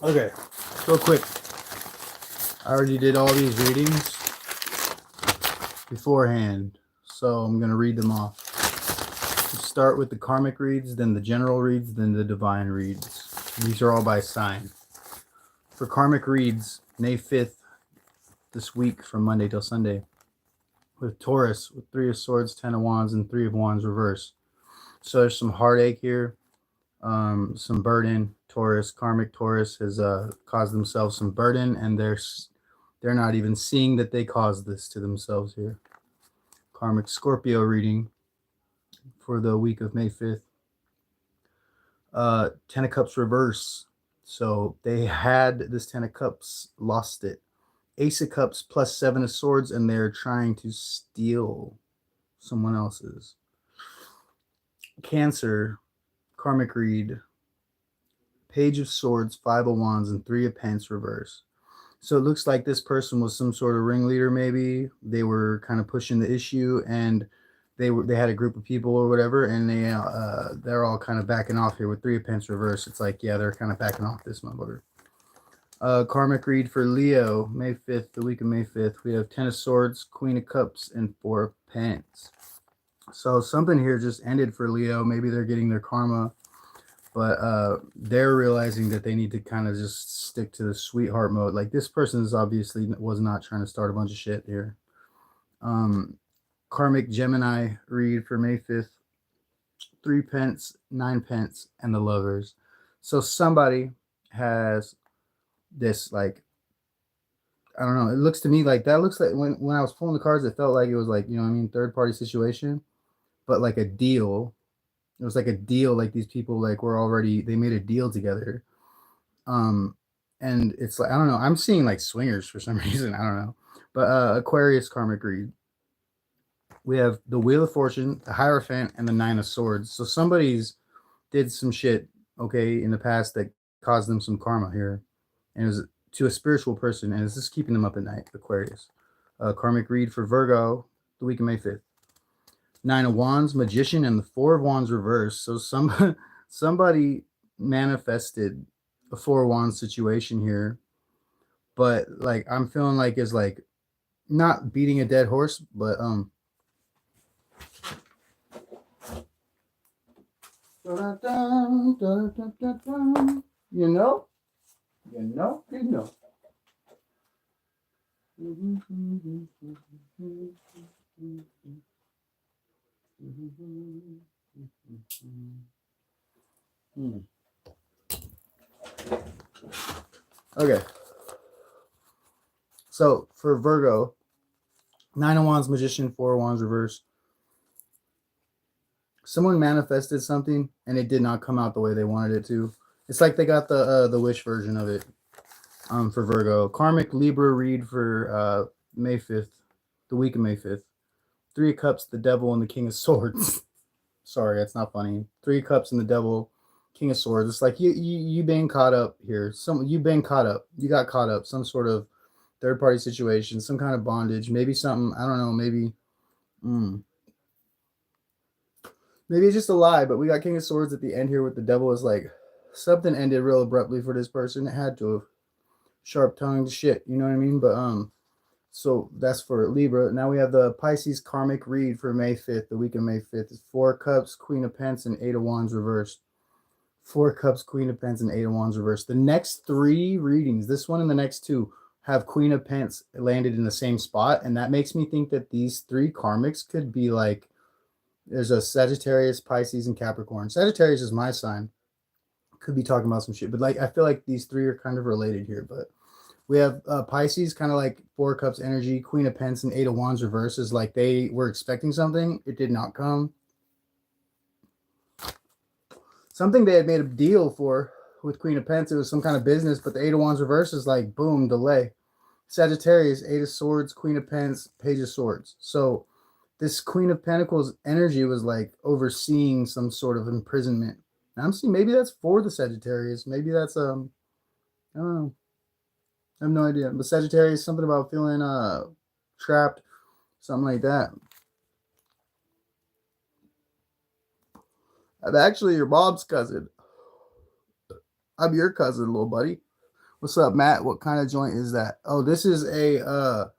Okay, real quick. I already did all these readings beforehand, so I'm going to read them off. Start with the karmic reads, then the general reads, then the divine reads. These are all by sign. For karmic reads, May 5th, this week from Monday till Sunday, with Taurus, with 3 of Swords, 10 of Wands, and 3 of Wands reverse. So there's some heartache here, some burden. Karmic Taurus has caused themselves some burden, and they're not even seeing that they caused this to themselves here. Karmic Scorpio reading for the week of May 5th. 10 of Cups reverse. So they had this 10 of Cups, lost it. Ace of Cups plus 7 of Swords, and they're trying to steal someone else's. Cancer, karmic read, Page of Swords, 5 of Wands, and 3 of Pence reverse. So it looks like this person was some sort of ringleader, maybe. They were kind of pushing the issue, and they had a group of people or whatever, and they're all kind of backing off here with 3 of Pence reverse. It's like, yeah, they're kind of backing off this motherfucker. Karmic read for Leo, May 5th, the week of May 5th. We have 10 of Swords, Queen of Cups, and 4 of Pence. So something here just ended for Leo. Maybe they're getting their karma, but they're realizing that they need to kind of just stick to the sweetheart mode. Like, this person is obviously was not trying to start a bunch of shit here. Karmic Gemini read for May 5th. 3 Pence, 9 Pence, and the Lovers. So somebody has this, like, I don't know. It looks to me like that looks like when I was pulling the cards, it felt like it was like, you know what I mean, third party situation, but like a deal. It was like a deal. Like, these people like were already, they made a deal together. And it's like, I don't know. I'm seeing like swingers for some reason. I don't know. But Aquarius karmic read. We have the Wheel of Fortune, the Hierophant, and the 9 of Swords. So somebody's did some shit, okay, in the past that caused them some karma here. And it was to a spiritual person, and it's just keeping them up at night, Aquarius. Karmic read for Virgo, the week of May 5th. 9 of Wands, Magician, and the 4 of Wands reverse. So somebody manifested a 4 of Wands situation here, but like I'm feeling like is like not beating a dead horse, but you know. Okay. So for Virgo, 9 of Wands, Magician, 4 of Wands reverse. Someone manifested something and it did not come out the way they wanted it to. It's like they got the wish version of it. For Virgo. Karmic Libra read for May 5th, the week of May 5th. 3 of Cups, the Devil, and the King of Swords. Sorry, that's not funny. 3 Cups and the Devil, King of Swords. It's like you been caught up here. You've been caught up. You got caught up. Some sort of third party situation, some kind of bondage, maybe something, I don't know, maybe maybe it's just a lie, but we got King of Swords at the end here with the Devil. Is like something ended real abruptly for this person. It had to have. Sharp tongued shit, you know what I mean? But so that's for Libra. Now we have the Pisces karmic read for May 5th, the week of May 5th. It's 4 Cups, Queen of Pence, and 8 of Wands reversed. 4 Cups, Queen of Pence, and 8 of Wands reversed. The next 3 readings, this one and the next 2, have Queen of Pence landed in the same spot, and that makes me think that these 3 karmics could be like, there's a Sagittarius, Pisces, and Capricorn. Sagittarius is my sign. Could be talking about some shit, but like I feel like these 3 are kind of related here. But we have Pisces, kind of like 4 Cups energy, Queen of Pence, and 8 of Wands reverse. Is like they were expecting something, it did not come. Something they had made a deal for with Queen of Pence. It was some kind of business, but the 8 of Wands reverse is like, boom, delay. Sagittarius, 8 of Swords, Queen of Pence, Page of Swords. So this Queen of Pentacles energy was like overseeing some sort of imprisonment. Now I'm seeing maybe that's for the Sagittarius. Maybe that's I don't know. I have no idea. But Sagittarius, something about feeling trapped, something like that. I'm actually your mom's cousin. I'm your cousin, little buddy. What's up, Matt? What kind of joint is that? Oh, this is a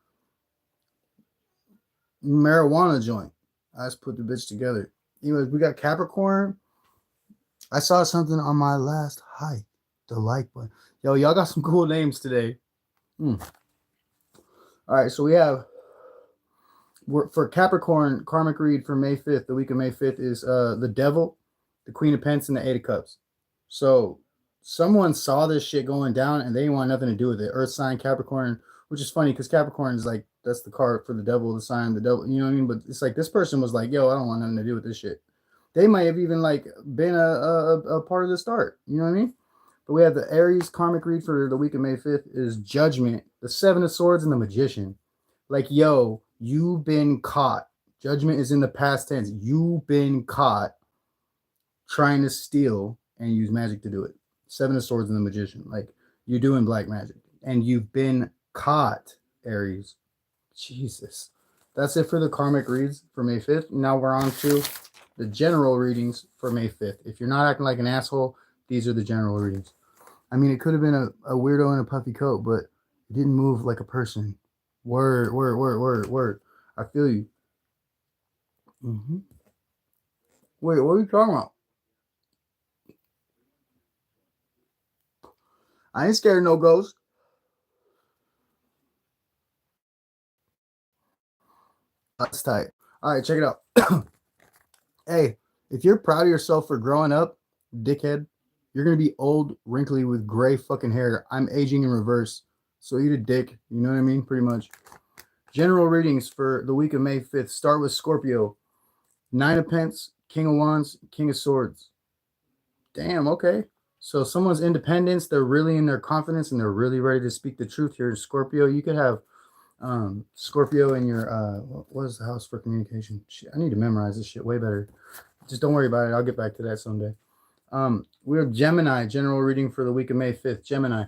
marijuana joint. I just put the bitch together. Anyways, we got Capricorn. I saw something on my last hike. The like button. Yo, y'all got some cool names today. All right, so we have for Capricorn, karmic read for May 5th, the week of May 5th is the Devil, the Queen of Pence, and the Eight of Cups. So someone saw this shit going down and they didn't want nothing to do with it. Earth sign Capricorn, which is funny because Capricorn is like, that's the card for the devil, the sign, the devil, you know what I mean? But it's like this person was like, yo, I don't want nothing to do with this shit. They might have even like been a part of the start, you know what I mean? But we have the Aries karmic read for the week of May 5th is Judgment, the Seven of Swords, and the Magician. Like, yo, you've been caught. Judgment is in the past tense. You've been caught trying to steal and use magic to do it. Seven of Swords and the Magician. Like, you're doing black magic. And you've been caught, Aries. Jesus. That's it for the karmic reads for May 5th. Now we're on to the general readings for May 5th. If you're not acting like an asshole, these are the general readings. I mean, it could have been a weirdo in a puffy coat, but it didn't move like a person. Word, word, word, word, word. I feel you. Wait, what are you talking about? I ain't scared of no ghost. That's tight. All right, check it out. Hey, if you're proud of yourself for growing up, dickhead, you're going to be old, wrinkly, with gray fucking hair. I'm aging in reverse. So eat a dick. You know what I mean? Pretty much. General readings for the week of May 5th. Start with Scorpio. Nine of Pence, King of Wands, King of Swords. Damn, okay. So someone's independence, they're really in their confidence and they're really ready to speak the truth here. Scorpio, you could have Scorpio in your, what is the house for communication? Shit, I need to memorize this shit way better. Just don't worry about it. I'll get back to that someday. We have Gemini, general reading for the week of May 5th. Gemini.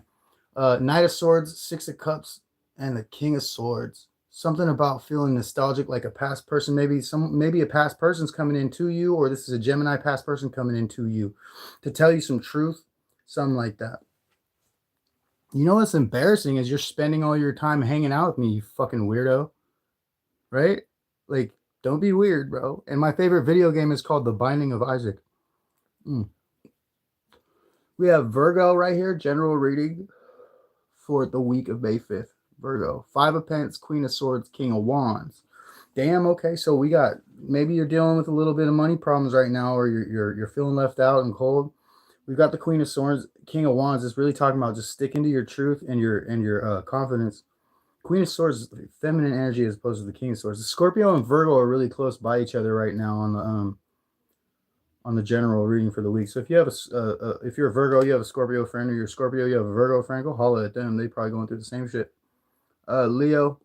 Knight of Swords, Six of Cups, and the King of Swords. Something about feeling nostalgic, like a past person. Maybe a past person's coming into you, or this is a Gemini past person coming into you to tell you some truth, something like that. You know what's embarrassing is you're spending all your time hanging out with me, you fucking weirdo. Right? Like, don't be weird, bro. And my favorite video game is called The Binding of Isaac. We have Virgo right here, general reading for the week of May 5th. Virgo. Five of Pence, Queen of Swords, King of Wands. Damn, okay. So we got, maybe you're dealing with a little bit of money problems right now, or you're feeling left out and cold. We've got the Queen of Swords, King of Wands. It's really talking about just sticking to your truth and your confidence. Queen of Swords is feminine energy as opposed to the King of Swords. The Scorpio and Virgo are really close by each other right now on the general reading for the week. So if you have if you're a Virgo, you have a Scorpio friend, or you're a Scorpio, you have a Virgo friend, go holla at them. They probably going through the same shit. Leo,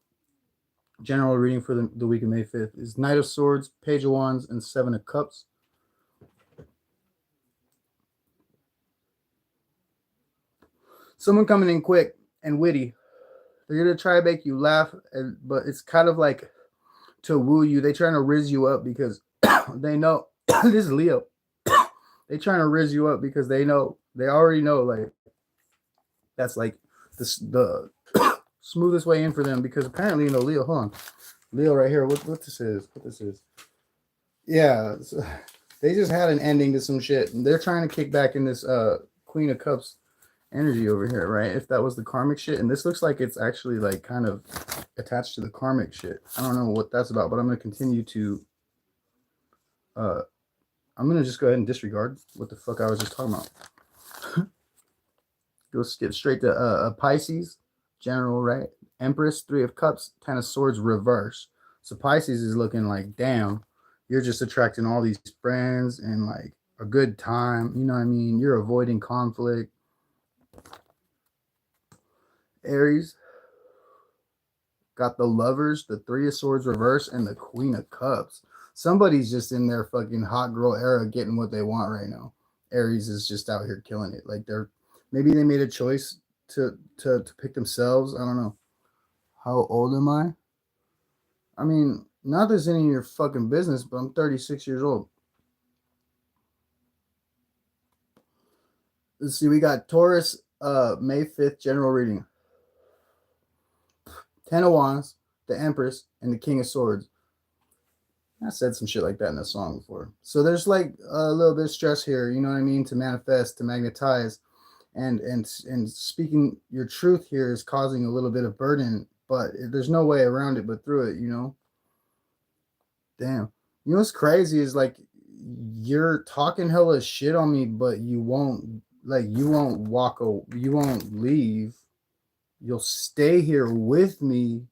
general reading for the week of May 5th is Knight of Swords, Page of Wands, and Seven of Cups. Someone coming in quick and witty. They're going to try to make you laugh, but it's kind of like to woo you. They're trying to riz you up because they know. This is Leo. They're trying to riz you up because they already know, like, that's like the smoothest way in for them, because apparently, you know, Leo, hold on. Leo right here, what this is. Yeah, so they just had an ending to some shit, and they're trying to kick back in this Queen of Cups energy over here, right? If that was the karmic shit, and this looks like it's actually like kind of attached to the karmic shit. I don't know what that's about, but I'm going to continue to I'm going to just go ahead and disregard what the fuck I was just talking about. Go skip straight to Pisces, general, right? Empress, Three of Cups, Ten of Swords, reverse. So Pisces is looking like, damn, you're just attracting all these friends and like a good time. You know what I mean? You're avoiding conflict. Aries got the Lovers, the Three of Swords reverse, and the Queen of Cups. Somebody's just in their fucking hot girl era getting what they want right now. Aries is just out here killing it. Like, maybe they made a choice to pick themselves. I don't know. How old am I? I mean, not there's any of your fucking business, but I'm 36 years old. Let's see, we got Taurus, May 5th, general reading. 10 of Wands, the Empress, and the King of Swords. I said some shit like that in a song before. So there's like a little bit of stress here, you know what I mean, to manifest, to magnetize, and speaking your truth here is causing a little bit of burden, but there's no way around it but through it, you know. Damn. You know what's crazy is like you're talking hella shit on me, but you won't you won't leave. You'll stay here with me,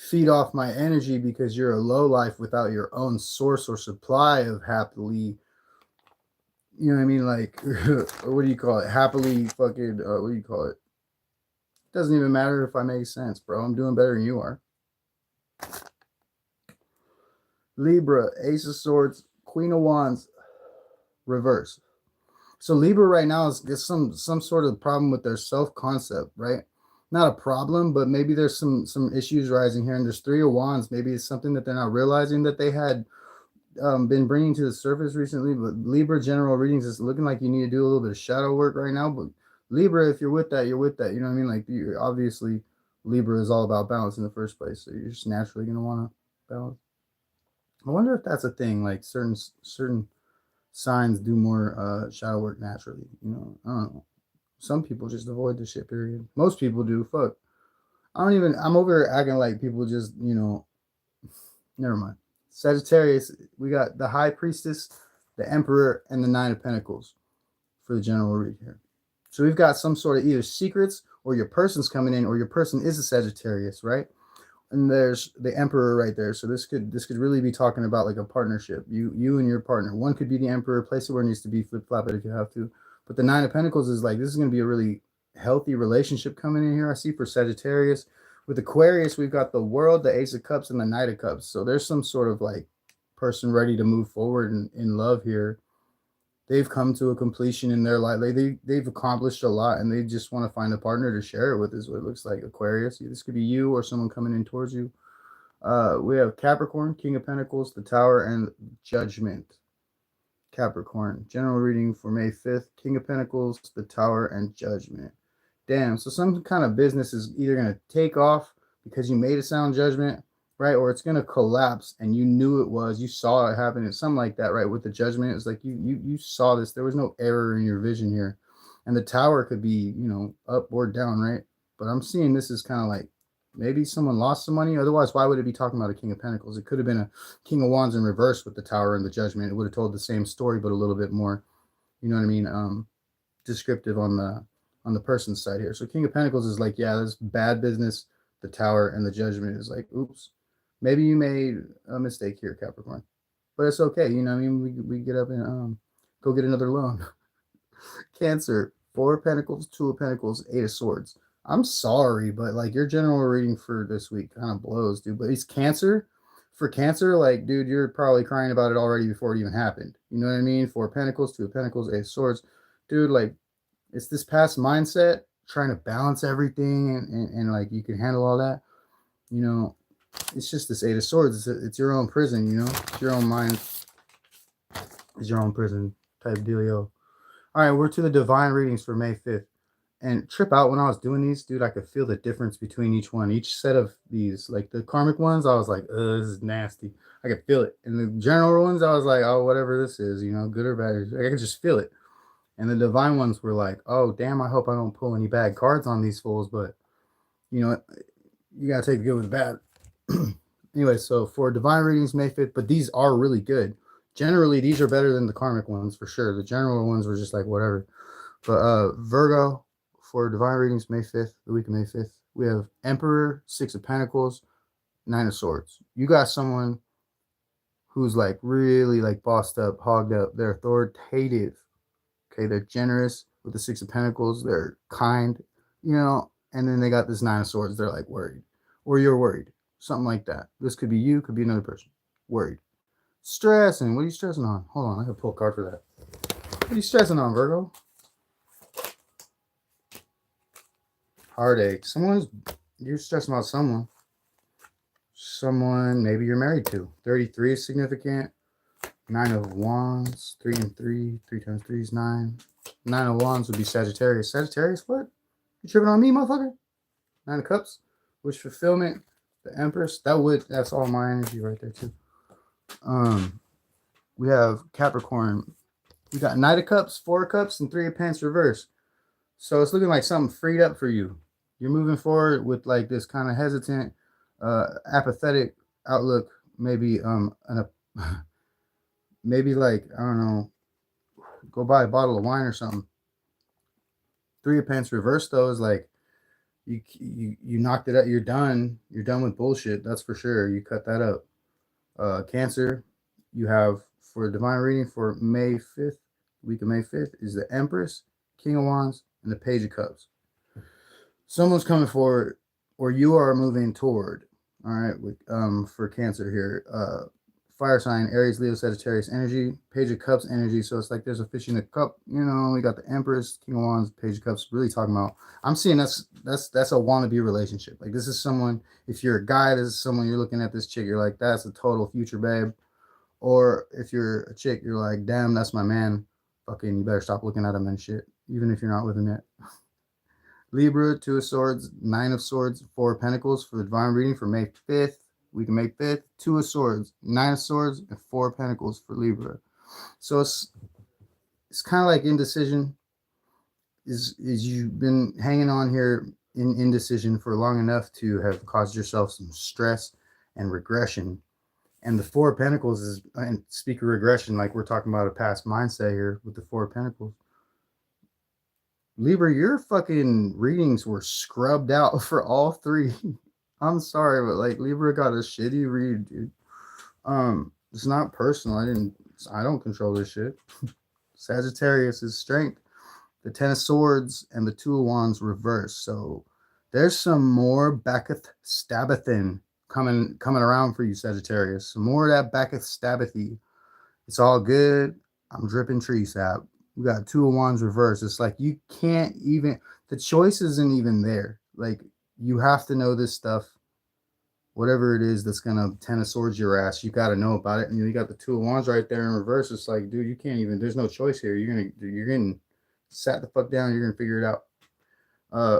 feed off my energy because you're a low life without your own source or supply of happily, you know what I mean? Like, what do you call it? Happily fucking, what do you call it? Doesn't even matter if I make sense, bro. I'm doing better than you are. Libra, Ace of Swords, Queen of Wands, reverse. So Libra right now is some sort of problem with their self-concept, right? Not a problem, but maybe there's some issues rising here. And there's Three of Wands. Maybe it's something that they're not realizing that they had been bringing to the surface recently. But Libra general readings is looking like you need to do a little bit of shadow work right now. But Libra, if you're with that, you're with that. You know what I mean? Like, obviously Libra is all about balance in the first place. So you're just naturally going to want to balance. I wonder if that's a thing. Like certain signs do more shadow work naturally. You know, I don't know. Some people just avoid the shit, period. Most people do. Fuck. I'm over here acting like people just, you know, never mind. Sagittarius, we got the High Priestess, the Emperor, and the Nine of Pentacles for the general read here. So we've got some sort of either secrets or your person's coming in or your person is a Sagittarius, right? And there's the Emperor right there. So this could really be talking about like a partnership. You and your partner. One could be the Emperor, place it where it needs to be, flip-flop it if you have to. But the Nine of Pentacles is like, this is going to be a really healthy relationship coming in here, I see, for Sagittarius. With Aquarius, we've got the World, the Ace of Cups, and the Knight of Cups. So there's some sort of like person ready to move forward in love here. They've come to a completion in their life. They've accomplished a lot, and they just want to find a partner to share it with, is what it looks like. Aquarius, this could be you or someone coming in towards you. We have Capricorn, King of Pentacles, the Tower, and Judgment. Capricorn, general reading for May 5th, King of Pentacles, the Tower, and Judgment. Damn, so some kind of business is either going to take off because you made a sound judgment, right? Or it's going to collapse and you knew it was, you saw it happen. It's something like that, right? With the Judgment, it's like you saw this. There was no error in your vision here. And the Tower could be, you know, up or down, right? But I'm seeing this is kind of like maybe someone lost some money. Otherwise, why would it be talking about a King of Pentacles? It could have been a King of Wands in reverse with the Tower and the Judgment. It would have told the same story, but a little bit more, you know what I mean, descriptive on the person's side here. So King of Pentacles is like, yeah, there's bad business. The Tower and the Judgment is like, oops, maybe you made a mistake here, Capricorn. But it's okay, you know what I mean? We get up and go get another loan. Cancer, Four of Pentacles, Two of Pentacles, Eight of Swords. I'm sorry, but like your general reading for this week kind of blows, dude. But it's Cancer. For Cancer, like, dude, you're probably crying about it already before it even happened. You know what I mean? Four of Pentacles, Two of Pentacles, Eight of Swords. Dude, like, it's this past mindset, trying to balance everything and like you can handle all that. You know, it's just this Eight of Swords. It's your own prison, you know? It's your own mind. It's your own prison type dealio. All right, we're to the Divine readings for May 5th. And trip out when I was doing these, dude, I could feel the difference between each one. Each set of these, like the Karmic ones, I was like, this is nasty. I could feel it. And the general ones, I was like, oh, whatever this is, you know, good or bad. I could just feel it. And the Divine ones were like, oh, damn, I hope I don't pull any bad cards on these fools. But, you know, you got to take the good with the bad. Anyway, so for Divine readings, May 5th, but these are really good. Generally, these are better than the Karmic ones for sure. The general ones were just like, whatever. But Virgo, for Divine readings, May 5th, the week of May 5th, we have Emperor, Six of Pentacles, Nine of Swords. You got someone who's like really like bossed up, hogged up. They're authoritative. Okay, they're generous with the Six of Pentacles. They're kind, you know, and then they got this Nine of Swords. They're like worried, or you're worried, something like that. This could be you, could be another person. Worried. Stressing. What are you stressing on? Hold on, I gotta pull a card for that. What are you stressing on, Virgo? Heartache. You're stressing about someone. Someone maybe you're married to. 33 is significant. Nine of Wands, 3 and 3. 3 times 3 is 9. 9 of Wands would be Sagittarius. Sagittarius, what? You tripping on me, motherfucker? 9 of Cups, wish fulfillment, the Empress. That's all my energy right there too. We have Capricorn. We got Knight of Cups, 4 of Cups, and 3 of Pence reverse. So it's looking like something freed up for you. You're moving forward with like this kind of hesitant, apathetic outlook. Maybe maybe like, I don't know, go buy a bottle of wine or something. 3 of Pence reverse though is like you knocked it out. You're done. You're done with bullshit. That's for sure. You cut that up. Cancer, you have for divine reading for May 5th, week of May 5th, is the Empress, King of Wands, and the Page of Cups. Someone's coming forward, or you are moving toward. All right, with for Cancer here, fire sign, Aries, Leo, Sagittarius energy, Page of Cups energy. So it's like there's a fish in the cup. You know, we got the Empress, King of Wands, Page of Cups. Really talking about. I'm seeing that's a wannabe relationship. Like this is someone. If you're a guy, this is someone you're looking at this chick. You're like, that's a total future babe. Or if you're a chick, you're like, damn, that's my man. Fucking, you better stop looking at him and shit. Even if you're not with him yet. Libra, 2 of Swords, 9 of Swords, 4 of Pentacles for the divine reading for May 5th. We can make 5th, 2 of Swords, 9 of Swords, and 4 of Pentacles for Libra. So it's kind of like indecision. Is you've been hanging on here in indecision for long enough to have caused yourself some stress and regression. And the 4 of Pentacles is, and speak of regression, like we're talking about a past mindset here with the 4 of Pentacles. Libra, your fucking readings were scrubbed out for all 3. I'm sorry, but like Libra got a shitty read, dude. It's not personal. I don't control this shit. Sagittarius is strength, the 10 of Swords, and the 2 of Wands reverse. So there's some more Backeth Stabbathin coming around for you, Sagittarius. Some more of that Backeth Stabbathy. It's all good. I'm dripping tree sap. We got 2 of Wands reverse. It's like you can't even, the choice isn't even there. Like you have to know this stuff. Whatever it is that's gonna 10 of Swords your ass, you got to know about it. And you got the 2 of Wands right there in reverse. It's like, dude, you can't even. There's no choice here. You're getting sat the fuck down. You're gonna figure it out.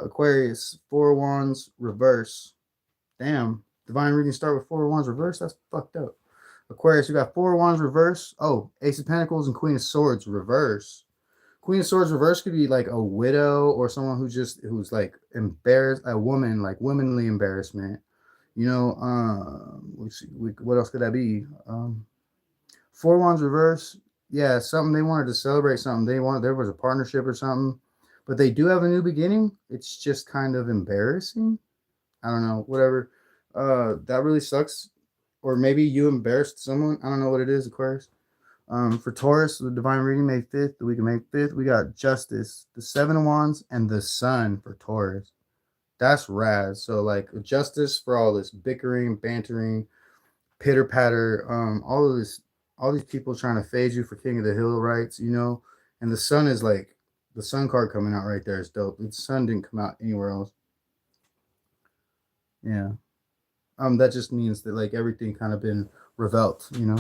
Aquarius, 4 of Wands reverse. Damn, divine reading start with 4 of Wands reverse. That's fucked up. Aquarius, you got 4 of Wands reverse. Oh, Ace of Pentacles and Queen of Swords reverse. Queen of Swords reverse could be like a widow or someone who's like embarrassed, a woman, like womanly embarrassment. You know, what else could that be? 4 of Wands reverse. Yeah, something they wanted to celebrate something. There was a partnership or something, but they do have a new beginning. It's just kind of embarrassing. I don't know, whatever. That really sucks. Or maybe you embarrassed someone. I don't know what it is, Aquarius. For Taurus, the divine reading, May 5th, the week of May 5th, we got Justice, the 7 of Wands, and the Sun for Taurus. That's rad. So like justice for all this bickering, bantering, pitter patter, all these people trying to fade you for King of the Hill rights, you know. And the Sun is like the Sun card coming out right there is dope. The Sun didn't come out anywhere else. Yeah. That just means that like everything kind of been revealed, you know.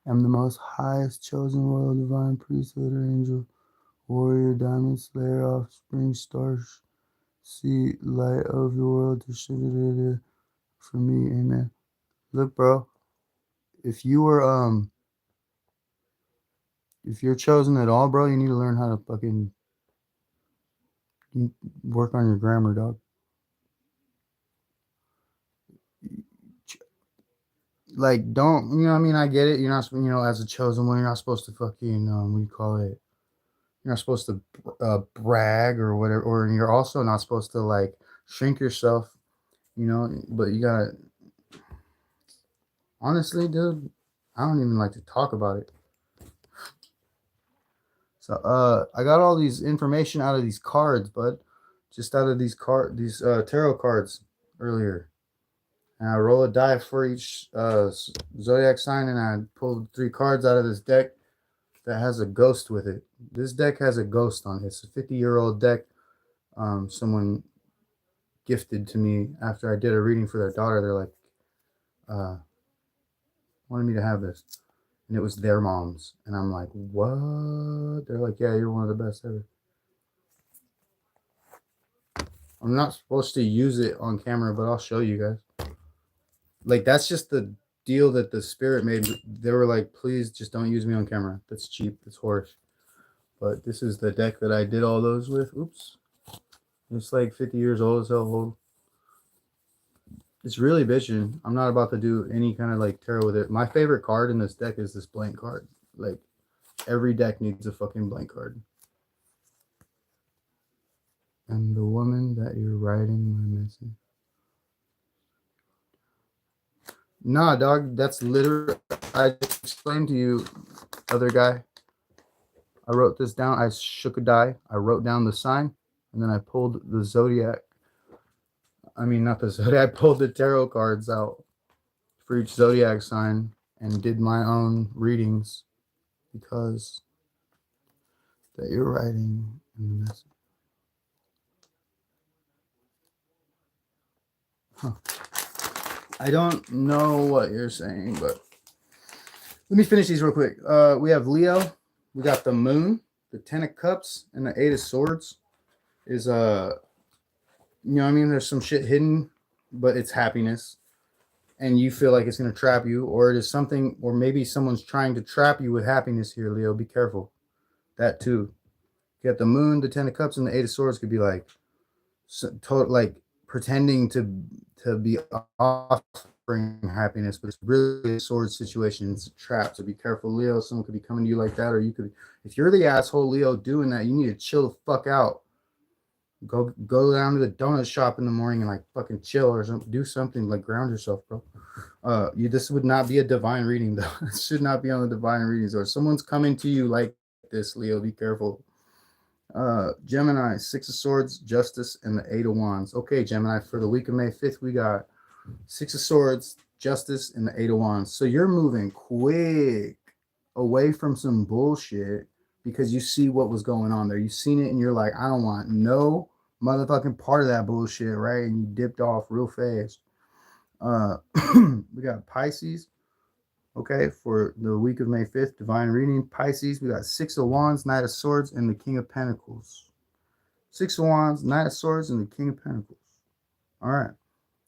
I'm the most highest chosen royal divine priesthood or angel, warrior, diamond slayer, offspring, star, see light of the world, distributed for me, amen. Look, bro, if you're chosen at all, bro, you need to learn how to fucking work on your grammar, dog. Like, don't, you know what I mean? I get it. You're not, you know, as a chosen one, you're not supposed to fucking, what do you call it? You're not supposed to brag or whatever, or you're also not supposed to like shrink yourself, you know, but you gotta, honestly, dude, I don't even like to talk about it. So, I got all these information out of these cards, bud, just out of these tarot cards earlier. And I roll a die for each zodiac sign, and I pulled 3 cards out of this deck that has a ghost with it. This deck has a ghost on it. It's a 50-year-old deck. Someone gifted to me after I did a reading for their daughter. They're like, wanted me to have this. and it was their moms. And I'm like, what? They're like, yeah, you're one of the best ever. I'm not supposed to use it on camera, but I'll show you guys. Like, that's just the deal that the spirit made. They were like, please just don't use me on camera. That's cheap. That's horse. But this is the deck that I did all those with. Oops. It's like 50 years old as hell. It's really bitching. I'm not about to do any kind of like tarot with it. My favorite card in this deck is this blank card. Like, every deck needs a fucking blank card. And the woman that you're writing my message. Nah, dog, that's literally, I just explained to you, other guy. I wrote this down. I shook a die. I wrote down the sign, and then I pulled the zodiac. I mean, not the zodiac. I pulled the tarot cards out for each zodiac sign and did my own readings because that you're writing in the message. Huh. I don't know what you're saying, but let me finish these real quick. We have Leo. We got the moon, the 10 of cups, and the 8 of swords. Is you know what I mean? There's some shit hidden, but it's happiness. And you feel like it's going to trap you, or it is something, or maybe someone's trying to trap you with happiness here, Leo. Be careful. That too. You got the moon, the 10 of cups, and the 8 of swords could be like, like pretending to be offering happiness, but it's really a sword situation. It's a trap. So be careful, Leo. Someone could be coming to you like that, or you could, if you're the asshole, Leo, doing that, you need to chill the fuck out. Go down to the donut shop in the morning and like fucking chill or something. Do something, like ground yourself, bro. This would not be a divine reading though. It should not be on the divine readings. Or someone's coming to you like this, Leo. Be careful. Gemini, 6 of swords, justice, and the 8 of wands. Okay, Gemini, for the week of May 5th, we got 6 of swords, justice, and the 8 of wands. So you're moving quick away from some bullshit because you see what was going on there. You've seen it and you're like, I don't want no motherfucking part of that bullshit, right? And you dipped off real fast. We got Pisces. Okay, for the week of May 5th, divine reading. Pisces, we got 6 of wands, Knight of swords, and the King of Pentacles. 6 of wands, Knight of swords, and the King of Pentacles. All right.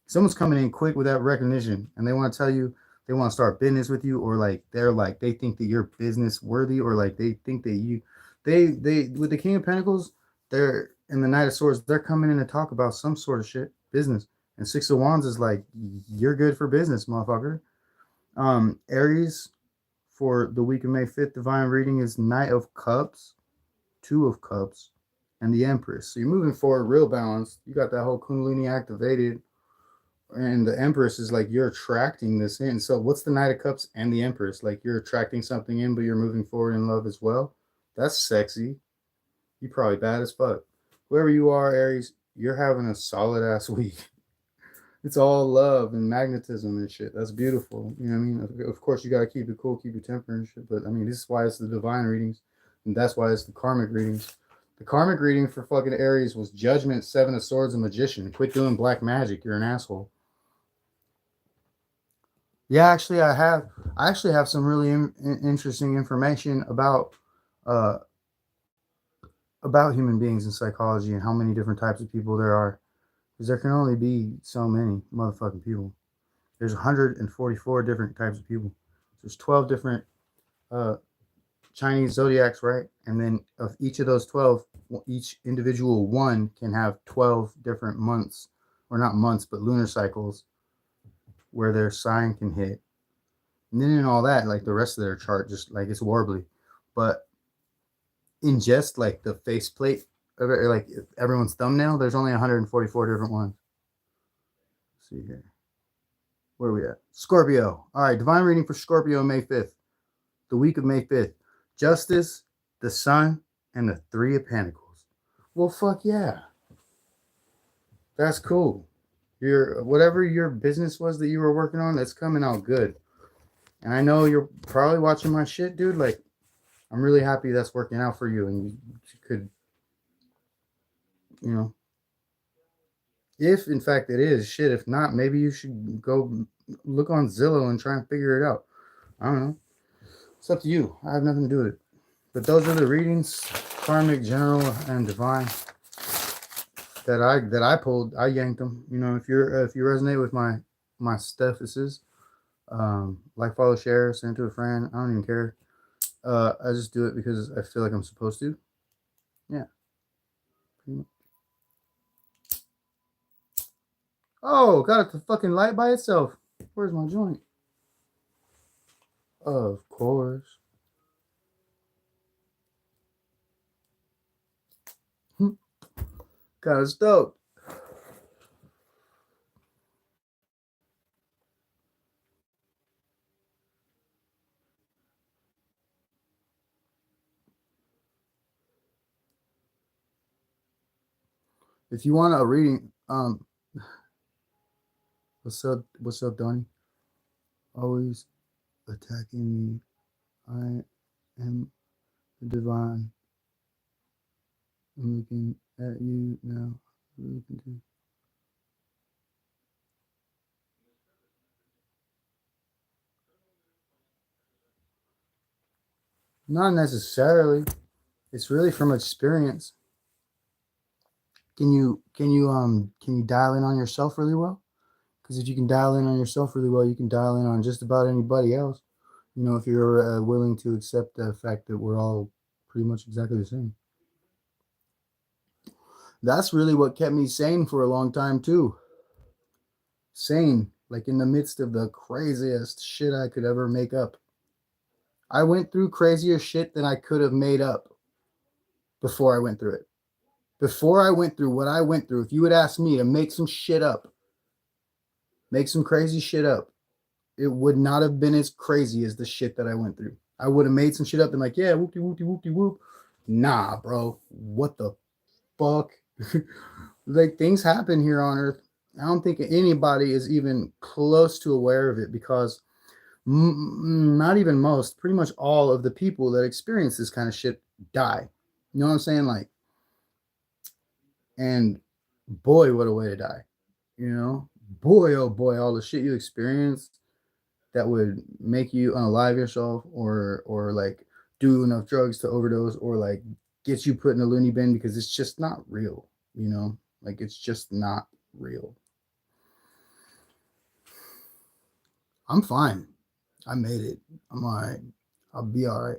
Someone's coming in quick with that recognition, and they want to tell you they want to start business with you, or like they're like they think that you're business worthy, or like they think that you they with the King of Pentacles, they're in the Knight of Swords, they're coming in to talk about some sort of shit, business. And 6 of wands is like, you're good for business, motherfucker. Aries, for the week of May 5th, divine reading is Knight of Cups, 2 of Cups, and the Empress. So you're moving forward real balanced. You got that whole Kundalini activated, and the Empress is like, you're attracting this in. So what's the Knight of Cups and the Empress? Like, you're attracting something in, but you're moving forward in love as well. That's sexy. You probably bad as fuck. Whoever you are, Aries, you're having a solid ass week. It's all love and magnetism and shit. That's beautiful. You know what I mean? Of course, you got to keep it cool, keep your temper and shit. But I mean, this is why it's the divine readings. And that's why it's the karmic readings. The karmic reading for fucking Aries was Judgment, 7 of Swords, and Magician. Quit doing black magic. You're an asshole. Yeah, actually, I actually have some really interesting information about human beings and psychology and how many different types of people there are. Because there can only be so many motherfucking people. There's 144 different types of people. There's 12 different Chinese zodiacs, right? And then of each of those 12, each individual one can have 12 different months, or not months, but lunar cycles where their sign can hit. And then in all that, like the rest of their chart, just like it's warbly. But in just like the faceplate, like everyone's thumbnail, there's only 144 different ones. Let's see here. Where are we at? Scorpio. All right, divine reading for Scorpio, May 5th. The week of May 5th. Justice, the Sun, and the 3 of Pentacles. Well, fuck yeah. That's cool. Whatever your business was that you were working on, that's coming out good. And I know you're probably watching my shit, dude. Like, I'm really happy that's working out for you, and you could, you know, if in fact it is, shit, if not, maybe you should go look on Zillow and try and figure it out. I don't know. It's up to you. I have nothing to do with it. But those are the readings, Karmic, General, and Divine, that I pulled. I yanked them. You know, if you resonate with my stuff, this is like, follow, share, send it to a friend. I don't even care. I just do it because I feel like I'm supposed to. Yeah. Oh, got the fucking light by itself. Where's my joint? Of course. Kind of stoked. If you want a reading, what's up, Donnie? Always attacking me. I am the divine. I'm looking at you now. Not necessarily. It's really from experience. Can you dial in on yourself really well? Because if you can dial in on yourself really well, you can dial in on just about anybody else. You know, if you're willing to accept the fact that we're all pretty much exactly the same. That's really what kept me sane for a long time too. Sane, like in the midst of the craziest shit I could ever make up. I went through crazier shit than I could have made up before I went through it. Before I went through what I went through, if you would ask me to make some shit up, make some crazy shit up, it would not have been as crazy as the shit that I went through. I would have made some shit up and like, yeah, whoopty whoopty whoopty whoop. Nah, bro. What the fuck? Like, things happen here on Earth. I don't think anybody is even close to aware of it, because not even most, pretty much all of the people that experience this kind of shit die. You know what I'm saying? Like, and boy, what a way to die. You know, boy, oh boy, all the shit you experienced that would make you unalive yourself, or like do enough drugs to overdose, or like get you put in a loony bin, because it's just not real. You know, like, it's just not real. I'm fine. I made it. I'm all right. I'll be all right.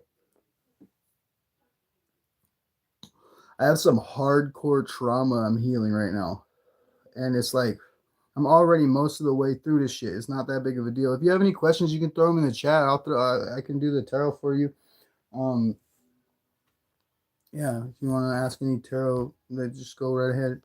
I have some hardcore trauma I'm healing right now. And it's like, I'm already most of the way through this shit. It's not that big of a deal. If you have any questions, you can throw them in the chat. I can do the tarot for you. Yeah, if you want to ask any tarot, then just go right ahead.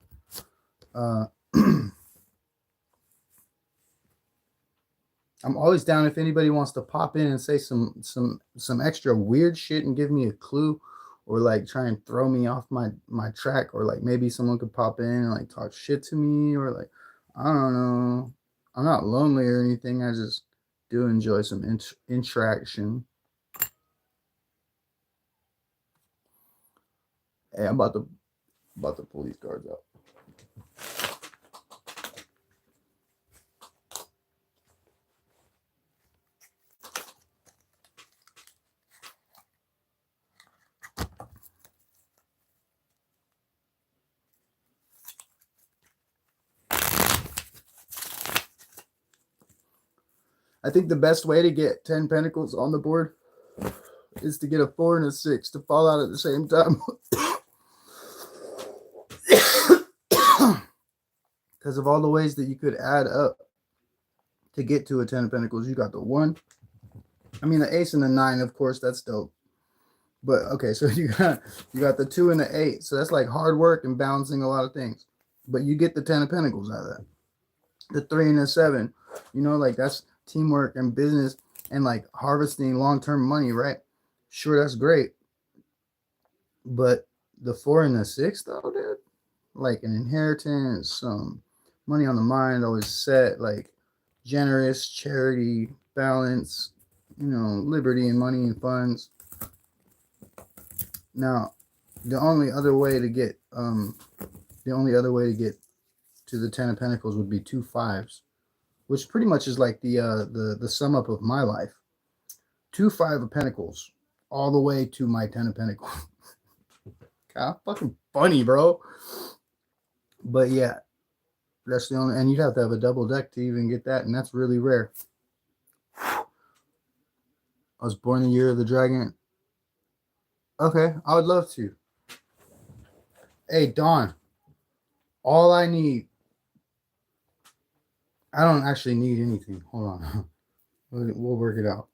I'm always down if anybody wants to pop in and say some extra weird shit and give me a clue, or like try and throw me off my track, or like maybe someone could pop in and like talk shit to me, or like, I don't know. I'm not lonely or anything. I just do enjoy some interaction. Hey, I'm about to pull these cards out. I think the best way to get 10 pentacles on the board is to get a 4 and a 6 to fall out at the same time. Because of all the ways that you could add up to get to a 10 of pentacles. You got the 1. I mean, the ace and the 9, of course, that's dope. But okay, so you got the 2 and the 8. So that's like hard work and balancing a lot of things. But you get the 10 of pentacles out of that. The 3 and the 7, you know, like, that's teamwork and business and like harvesting long-term money, right? Sure, that's great. But the 4 and the 6, though, dude, like an inheritance, some money on the mind, always set, like generous, charity, balance, you know, liberty and money and funds. Now, the only other way to get to the 10 of pentacles would be 2 5s, which pretty much is like the sum up of my life. 2 5 of Pentacles all the way to my 10 of Pentacles. God, fucking funny, bro. But yeah, that's the only, and you'd have to have a double deck to even get that, and that's really rare. I was born the year of the dragon. Okay, I would love to. Hey, Dawn, all I need, I don't actually need anything. Hold on. We'll work it out.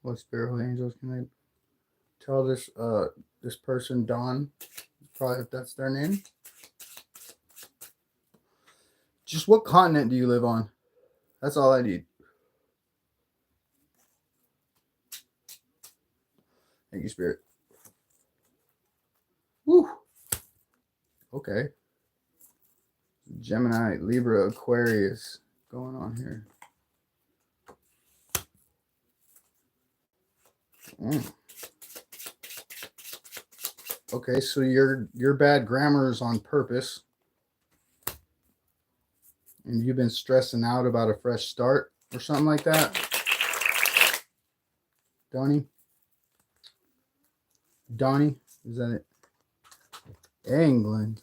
What spiritual angels can I tell this person, Dawn, probably if that's their name? Just what continent do you live on? That's all I need. Thank you, Spirit. Woo. Okay. Gemini, Libra, Aquarius going on here. Okay, so your bad grammar is on purpose. And you've been stressing out about a fresh start or something like that. Donnie, is that it? England.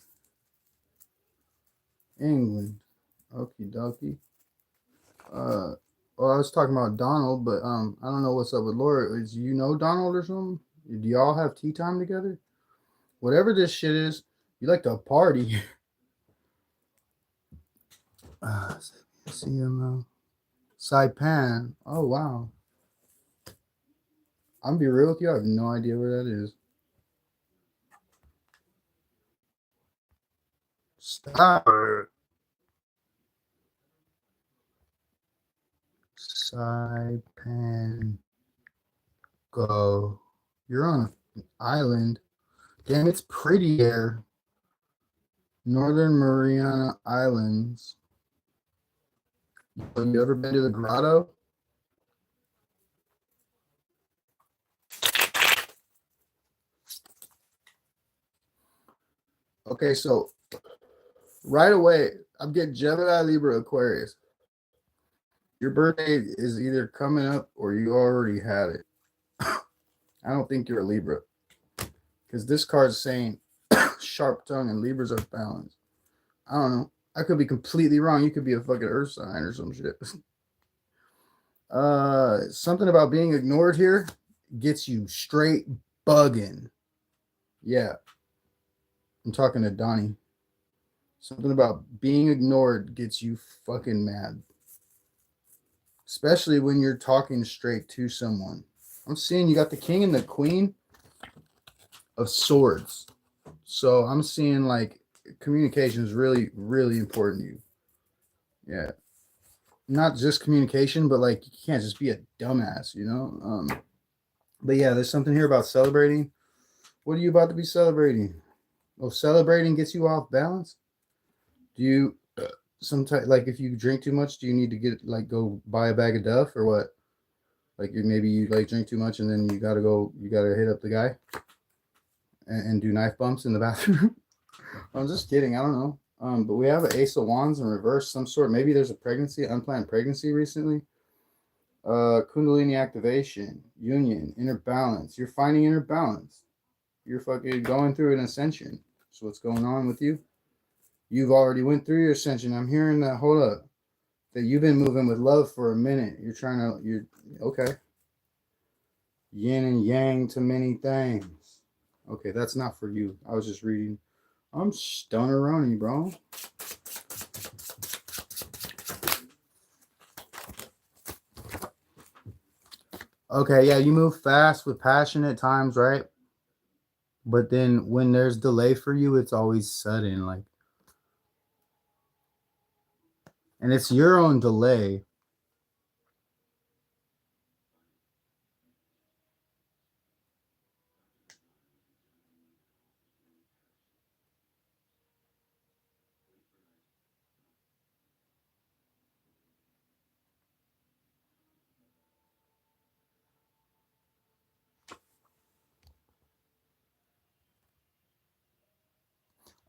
Okie dokie. Well, I was talking about Donald, but I don't know what's up with Laura. Is you know Donald or something? Do y'all have tea time together? Whatever this shit is, you like to party. CMO. Saipan. Oh, wow. I'm gonna be real with you. I have no idea where that is. Stop. Saipan. Go. You're on an island. Damn, it's pretty here. Northern Mariana Islands. Have you ever been to the grotto? Okay, so right away, I'm getting Gemini, Libra, Aquarius. Your birthday is either coming up or you already had it. I don't think you're a Libra. Because this card's saying sharp tongue and Libras are balanced. I don't know. I could be completely wrong. You could be a fucking earth sign or some shit. Something about being ignored here gets you straight bugging. Yeah. I'm talking to Donnie. Something about being ignored gets you fucking mad. Especially when you're talking straight to someone. I'm seeing you got the king and the queen of swords. So I'm seeing like communication is really, really important to you. Yeah. Not just communication, but like you can't just be a dumbass, you know? But yeah, there's something here about celebrating. What are you about to be celebrating? Oh, celebrating gets you off balance? Do you sometimes, like if you drink too much, do you need to get like go buy a bag of Duff or what? Like maybe you like drink too much and then you gotta hit up the guy and do knife bumps in the bathroom. I'm just kidding. I don't know. But we have an Ace of Wands in reverse, some sort. Maybe there's a pregnancy, unplanned pregnancy recently. Kundalini activation, union, inner balance. You're finding inner balance. You're fucking going through an ascension. So what's going on with you? You've already went through your ascension. I'm hearing that. Hold up. That you've been moving with love for a minute. You're okay. Yin and yang to many things. Okay, that's not for you. I was just reading. I'm stoner-roni, bro. Okay, yeah, you move fast with passion at times, right? But then when there's delay for you, it's always sudden, like. And it's your own delay.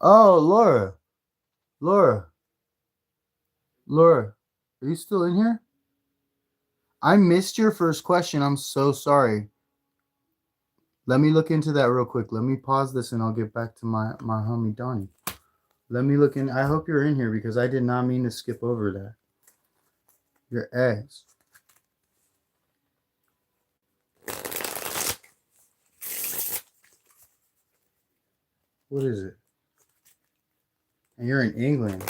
Oh, Laura, are you still in here? I missed your first question. I'm so sorry. Let me look into that real quick. Let me pause this and I'll get back to my homie Donnie. Let me look in. I hope you're in here because I did not mean to skip over that. Your eggs. What is it? And you're in England.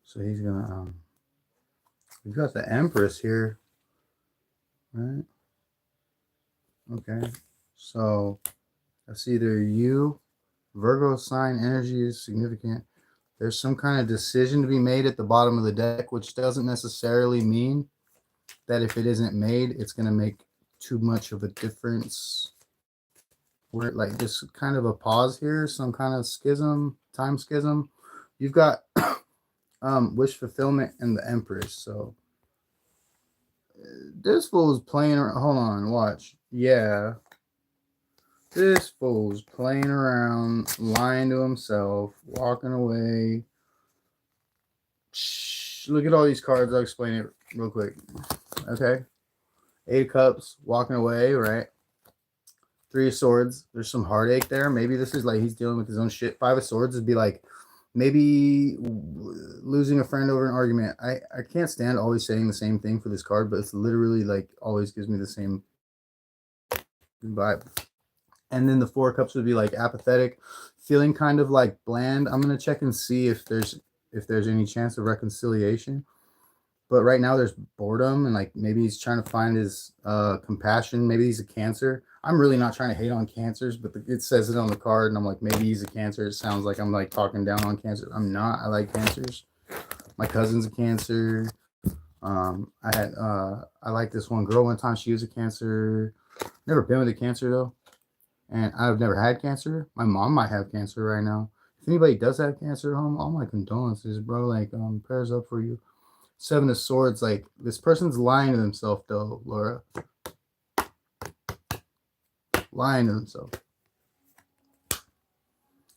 So he's gonna we've got the Empress here, right? Okay. So that's either you, Virgo sign energy is significant. There's some kind of decision to be made at the bottom of the deck, which doesn't necessarily mean that if it isn't made, it's gonna make too much of a difference. We're like just kind of a pause here, some kind of schism, time schism. You've got wish fulfillment and the Empress. So this fool's playing around. Hold on, watch. Yeah. This fool's playing around, lying to himself, walking away. Shh, look at all these cards. I'll explain it real quick. Okay. 8 of Cups, walking away, right? 3 of Swords. There's some heartache there. Maybe this is like he's dealing with his own shit. 5 of Swords would be like maybe losing a friend over an argument. I can't stand always saying the same thing for this card, but it's literally like always gives me the same vibe. And then the 4 of Cups would be like apathetic, feeling kind of like bland. I'm gonna check and see if there's any chance of reconciliation. But right now there's boredom and like maybe he's trying to find his compassion. Maybe he's a Cancer. I'm really not trying to hate on Cancers, but it says it on the card, and I'm like, maybe he's a Cancer. It sounds like I'm like talking down on Cancer. I'm not. I like Cancers. My cousin's a Cancer. I like this one girl one time. She was a Cancer. Never been with a Cancer though, and I've never had Cancer. My mom might have Cancer right now. If anybody does have Cancer at home, all my condolences, bro. Like, prayers up for you. 7 of Swords, like this person's lying to themselves though, Laura. Lying to themselves.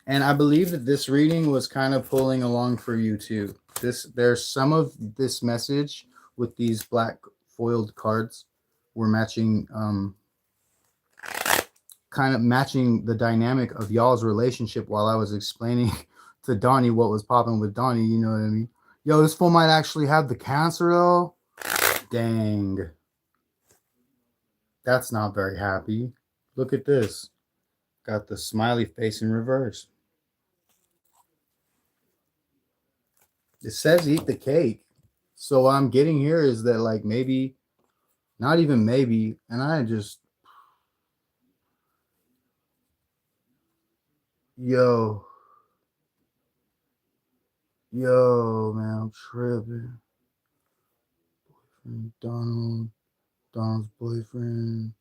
And I believe that this reading was kind of pulling along for you too. There's some of this message with these black foiled cards were matching, kind of matching the dynamic of y'all's relationship while I was explaining to Donnie what was popping with Donnie, you know what I mean? Yo, this fool might actually have the Cancer though. Dang. That's not very happy. Look at this. Got the smiley face in reverse. It says eat the cake. So what I'm getting here is that like maybe, not even maybe, and I just, yo, man, I'm tripping. Donald's boyfriend.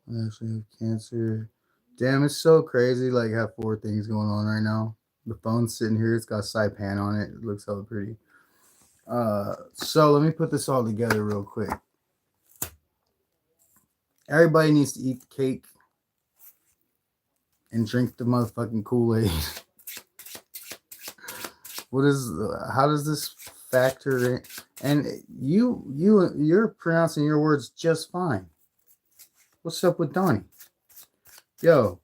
I actually have Cancer. Damn, it's so crazy. Like, have 4 things going on right now. The phone's sitting here. It's got Saipan on it. It looks hella pretty. So let me put this all together real quick. Everybody needs to eat the cake and drink the motherfucking Kool-Aid. How does this factor in? And you're pronouncing your words just fine. What's up with Donnie? Yo,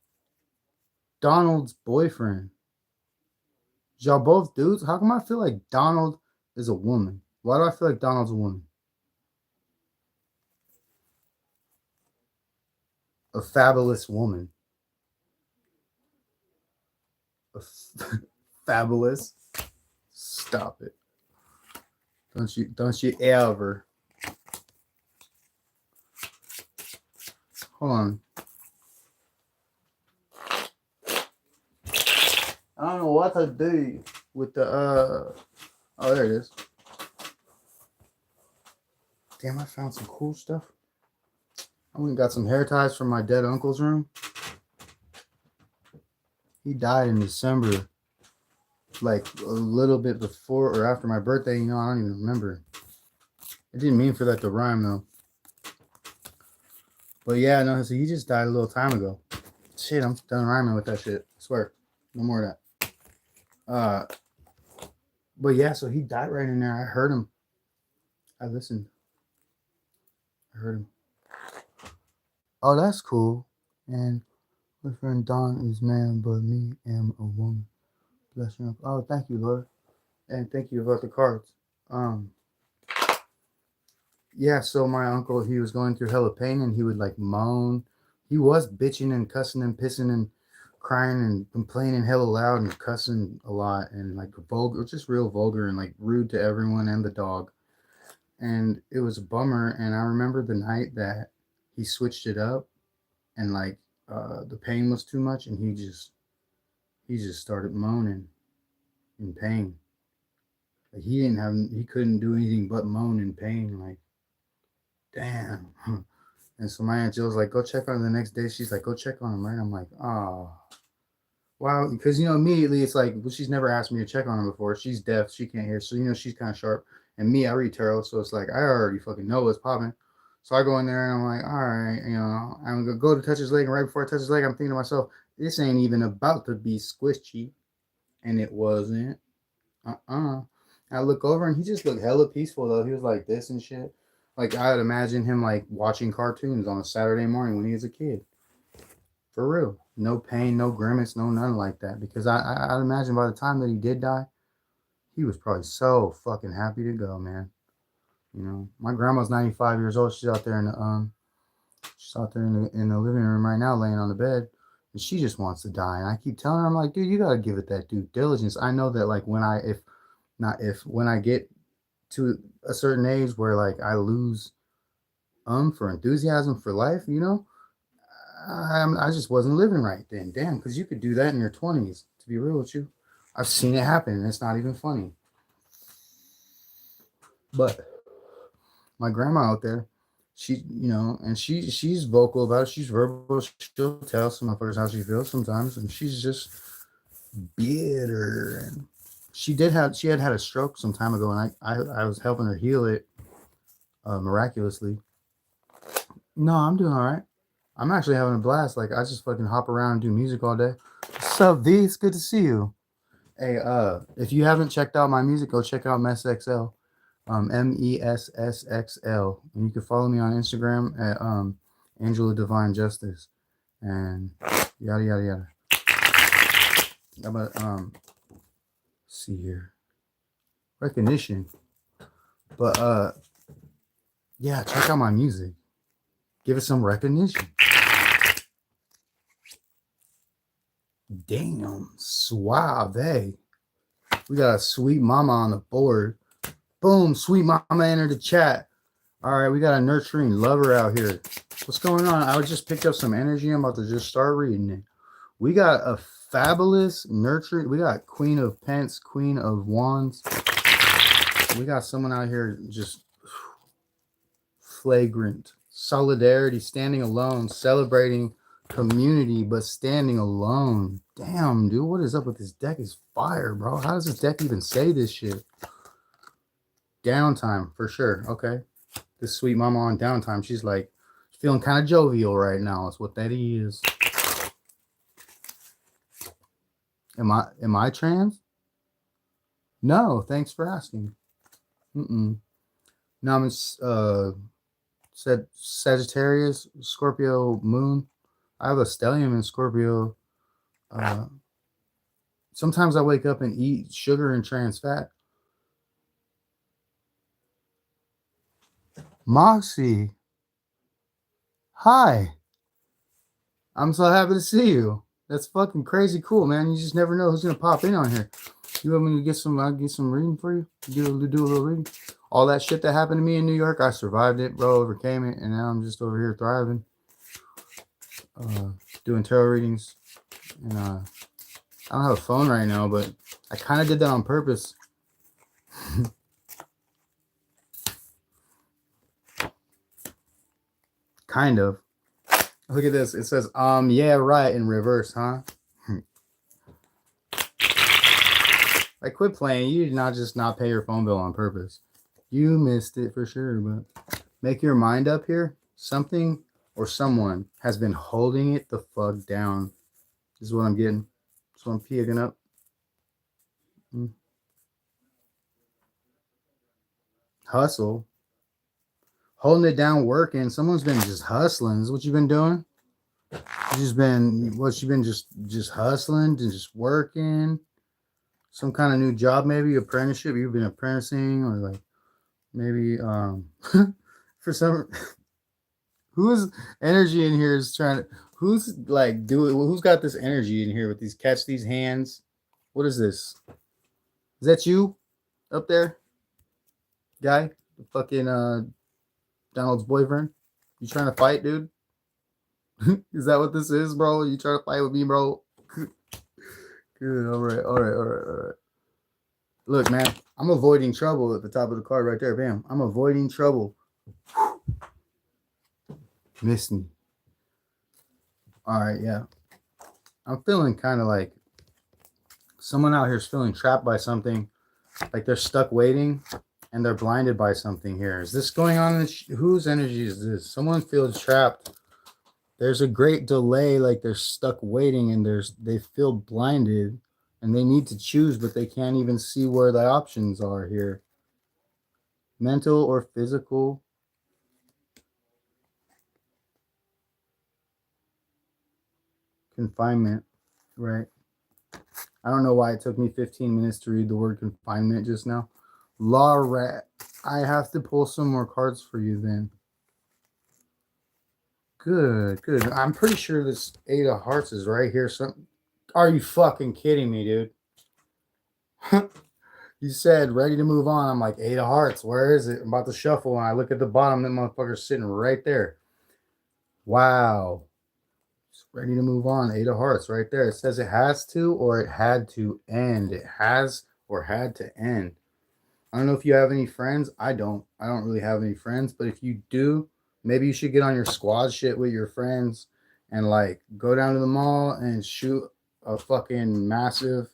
Donald's boyfriend. Y'all both dudes? How come I feel like Donald is a woman? Why do I feel like Donald's a woman? A fabulous woman. Fabulous. Stop it. Don't you ever. Hold on. I don't know what to do with the oh, there it is. Damn, I found some cool stuff. I went and got some hair ties from my dead uncle's room. He died in December, like a little bit before or after my birthday. You know, I don't even remember. I didn't mean for that to rhyme though. But yeah, no, so he just died a little time ago. Shit, I'm done rhyming with that shit. I swear. No more of that. But yeah, so he died right in there. I heard him. I listened. I heard him. Oh, that's cool. And my friend Don is man, but me am a woman. Bless you. Oh, thank you, Lord. And thank you about the cards. Um, yeah, so my uncle, he was going through hella pain and he would like moan. He was bitching and cussing and pissing and crying and complaining hella loud and cussing a lot and like vulgar, just real vulgar and like rude to everyone and the dog. And it was a bummer. And I remember the night that he switched it up and like the pain was too much and he just started moaning in pain. Like he couldn't do anything but moan in pain. Like, damn. And so my Aunt Jill's like, go check on him the next day. She's like, go check on him, right? I'm like, oh, wow. Because, immediately it's like, well, she's never asked me to check on him before. She's deaf. She can't hear. So, she's kind of sharp. And me, I read tarot. So it's like, I already fucking know what's popping. So I go in there and I'm like, all right, I'm going to go to touch his leg. And right before I touch his leg, I'm thinking to myself, this ain't even about to be squishy. And it wasn't. I look over and he just looked hella peaceful, though. He was like this and shit. Like, I would imagine him, like, watching cartoons on a Saturday morning when he was a kid. For real. No pain, no grimace, no none like that. Because I'd imagine by the time that he did die, he was probably so fucking happy to go, man. My grandma's 95 years old. She's out there in the living room right now, laying on the bed. And she just wants to die. And I keep telling her, I'm like, dude, you got to give it that due diligence. I know that, like, when I get to a certain age where like I lose for enthusiasm for life, I just wasn't living right then. Damn, because you could do that in your 20s. To be real with you, I've seen it happen, and it's not even funny. But my grandma out there, she, and she's vocal about it. She's verbal. She'll tell some motherfuckers how she feels sometimes, and she's just bitter. And she had a stroke some time ago, and I was helping her heal it miraculously. No, I'm doing all right. I'm actually having a blast. Like, I just fucking hop around and do music all day. What's up, V? It's good to see you. Hey, if you haven't checked out my music, go check out MESSXL, MESSXL, and you can follow me on Instagram at Angela Devine Justice, and yada yada yada. How about see here, recognition, but yeah, check out my music. Give it some recognition. Damn, suave. We got a sweet mama on the board. Boom, sweet mama entered the chat. All right, we got a nurturing lover out here. What's going on? I just picked up some energy. I'm about to just start reading it. We got a fabulous nurturing. We got Queen of Pence, Queen of Wands. We got someone out here just flagrant. Solidarity, standing alone, celebrating community, but standing alone. Damn, dude, what is up with this deck? Is fire, bro. How does this deck even say this shit? Downtime, for sure. Okay. This sweet mama on downtime, she's like feeling kind of jovial right now. That's what that is. Am I trans? No, thanks for asking. No, I'm said Sagittarius, Scorpio moon. I have a stellium in Scorpio. Sometimes I wake up and eat sugar and trans fat. Moxie, hi. I'm so happy to see you. That's fucking crazy cool, man. You just never know who's gonna pop in on here. You want me to get some reading for you? Do a little reading. All that shit that happened to me in New York, I survived it, bro, overcame it, and now I'm just over here thriving. Doing tarot readings. And I don't have a phone right now, but I kind of did that on purpose. Kind of. Look at this. It says, yeah, right, in reverse, huh? Like, quit playing. You did not just not pay your phone bill on purpose. You missed it for sure, but make your mind up here. Something or someone has been holding it the fuck down. This is what I'm getting. This is what I'm picking up. Hustle. Holding it down, working. Someone's been just hustling. This is what you've been doing. You've been just hustling and just working. Some kind of new job, maybe apprenticeship. You've been apprenticing, or like maybe for some whose energy in here is trying to who's like who's got this energy in here with these catch these hands? What is this? Is that you up there? Guy? The fucking Donald's boyfriend? You trying to fight, dude? Is that what this is, bro? You trying to fight with me, bro? Good, all right. Look, man, I'm avoiding trouble at the top of the card right there. Bam. I'm avoiding trouble. Missed me. All right, yeah. I'm feeling kind of like someone out here is feeling trapped by something. Like they're stuck waiting and they're blinded by something here. Is this going on? Whose energy is this? Someone feels trapped. There's a great delay, like they're stuck waiting and they feel blinded and they need to choose, but they can't even see where the options are here. Mental or physical. Confinement, right? I don't know why it took me 15 minutes to read the word confinement just now. Law rat. I have to pull some more cards for you then. Good. I'm pretty sure this 8 of Hearts is right here. Are you fucking kidding me, dude? You said ready to move on. I'm like, 8 of Hearts. Where is it? I'm about to shuffle, and I look at the bottom. That motherfucker's sitting right there. Wow. It's ready to move on. 8 of Hearts right there. It says it has to or it had to end. It has or had to end. I don't know if you have any friends. I don't really have any friends. But if you do, maybe you should get on your squad shit with your friends and like go down to the mall and shoot a fucking massive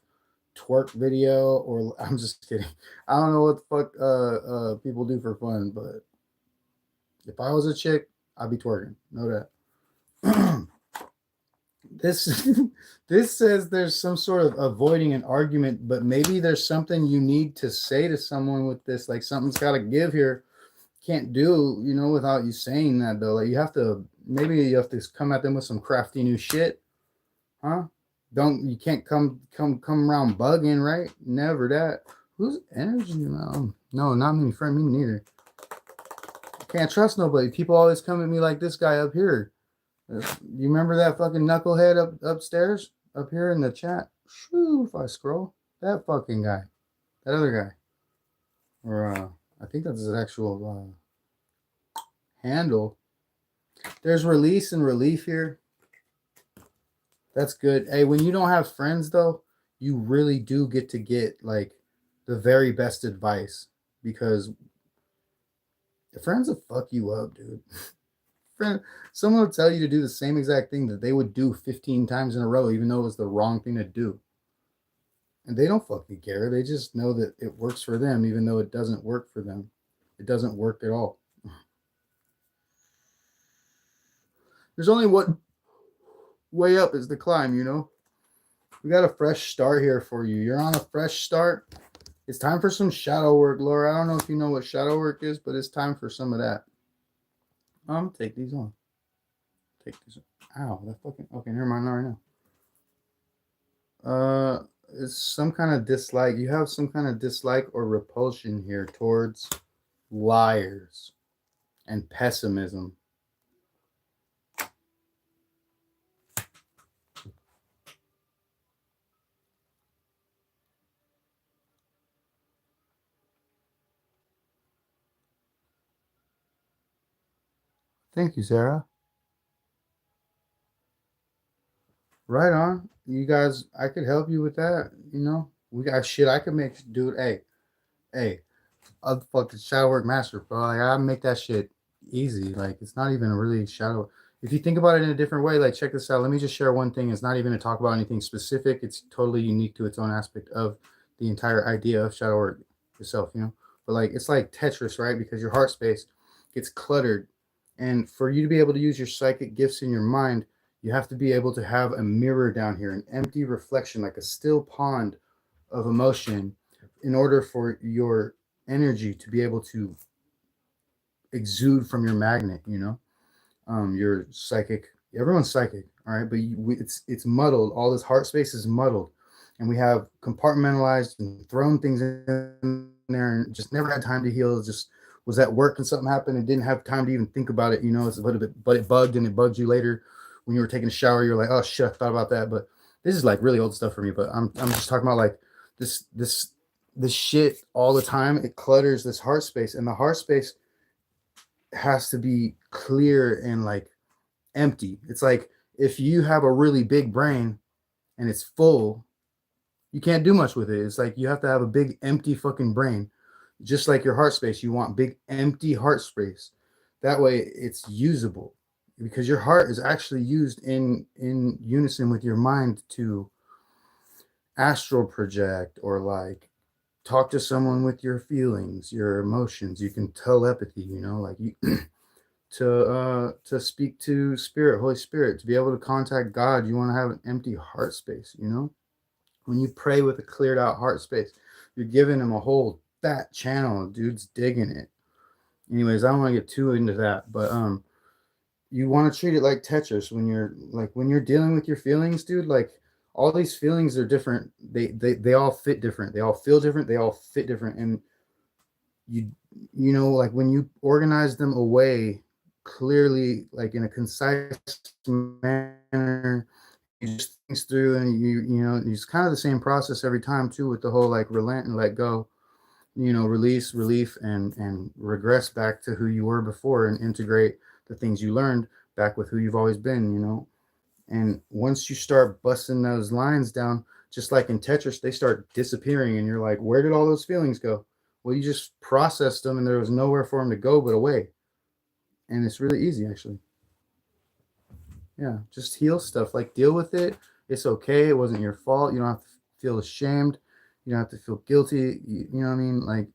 twerk video. Or I'm just kidding. I don't know what the fuck people do for fun, but if I was a chick, I'd be twerking. Know that. This says there's some sort of avoiding an argument, but maybe there's something you need to say to someone with this. Like something's got to give here. Can't do, without you saying that though. Like you have to come at them with some crafty new shit, huh? You can't come around bugging, right? Never that. Whose energy? No, not me, friend. Me neither. Can't trust nobody. People always come at me like this guy up here. You remember that fucking knucklehead upstairs up here in the chat? Shoo, if I scroll, that fucking guy, that other guy, or I think that's his actual handle. There's release and relief here. That's good. Hey, when you don't have friends though, you really do get like the very best advice, because the friends will fuck you up, dude. Someone will tell you to do the same exact thing that they would do 15 times in a row, even though it was the wrong thing to do. And they don't fucking care. They just know that it works for them, even though it doesn't work for them. It doesn't work at all. There's only one way up is the climb, We got a fresh start here for you. You're on a fresh start. It's time for some shadow work, Laura. I don't know if you know what shadow work is, but it's time for some of that. I'm gonna take these on. Ow, that fucking okay, never mind, not right now. It's some kind of dislike. You have some kind of dislike or repulsion here towards liars and pessimism. Thank you, Sarah. Right on. You guys, I could help you with that. We got shit I could make, dude. Hey, I'll fucking shadow work master, bro. Like, I make that shit easy. Like, it's not even a really shadow. If you think about it in a different way, like, check this out. Let me just share one thing. It's not even to talk about anything specific. It's totally unique to its own aspect of the entire idea of shadow work itself, But like, it's like Tetris, right? Because your heart space gets cluttered And for you to be able to use your psychic gifts in your mind, you have to be able to have a mirror down here, an empty reflection, like a still pond of emotion, in order for your energy to be able to exude from your magnet, you know? Your psychic, everyone's psychic, all right? But it's muddled. All this heart space is muddled. And we have compartmentalized and thrown things in there and just never had time to heal. Just was at work and something happened and didn't have time to even think about it, you know? It's a little bit, but it bugged and it bugged you later when you were taking a shower. You're like, oh shit, I thought about that. But this is like really old stuff for me. But I'm just talking about like this shit all the time. It clutters this heart space, and the heart space has to be clear and like empty. It's like if you have a really big brain and it's full, you can't do much with it. It's like you have to have a big empty fucking brain. Just like your heart space, you want big empty heart space. That way it's usable, because your heart is actually used in unison with your mind to astral project or like talk to someone with your feelings, your emotions. You can telepathy, you know, like you to speak to spirit, Holy Spirit, to be able to contact God. You want to have an empty heart space, you know? When you pray with a cleared out heart space, you're giving him a whole fat channel. Dude's digging it. Anyways, I don't want to get too into that, but you want to treat it like Tetris when you're dealing with your feelings, dude. Like all these feelings are different. They all fit different. They all feel different. They all fit different. And you know, like when you organize them away clearly, like in a concise manner, you just think through, and you know, it's kind of the same process every time too, with the whole like relent and let go, you know, release, relief, and regress back to who you were before, and integrate the things you learned back with who you've always been, you know. And once you start busting those lines down, just like in Tetris, they start disappearing, and you're like, where did all those feelings go? Well, you just processed them, and there was nowhere for them to go but away. And it's really easy, actually. Yeah, just heal stuff. Like, deal with it. It's okay. It wasn't your fault. You don't have to feel ashamed. You don't have to feel guilty. You know what I mean? Like,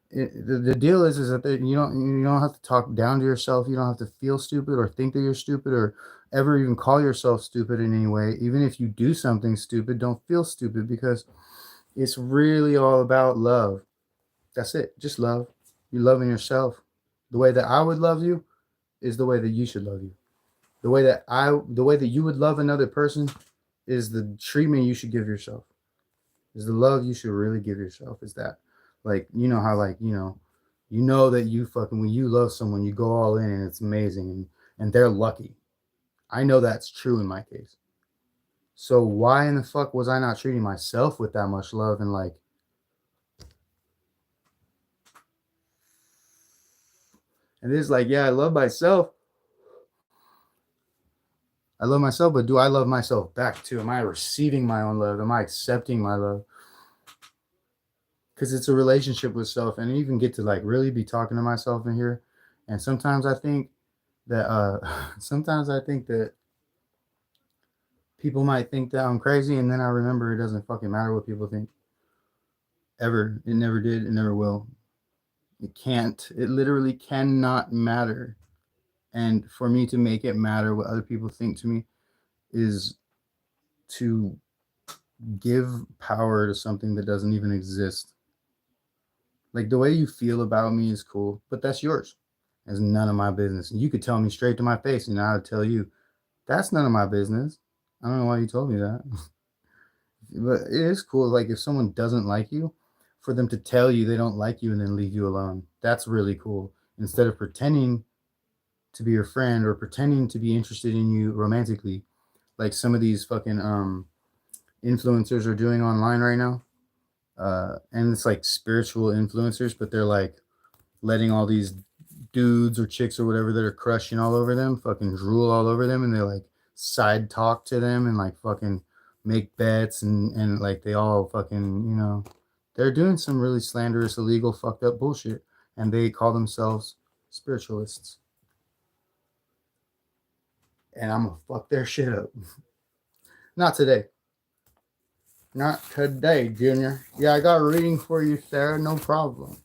the deal is that you don't have to talk down to yourself. You don't have to feel stupid or think that you're stupid or ever even call yourself stupid in any way. Even if you do something stupid, don't feel stupid, because it's really all about love. That's it. Just love. You're loving yourself. The way that I would love you is the way that you should love you. The way that you would love another person is the treatment you should give yourself. Is the love you should really give yourself. Is that, like, you know how, like, you know that you fucking, when you love someone, you go all in and it's amazing, and they're lucky. I know that's true in my case. So why in the fuck was I not treating myself with that much love? And like, and it's like, yeah, I love myself. I love myself, but do I love myself back too? Am I receiving my own love? Am I accepting my love? Because it's a relationship with self, and you can get to like really be talking to myself in here. And sometimes I think that sometimes I think that people might think that I'm crazy, and then I remember it doesn't fucking matter what people think. Ever. It never did. It never will. It can't. It literally cannot matter. And for me to make it matter what other people think to me is to give power to something that doesn't even exist. Like, the way you feel about me is cool, but that's yours. It's none of my business. And you could tell me straight to my face, and I would tell you, that's none of my business. I don't know why you told me that. But it is cool. Like, if someone doesn't like you, for them to tell you they don't like you and then leave you alone. That's really cool. Instead of pretending to be your friend or pretending to be interested in you romantically, like some of these fucking influencers are doing online right now. And it's like spiritual influencers, but they're like letting all these dudes or chicks or whatever that are crushing all over them fucking drool all over them, and they like side talk to them and like fucking make bets, and like they all fucking, you know, they're doing some really slanderous, illegal, fucked up bullshit, and they call themselves spiritualists. And I'm gonna fuck their shit up. Not today. Not today, Junior. Yeah, I got a reading for you, Sarah. No problem.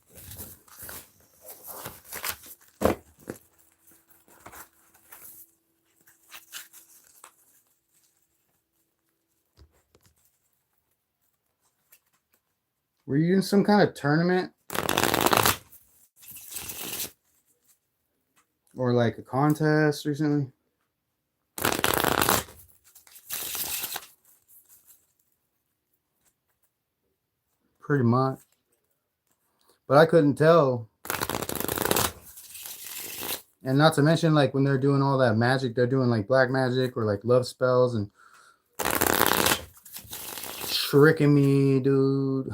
Were you in some kind of tournament? Or like a contest recently? Pretty much. But I couldn't tell. And not to mention, like, when they're doing all that magic, they're doing like black magic or like love spells and tricking me, dude.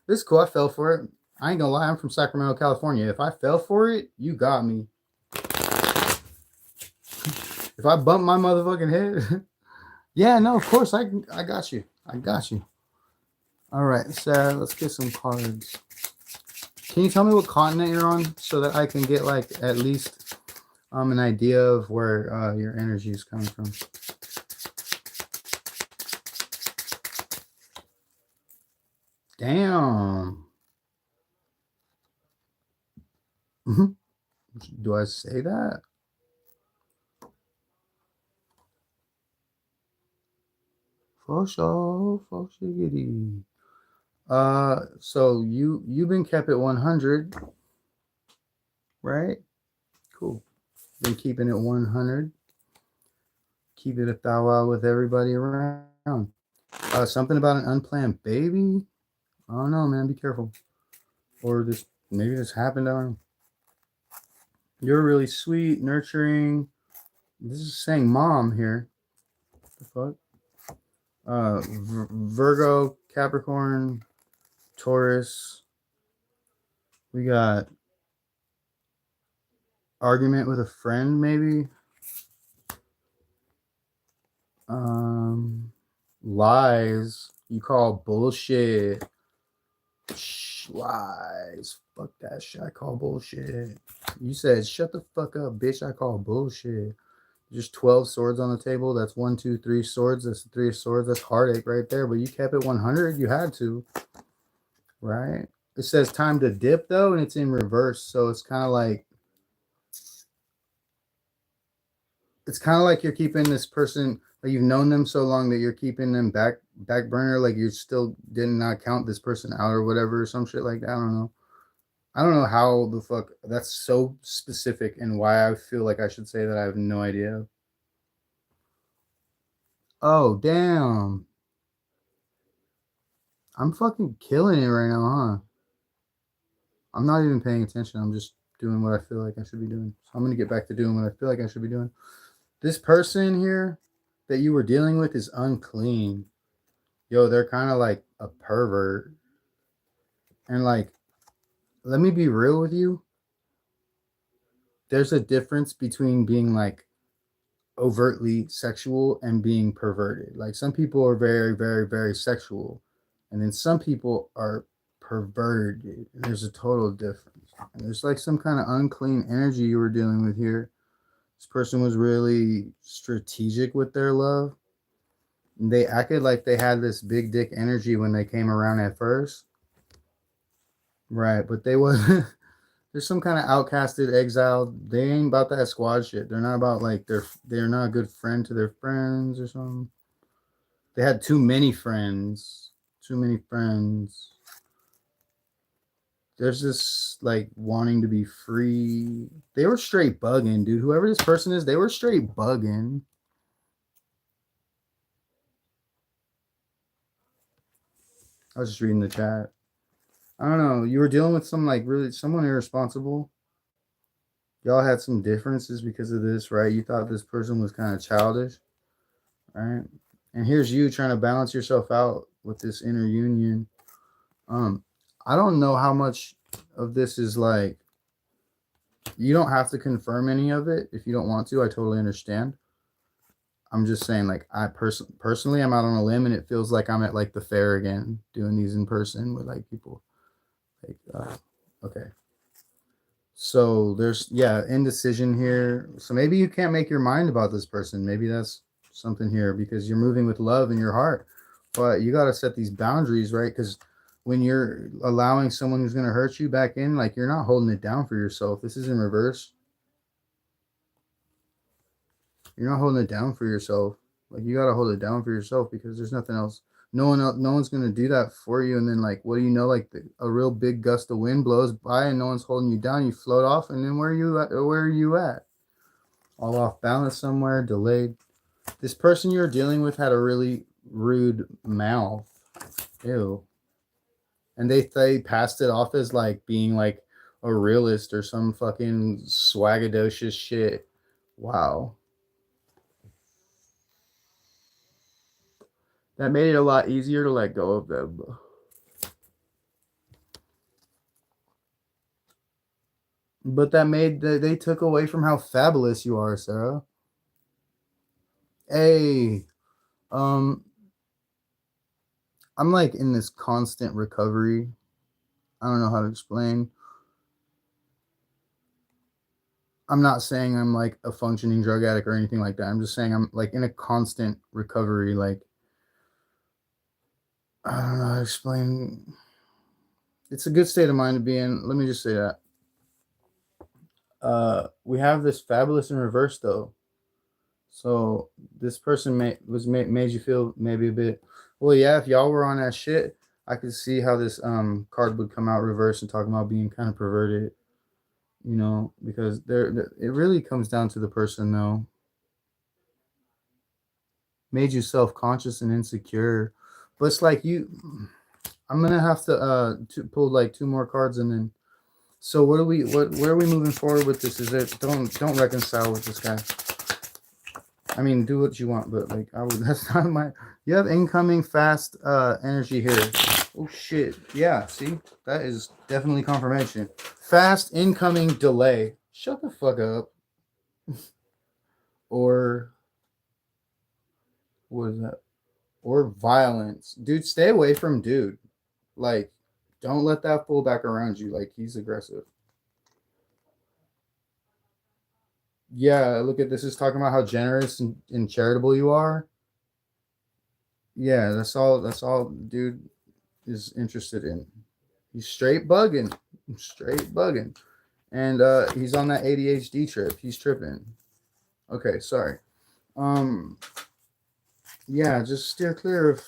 This is cool. I fell for it. I ain't gonna lie. I'm from Sacramento, California. If I fell for it, you got me. If I bump my motherfucking head, yeah, no, of course I got you. I got you. All right, Sarah. Let's get some cards. Can you tell me what continent you're on so that I can get like at least an idea of where your energy is coming from? Damn. Do I say that? For sure, for shiggity. So you've been kept at 100, right? Cool. Been keeping it 100. Keep it a thou wow with everybody around. Something about an unplanned baby. I don't know, man. Be careful. Or this maybe this happened. I don't know. You're really sweet, nurturing. This is saying mom here. What the fuck? Virgo, Capricorn, Taurus. We got argument with a friend, maybe. Lies. You call bullshit. Lies. Fuck that shit. I call bullshit. You said shut the fuck up, bitch. I call bullshit. Just 12 swords on the table. That's 1, 2, 3 swords. That's the 3 of swords. That's heartache right there. But you kept it 100. You had to, right? It says time to dip though, and it's in reverse. So it's kind of like you're keeping this person, like you've known them so long that you're keeping them back burner, like you still did not count this person out or whatever, or some shit like that. I don't know. I don't know how the fuck that's so specific and why I feel like I should say that I have no idea. Oh, damn. I'm fucking killing it right now, huh? I'm not even paying attention. I'm just doing what I feel like I should be doing. So I'm going to get back to doing what I feel like I should be doing. This person here that you were dealing with is unclean. Yo, they're kind of like a pervert. And like, let me be real with you. There's a difference between being like overtly sexual and being perverted. Like some people are very, very, very sexual. And then some people are perverted. There's a total difference. And there's like some kind of unclean energy you were dealing with here. This person was really strategic with their love. They acted like they had this big dick energy when they came around at first. Right, but they wasn't. There's some kind of outcasted, exiled. They ain't about that squad shit. They're not about like they're not a good friend to their friends or something. They had too many friends. Too many friends. There's this like wanting to be free. They were straight bugging, dude. Whoever this person is, they were straight bugging. I was just reading the chat. I don't know. You were dealing with some like really someone irresponsible. Y'all had some differences because of this, right? You thought this person was kind of childish, right? And here's you trying to balance yourself out with this inner union. I don't know how much of this is like, you don't have to confirm any of it if you don't want to. I totally understand. I'm just saying, like, I personally, I'm out on a limb, and it feels like I'm at like the fair again, doing these in person with like people. Like, okay. So there's indecision here. So maybe you can't make your mind about this person. Maybe that's something here because you're moving with love in your heart, but you got to set these boundaries, right? Because when you're allowing someone who's going to hurt you back in, like you're not holding it down for yourself. This is in reverse. You're not holding it down for yourself. Like you got to hold it down for yourself because there's nothing else. no one's gonna do that for you. And then like, what do you know? Like a real big gust of wind blows by, and no one's holding you down. You float off, and then where are you at? All off balance somewhere, delayed. This person you're dealing with had a really rude mouth. Ew. And they passed it off as like being like a realist or some fucking swagadocious shit. Wow. That made it a lot easier to let go of them. But that made they took away from how fabulous you are, Sarah. Hey, um, I'm like in this constant recovery. I don't know how to explain. I'm not saying I'm like a functioning drug addict or anything like that. I'm just saying I'm like in a constant recovery. Like, I don't know how to explain. It's a good state of mind to be in. Let me just say that. We have this fabulous in reverse though. So this person made you feel maybe a bit. Well, yeah. If y'all were on that shit, I could see how this card would come out reverse and talking about being kind of perverted. You know, because it really comes down to the person though. Made you self conscious and insecure, but it's like you. I'm gonna have to pull like two more cards and then. So what are we? Where are we moving forward with this? Is it don't reconcile with this guy? I mean, do what you want, but like I would. That's not my. You have incoming fast energy here. Oh shit! Yeah, see, that is definitely confirmation. Fast incoming delay. Shut the fuck up. Or what is that? Or violence, dude. Stay away from dude. Like, don't let that fool back around you. Like he's aggressive. Yeah, look at this. Is talking about how generous and charitable you are. Yeah, that's all. That's all, dude is interested in. He's straight bugging, straight bugging, and he's on that ADHD trip. He's tripping. Okay, sorry. Um, yeah, just steer clear of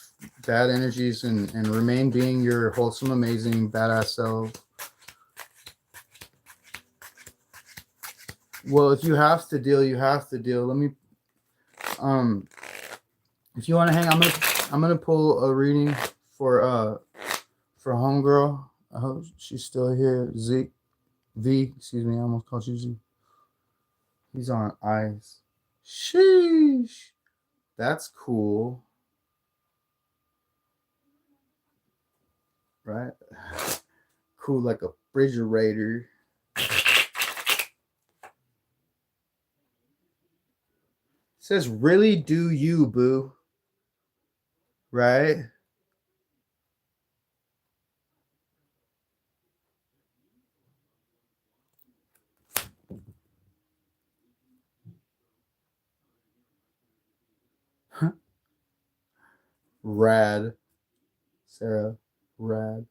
bad energies and remain being your wholesome, amazing, badass self. Well, if you have to deal, you have to deal. Let me um if you want to hang, I'm gonna pull a reading for homegirl. I hope she's still here. Excuse me, I almost called you Z. He's on ice. Sheesh. That's cool. Right? Cool like a refrigerator. Says really do you, boo. Right? Rad. Sarah. Rad.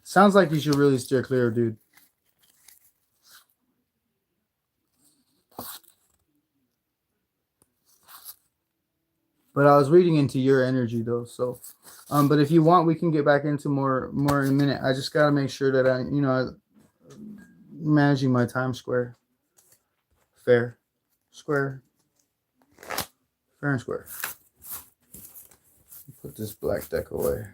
Sounds like you should really steer clear, dude. But I was reading into your energy though, so but if you want, we can get back into more in a minute. I just gotta make sure that I'm managing my time square. Fair. Square. Fair and square. Put this black deck away.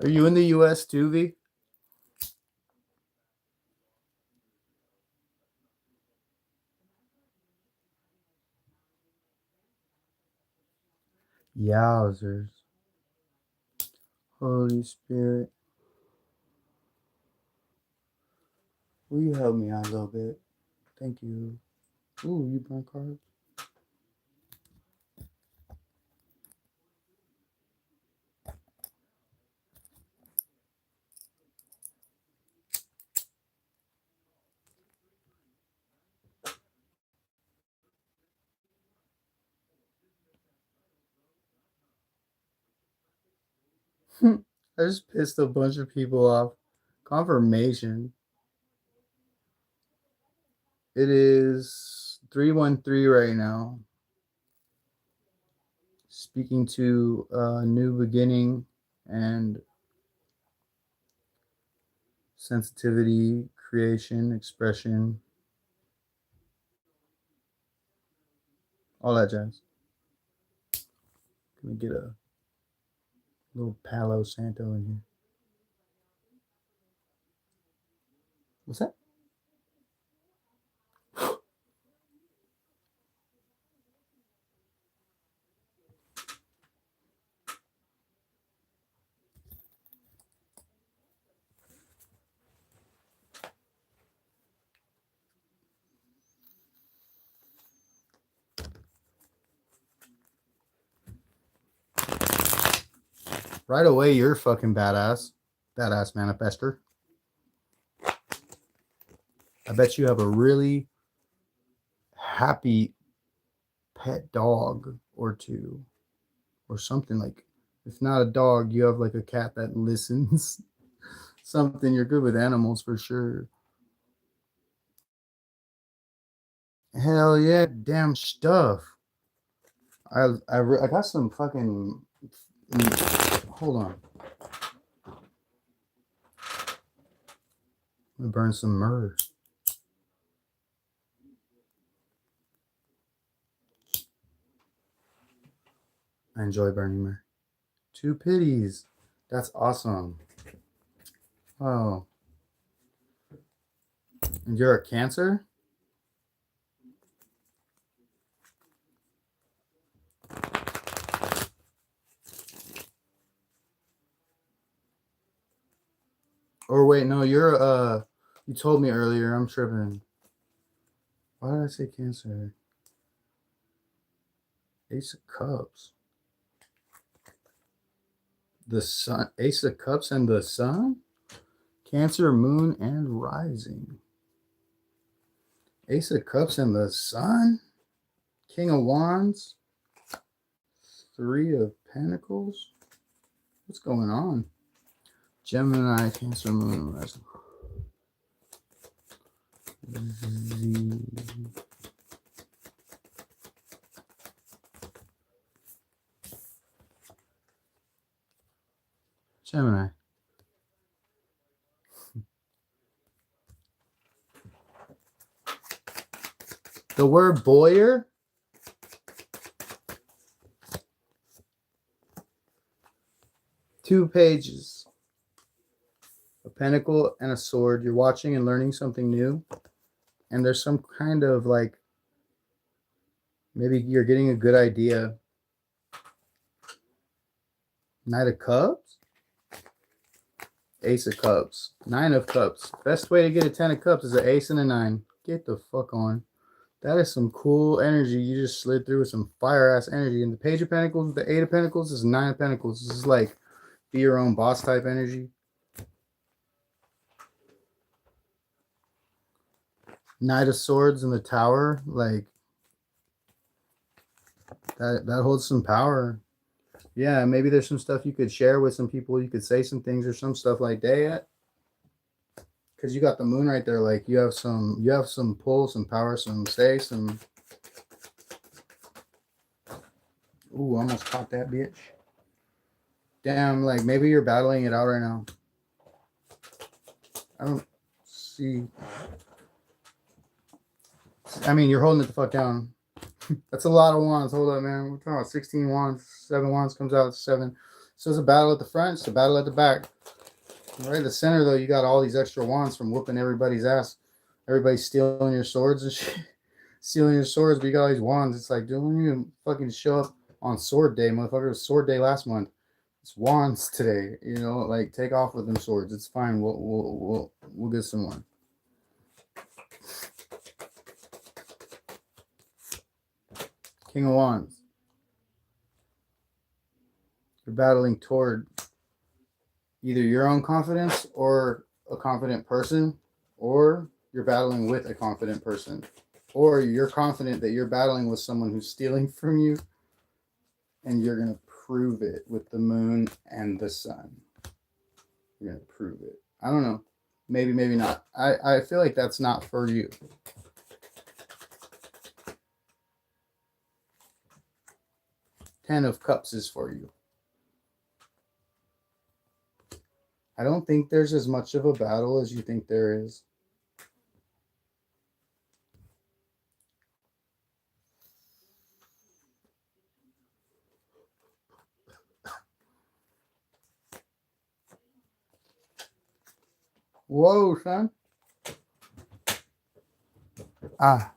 Are you in the US too, V? Yowzers. Holy Spirit. Will you help me out a little bit? Thank you. Ooh, you burn cards? I just pissed a bunch of people off. Confirmation. It is 313 right now. Speaking to a new beginning and sensitivity, creation, expression, all that jazz. Can we get a little Palo Santo in here? What's that? Right away, you're fucking badass. Badass manifester. I bet you have a really happy pet dog or two or something. Like, if not a dog, you have like a cat that listens. Something. You're good with animals for sure. Hell yeah, damn stuff. I got some fucking. Hold on. I'm gonna burn some myrrh. I enjoy burning myrrh. 2 pities. That's awesome. Oh. And you're a Cancer? Or wait, no, you're you told me earlier, I'm tripping. Why did I say Cancer? Ace of Cups. The sun, Ace of Cups and the Sun? Cancer, Moon, and Rising. Ace of Cups and the Sun? King of Wands? 3 of Pentacles? What's going on? Gemini, Cancer, Moon, Rising. Gemini. The word Boyer? Two pages. A pentacle and a sword. You're watching and learning something new. And there's some kind of like, maybe you're getting a good idea. Knight of Cups? Ace of Cups. 9 of Cups. Best way to get a 10 of Cups is an ace and a 9. Get the fuck on. That is some cool energy. You just slid through with some fire ass energy. And the Page of Pentacles, the 8 of Pentacles is 9 of Pentacles. This is like be your own boss type energy. Knight of Swords in the Tower, like that holds some power. Yeah, maybe there's some stuff you could share with some people. You could say some things or some stuff like that. Because you got the moon right there. Like you have some pull, some power, some say, some. Ooh, almost caught that bitch. Damn, like maybe you're battling it out right now. I don't see. I mean, you're holding it the fuck down. That's a lot of wands. Hold up, man. We're talking about 16 wands. 7 wands comes out 7. So it's a battle at the front. It's a battle at the back. Right in the center, though, you got all these extra wands from whooping everybody's ass. Everybody's stealing your swords and shit. Stealing your swords, but you got all these wands. It's like, dude, when you fucking show up on sword day, motherfucker. It was sword day last month. It's wands today. You know, like take off with them swords. It's fine. We'll get some more. King of Wands. You're battling toward either your own confidence or a confident person, or you're battling with a confident person, or you're confident that you're battling with someone who's stealing from you, and you're going to prove it with the moon and the sun. You're going to prove it. I don't know. Maybe, maybe not. I feel like that's not for you. Ten of Cups is for you. I don't think there's as much of a battle as you think there is. Whoa, son. Ah.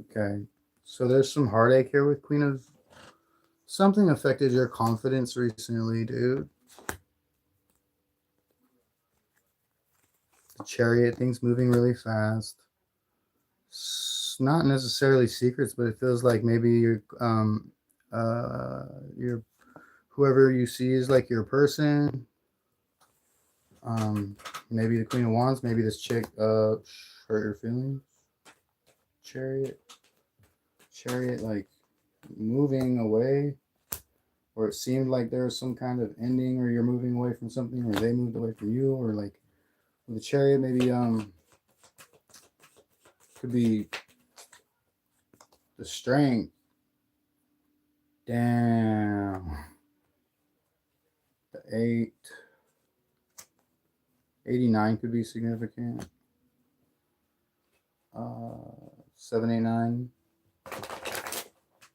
Okay. So there's some heartache here with Queen of... Something affected your confidence recently, dude. The Chariot, things moving really fast. It's not necessarily secrets, but it feels like maybe your whoever you see is like your person. Maybe the Queen of Wands, maybe this chick hurt your feelings. Chariot, like moving away, or it seemed like there was some kind of ending, or you're moving away from something, or they moved away from you, or like with the Chariot, maybe could be the Strength. Damn. The 8. 89 could be significant. 789.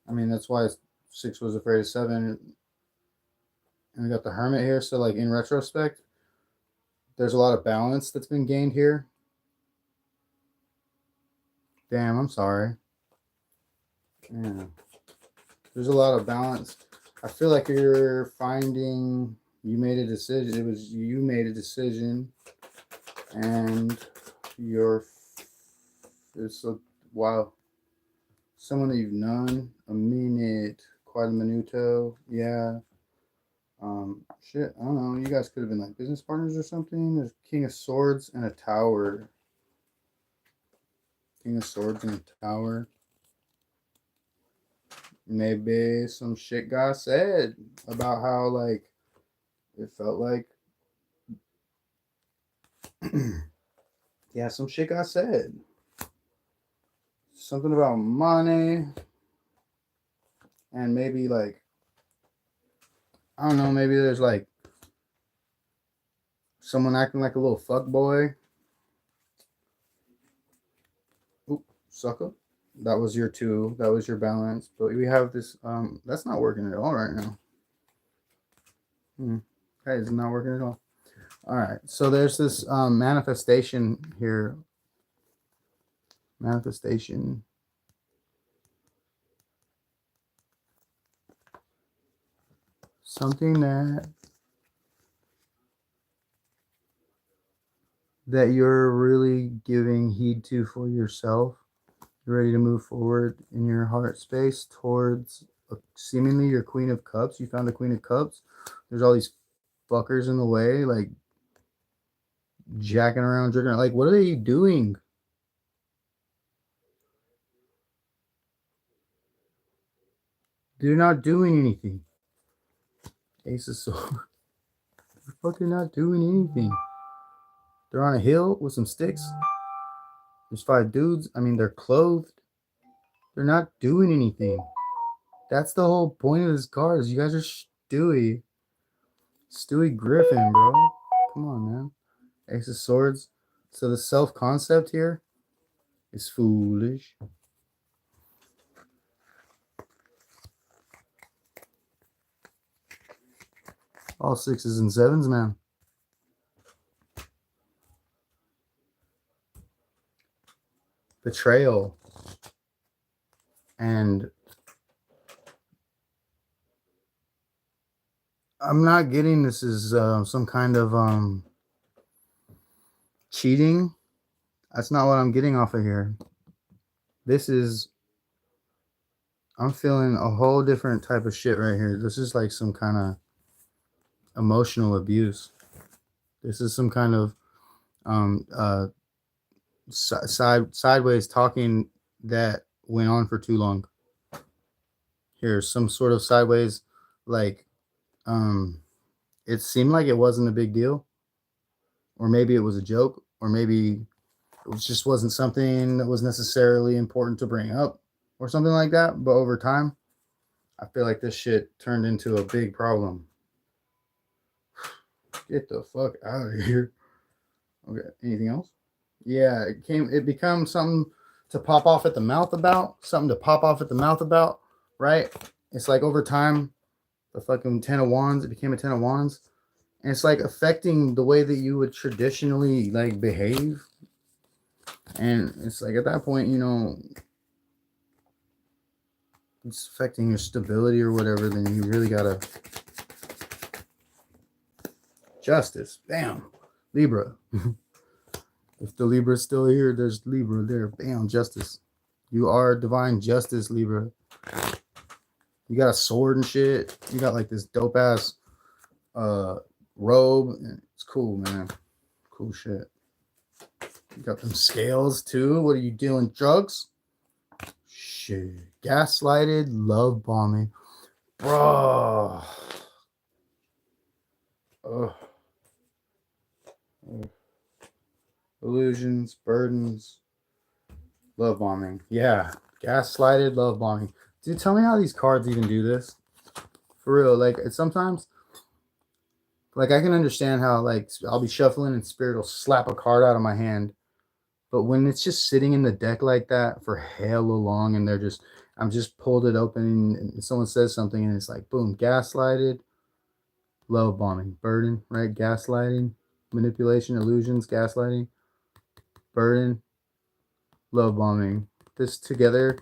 I mean, that's why 6 was afraid of 7. And we got the Hermit here. So, like, in retrospect, there's a lot of balance that's been gained here. Damn, I'm sorry. Yeah. There's a lot of balance. I feel like you're finding... You made a decision. It was you made a decision. And it's a... Wow. Someone that you've known a minute, quite a minuto, yeah. Shit, I don't know. You guys could have been like business partners or something. There's King of Swords and a Tower. King of Swords and a Tower. Maybe some shit got said about how like it felt like. Yeah, some shit got said. Something about money. And maybe like, I don't know, maybe there's like someone acting like a little fuck boy. Oop, sucker. That was your 2. That was your balance. But we have this, that's not working at all right now. Okay, it's not working at all. All right, so there's this manifestation here. Manifestation. Something that you're really giving heed to for yourself. You're ready to move forward in your heart space towards seemingly your Queen of Cups. You found a Queen of Cups. There's all these fuckers in the way, like jacking around, drinking. Like, what are they doing? They're not doing anything. Ace of Swords. They're fucking not doing anything. They're on a hill with some sticks. There's 5 dudes. I mean, they're clothed. They're not doing anything. That's the whole point of this card. Is you guys are Stewie. Stewie Griffin, bro. Come on, man. Ace of Swords. So the self-concept here is foolish. All 6s and 7s, man. Betrayal. And I'm not getting this is some kind of cheating. That's not what I'm getting off of here. This is... I'm feeling a whole different type of shit right here. This is like some kind of emotional abuse. This is some kind of sideways talking that went on for too long. Here's some sort of sideways, like, it seemed like it wasn't a big deal, or maybe it was a joke, or maybe it just wasn't something that was necessarily important to bring up, or something like that. But over time, I feel like this shit turned into a big problem. Get the fuck out of here. Okay, anything else? Yeah, it became something to pop off at the mouth about, something to pop off at the mouth about, right? It's like over time, the fucking 10 of wands, it became a 10 of wands. And it's like affecting the way that you would traditionally like behave. And it's like at that point, you know, it's affecting your stability or whatever, then you really gotta justice. Bam. Libra. If the Libra's still here, there's Libra there. Bam, justice. You are divine justice, Libra. You got a sword and shit. You got like this dope ass robe. It's cool, man. Cool shit. You got them scales too. What are you dealing? Drugs? Shit. Gaslighted, love bombing. Bro. Ugh. Illusions, burdens, love bombing. Yeah. Gaslighted, love bombing. Dude, tell me how these cards even do this. For real. Like, it's sometimes, like, I can understand how, like, I'll be shuffling and Spirit will slap a card out of my hand. But when it's just sitting in the deck like that for hella long and I'm just pulled it open and someone says something and it's like, boom, gaslighted, love bombing, burden, right? Gaslighting, manipulation, illusions, gaslighting, burden, love bombing. This together.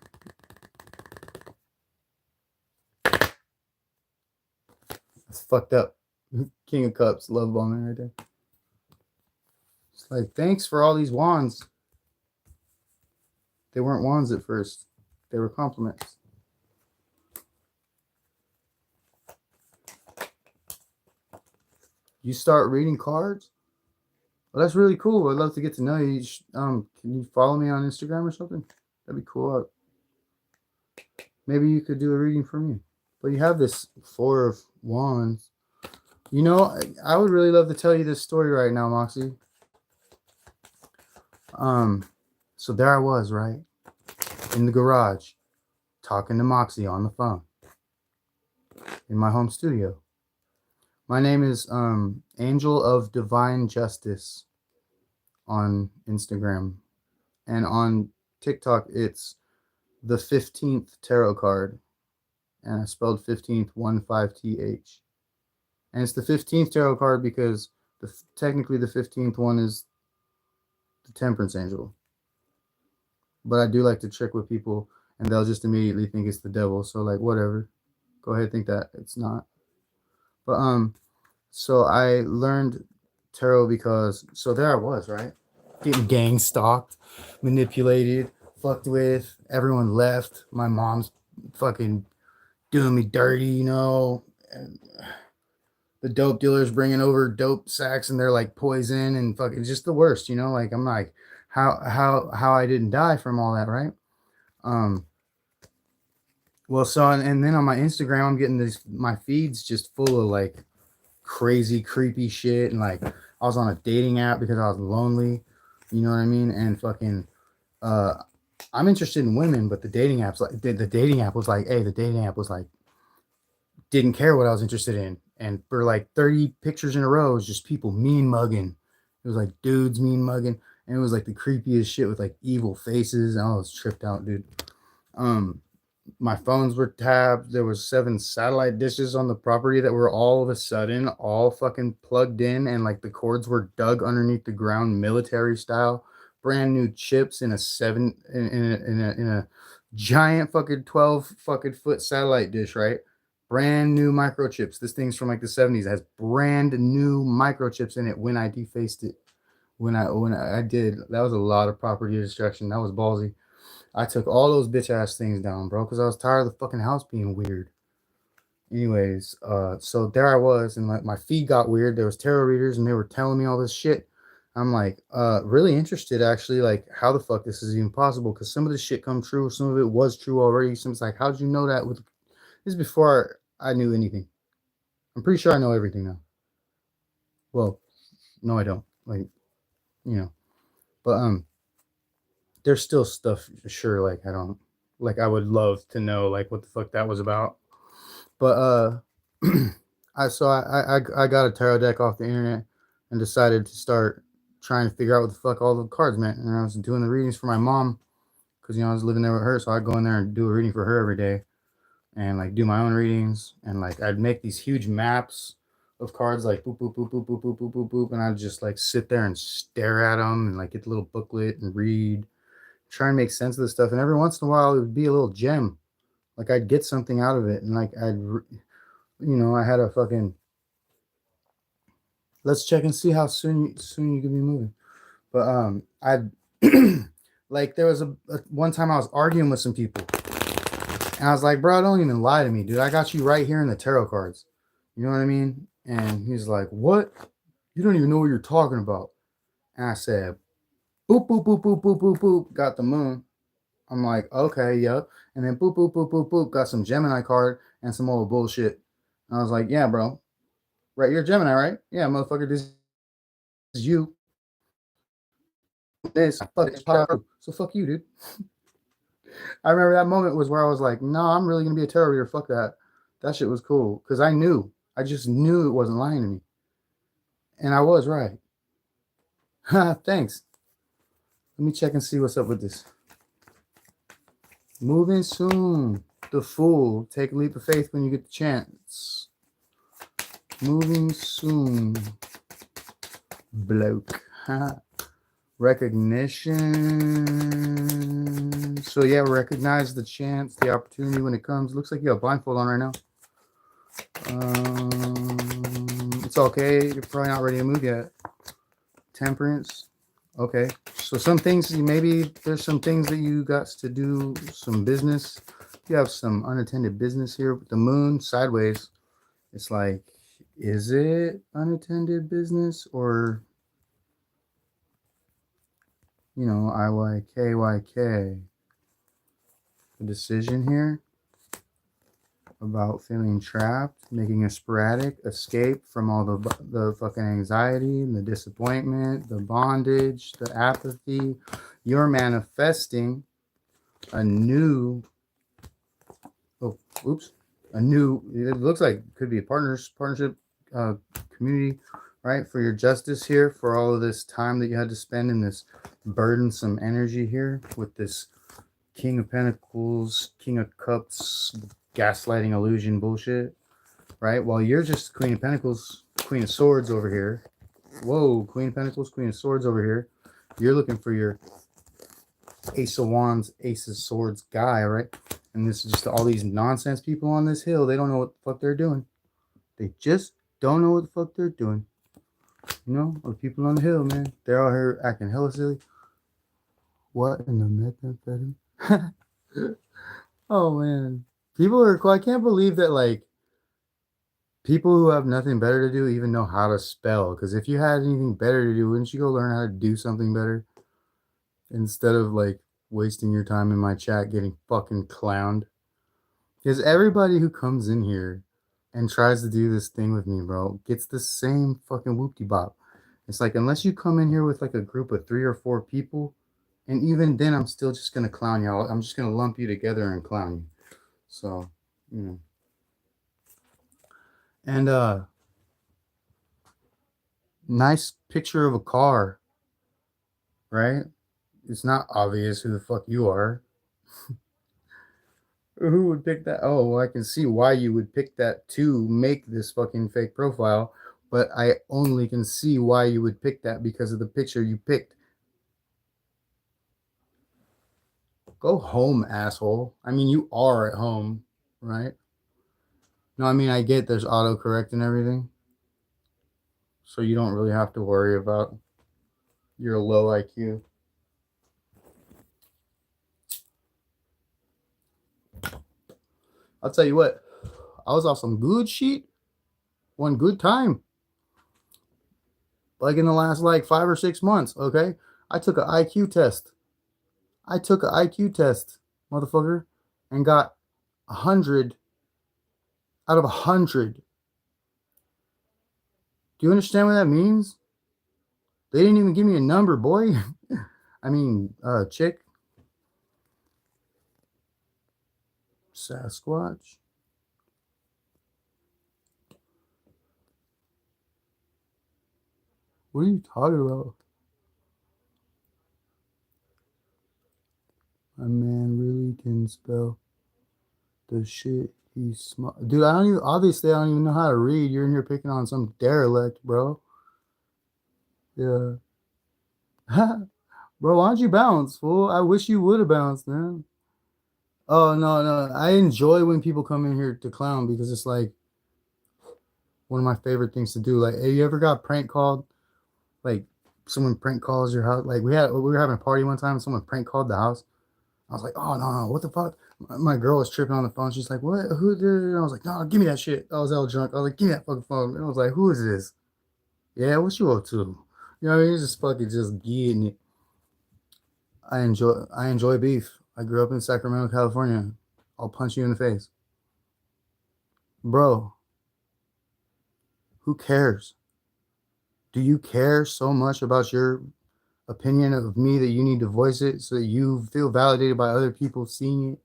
It's fucked up. King of Cups, love bombing right there. It's like, thanks for all these wands. They weren't wands at first. They were compliments. You start reading cards? Well, that's really cool. I'd love to get to know you. Can you follow me on Instagram or something? That'd be cool. Maybe you could do a reading for me. But you have this 4 of wands. You know, I would really love to tell you this story right now, Moxie. So there I was, right? In the garage, talking to Moxie on the phone. In my home studio. My name is Angel of Divine Justice on Instagram. And on TikTok, it's the 15th tarot card. And I spelled 15th 15th. And it's the 15th tarot card because technically the 15th one is the Temperance Angel. But I do like to trick with people and they'll just immediately think it's the devil. So like, whatever. Go ahead, think that it's not. But so I learned tarot because, so there I was, right? Getting gang stalked, manipulated, fucked with. Everyone left. My mom's fucking doing me dirty, you know. And the dope dealers bringing over dope sacks and they're like poison and fucking just the worst, you know. Like I'm like, how I didn't die from all that, right? Well, so and then on my Instagram, I'm getting my feeds just full of like crazy, creepy shit, and like I was on a dating app because I was lonely, you know what I mean? And fucking, I'm interested in women, but the dating app's like the dating app was like, hey, the dating app was like, didn't care what I was interested in, and for like 30 pictures in a row, it was just people mean mugging. It was like dudes mean mugging, and it was like the creepiest shit with like evil faces, and I was tripped out, dude. My phones were tapped. There was 7 satellite dishes on the property that were all of a sudden all fucking plugged in, and like the cords were dug underneath the ground, military style. Brand new chips in a giant fucking 12 fucking foot satellite dish, right? Brand new microchips. This thing's from like the 70s. It has brand new microchips in it when I defaced it. When I did, that was a lot of property destruction. That was ballsy. I took all those bitch ass things down, bro, because I was tired of the fucking house being weird. Anyways, so there I was, and like my feed got weird. There was tarot readers, and they were telling me all this shit. I'm like, really interested actually, like how the fuck this is even possible? Because some of this shit come true, some of it was true already. Some it's like, how'd you know that? With this is before I knew anything. I'm pretty sure I know everything now. Well, no, I don't. Like, you know, but there's still stuff sure. Like I don't, like I would love to know like what the fuck that was about. But I got a tarot deck off the internet and decided to start trying to figure out what the fuck all the cards meant. And I was doing the readings for my mom because I was living there with her, so I'd go in there and do a reading for her every day, and like do my own readings, and like I'd make these huge maps of cards, like boop boop boop boop boop boop boop boop boop, and I'd just like sit there and stare at them and like get the little booklet and read, try and make sense of the stuff. And every once in a while, it would be a little gem, like I'd get something out of it, and like I had a fucking let's check and see how soon you can be moving. But I like there was a one time I was arguing with some people, and I was like, bro, don't even lie to me, dude. I got you right here in the tarot cards. You know what I mean? And he's like, what? You don't even know what you're talking about. And I said, boop, boop, boop, boop, boop, boop, boop. Got the moon. I'm like, okay, yep. And then boop, boop, boop, boop, boop. Got some Gemini card and some old bullshit. And I was like, yeah, bro. Right, you're Gemini, right? Yeah, motherfucker, this is you. This, so fuck you, dude. I remember that moment was where I was like, no, I'm really gonna be a tarot reader. Fuck that. That shit was cool because I knew. I just knew it wasn't lying to me, and I was right. Thanks. Let me check and see what's up with this. Moving soon. The Fool. Take a leap of faith when you get the chance. Moving soon. Bloke. Recognition. So yeah, recognize the chance, the opportunity when it comes. Looks like you have a blindfold on right now. It's okay. You're probably not ready to move yet. Temperance. Okay. So some things, maybe there's some things that you got to do, some business. You have some unattended business here with the moon sideways. It's like, is it unattended business or, IYKYK? The decision here about feeling trapped, making a sporadic escape from all the fucking anxiety and the disappointment, the bondage, the apathy. You're manifesting a new, it looks like it could be a partnership, community, right? For your justice here, for all of this time that you had to spend in this burdensome energy here with this King of Pentacles, King of Cups, gaslighting illusion bullshit, right? While you're just Queen of Pentacles, Queen of Swords over here. Whoa, Queen of Pentacles, Queen of Swords over here. You're looking for your Ace of Wands, Ace of Swords guy, right? And this is just all these nonsense people on this hill. They don't know what the fuck they're doing. They just don't know what the fuck they're doing. The people on the hill, man. They're out here acting hella silly. What in the methamphetamine? Oh, man. People are cool. I can't believe that, like, people who have nothing better to do even know how to spell. Because if you had anything better to do, wouldn't you go learn how to do something better? Instead of, like, wasting your time in my chat getting fucking clowned. Because everybody who comes in here and tries to do this thing with me, bro, gets the same fucking whoop-de-bop. It's like, unless you come in here with, like, a group of 3 or 4 people, and even then, I'm still just going to clown y'all. I'm just going to lump you together and clown you. So, And nice picture of a car, right? It's not obvious who the fuck you are. Who would pick that? Oh, well, I can see why you would pick that to make this fucking fake profile, but I only can see why you would pick that because of the picture you picked. Go home, asshole. I mean, you are at home, right? No, I mean, I get there's autocorrect and everything, so you don't really have to worry about your low IQ. I'll tell you what, I was off some good shit, one good time. Like in the last like 5 or 6 months, okay? I took an IQ test. I took an IQ test, motherfucker, and got 100 out of 100. Do you understand what that means? They didn't even give me a number, boy. I mean, chick. Sasquatch. What are you talking about? My man really can spell the shit he's smart. Dude, I don't even know how to read. You're in here picking on some derelict, bro. Yeah. Bro, why don't you bounce, fool? I wish you would have bounced, man. Oh, no, no. I enjoy when people come in here to clown because it's like one of my favorite things to do. Like, have you ever got prank called? Like, someone prank calls your house. Like, we were having a party one time and someone prank called the house. I was like, oh, no, no, what the fuck? My girl was tripping on the phone. She's like, what? Who did it? And I was like, no, give me that shit. I was all drunk. I was like, give me that fucking phone. And I was like, who is this? Yeah, what you up to? You know what I mean? Just fucking just getting it. I enjoy beef. I grew up in Sacramento, California. I'll punch you in the face. Bro, who cares? Do you care so much about your opinion of me that you need to voice it so that you feel validated by other people seeing it?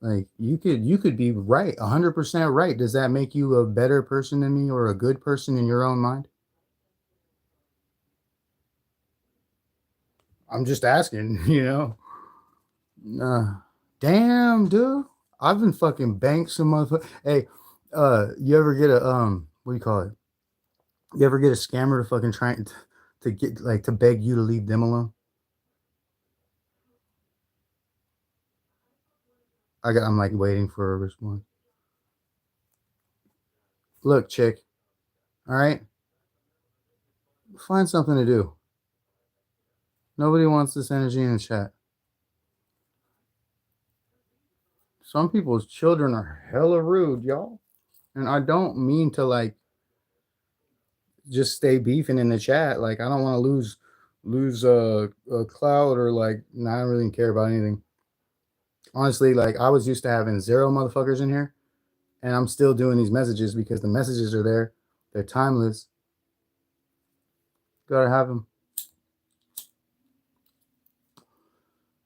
Like you could be right, 100% right. Does that make you a better person than me or a good person in your own mind? I'm just asking, you know. Damn, dude. I've been fucking banked some motherfucker. Hey, you ever get a what do you call it? You ever get a scammer to fucking try to get like to beg you to leave them alone? I'm like waiting for a response. Look, chick, all right, find something to do. Nobody wants this energy in the chat. Some people's children are hella rude, y'all. And I don't mean to like just stay beefing in the chat. Like I don't want to lose a cloud or like I don't really care about anything. Honestly, like I was used to having 0 motherfuckers in here, and I'm still doing these messages because the messages are there. They're timeless. Gotta have them.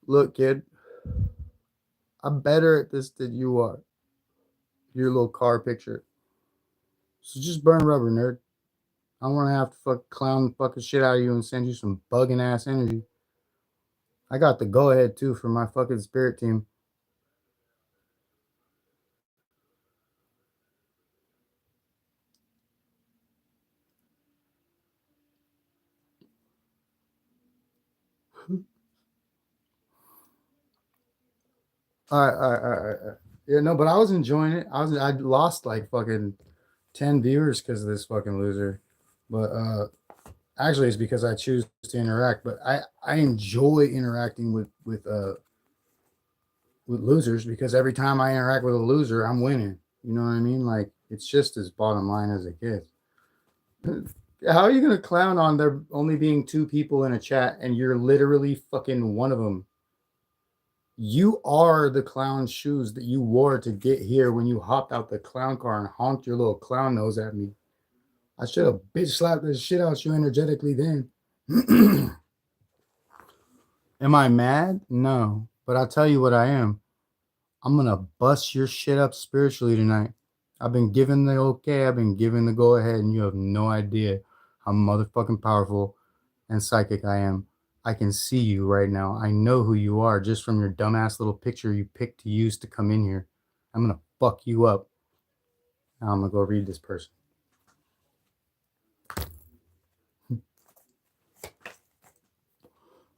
Look, kid, I'm better at this than you are. Your little car picture. So just burn rubber, nerd. I don't want to have to fuck clown the fucking shit out of you and send you some bugging ass energy. I got the go ahead too for my fucking spirit team. All right. Yeah, no, but I was enjoying it. I lost like fucking 10 viewers because of this fucking loser. But actually it's because I choose to interact. But I enjoy interacting with losers because every time I interact with a loser, I'm winning. You know what I mean? Like it's just as bottom line as it gets. How are you gonna clown on there only being 2 people in a chat and you're literally fucking one of them? You are the clown shoes that you wore to get here when you hopped out the clown car and honked your little clown nose at me. I should have bitch slapped the shit out you energetically then. Am I mad? No. But I'll tell you what I am. I'm gonna bust your shit up spiritually tonight. I've been given the okay, I've been given the go ahead, and you have no idea how motherfucking powerful and psychic I am. I can see you right now. I know who you are just from your dumbass little picture you picked to use to come in here. I'm gonna fuck you up. Now I'm gonna go read this person.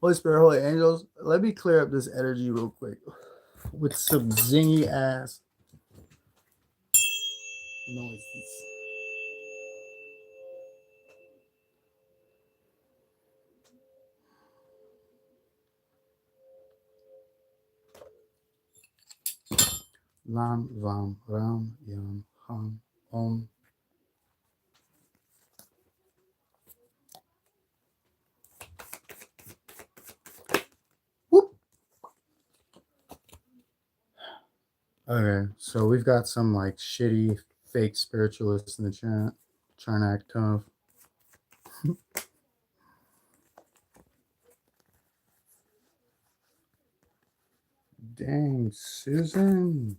Holy Spirit, Holy Angels, let me clear up this energy real quick with some zingy ass noises. Lam, vam, ram, yam, ham, om. Okay, so we've got some like shitty fake spiritualists in the chat trying to act tough. Dang, Susan.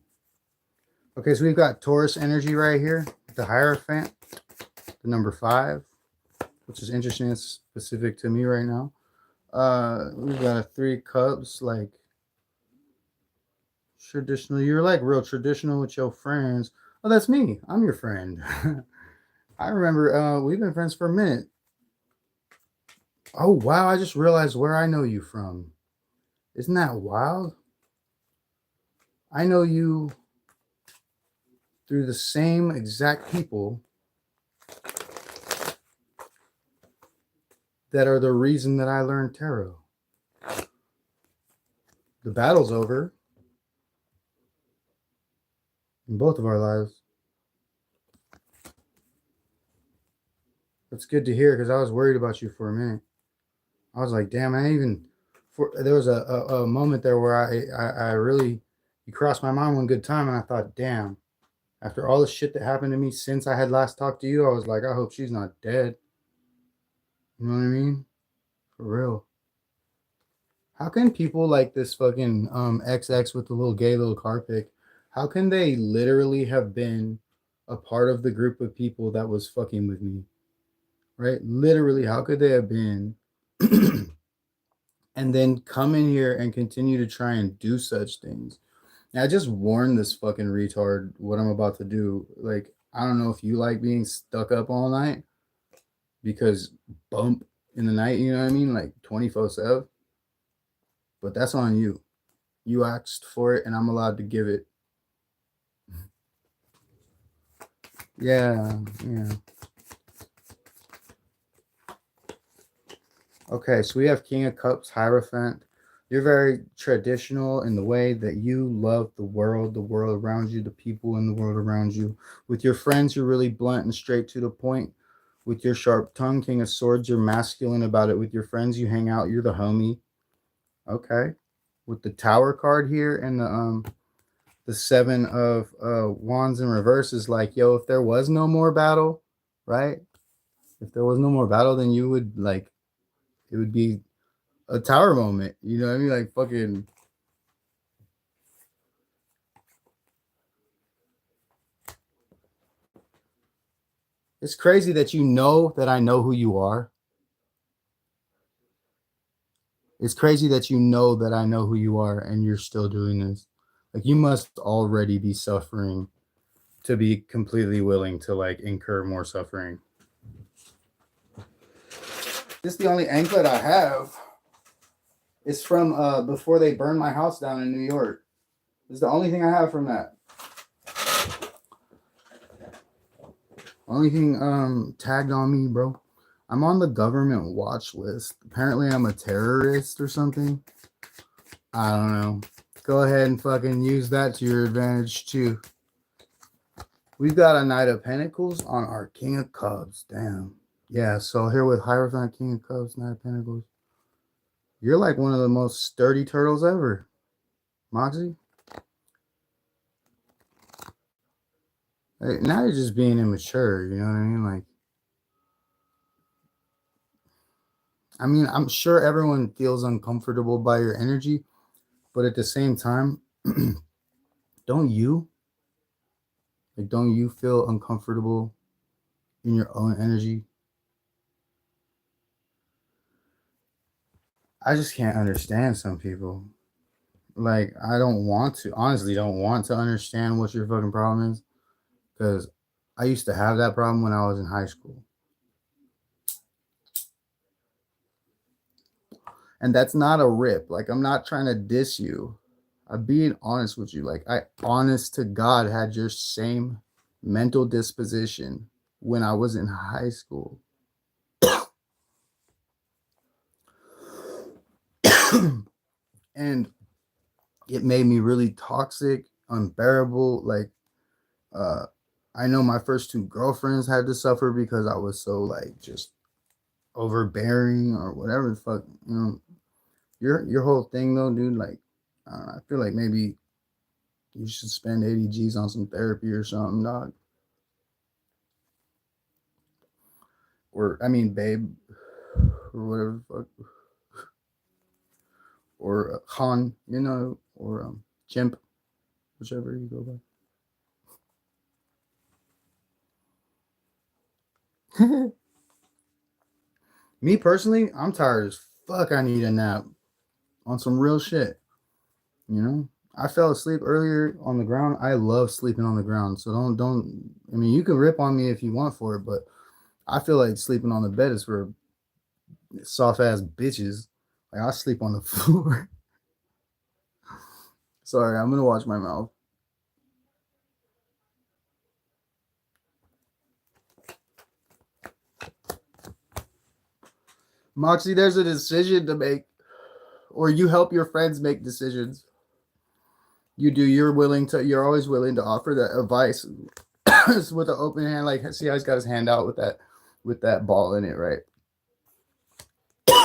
Okay, so we've got Taurus energy right here, the Hierophant, the number 5, which is interesting. It's specific to me right now. We've got a 3 Cups, like traditional. You're like real traditional with your friends. Oh, that's me. I'm your friend. I remember we've been friends for a minute. Oh, wow. I just realized where I know you from. Isn't that wild? I know you through the same exact people that are the reason that I learned tarot. The battle's over in both of our lives. That's good to hear because I was worried about you for a minute. I was like, damn, I even there was a moment there where I really you crossed my mind one good time and I thought, damn, after all the shit that happened to me since I had last talked to you, I was like, I hope she's not dead. You know what I mean? For real. How can people like this fucking XX with the little gay little car pic, how can they literally have been a part of the group of people that was fucking with me? Right? Literally, how could they have been and then come in here and continue to try and do such things? Now, I just warned this fucking retard what I'm about to do. Like, I don't know if you like being stuck up all night because bump in the night, you know what I mean? Like 24/7. But that's on you. You asked for it and I'm allowed to give it. Yeah, yeah. Okay, so we have King of Cups, Hierophant. You're very traditional in the way that you love the world around you, the people in the world around you. With your friends, you're really blunt and straight to the point. With your sharp tongue, King of Swords, you're masculine about it. With your friends, you hang out, you're the homie. Okay. With the Tower card here and the 7 of Wands in reverse is like, yo, if there was no more battle, right? If there was no more battle, then you would like it would be a tower moment. You know what I mean? Like fucking. It's crazy that you know that I know who you are. It's crazy that you know that I know who you are and you're still doing this. Like you must already be suffering to be completely willing to like incur more suffering. This is the only anklet I have. It's from before they burned my house down in New York. It's the only thing I have from that. Only thing tagged on me, bro. I'm on the government watch list. Apparently I'm a terrorist or something. I don't know. Go ahead and fucking use that to your advantage too. We've got a Knight of Pentacles on our King of Cups. Damn. Yeah, so here with Hierophant, King of Cups, Knight of Pentacles. You're like one of the most sturdy turtles ever, Moxie. Hey, now you're just being immature, you know what I mean? Like, I mean, I'm sure everyone feels uncomfortable by your energy, but at the same time, don't you? Like, don't you feel uncomfortable in your own energy? I just can't understand some people. Like, I don't want to, honestly, don't want to understand what your fucking problem is because I used to have that problem when I was in high school. And that's not a rip. Like, I'm not trying to diss you. I'm being honest with you. Like, I, honest to God, had your same mental disposition when I was in high school. And it made me really toxic, unbearable. Like, I know my first 2 girlfriends had to suffer because I was so like just overbearing or whatever the fuck, you know. Your whole thing though, dude, like I feel like maybe You should spend 80 G's on some therapy or something, dog. Or, I mean, babe. Or whatever the fuck. Or Han, you know, or Chimp. Whichever you go by. Me personally, I'm tired as fuck. I need a nap on some real shit. You know, I fell asleep earlier on the ground. I love sleeping on the ground. So don't. I mean, you can rip on me if you want for it, but I feel like sleeping on the bed is for soft ass bitches. Like I sleep on the floor. Sorry, I'm gonna watch my mouth. Moxie, there's a decision to make, or you help your friends make decisions. You do. You're always willing to offer that advice with an open hand. Like, see how he's got his hand out with that ball in it, right?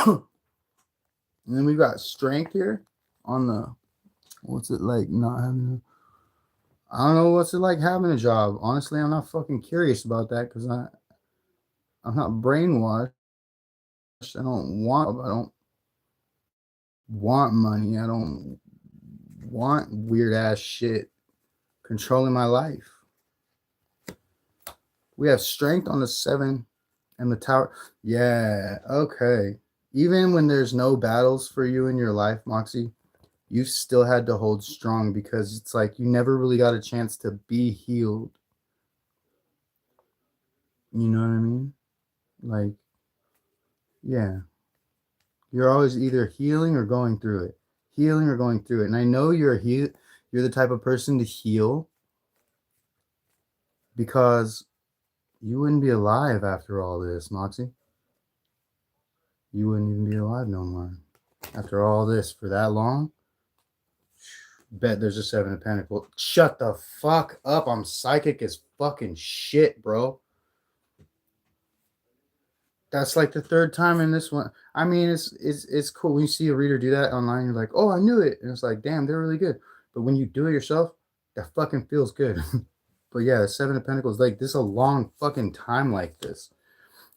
And then we've got strength here on the, what's it like not having I don't know what's it like having a job. Honestly, I'm not fucking curious about that because I'm not brainwashed. I don't want money. I don't want weird ass shit controlling my life. We have strength on the 7 and the tower. Yeah, okay. Even when there's no battles for you in your life, Moxie, you've still had to hold strong because it's like you never really got a chance to be healed. You know what I mean? Like, yeah. You're always either healing or going through it. Healing or going through it. And I know you're the type of person to heal because you wouldn't be alive after all this, Moxie. You wouldn't even be alive no more. After all this for that long. Bet there's a 7 of Pentacles. Shut the fuck up. I'm psychic as fucking shit, bro. That's like the 3rd time in this one. I mean, it's cool when you see a reader do that online. You're like, oh, I knew it, and it's like, damn, they're really good. But when you do it yourself, that fucking feels good. But yeah, the 7 of Pentacles, like this is a long fucking time like this,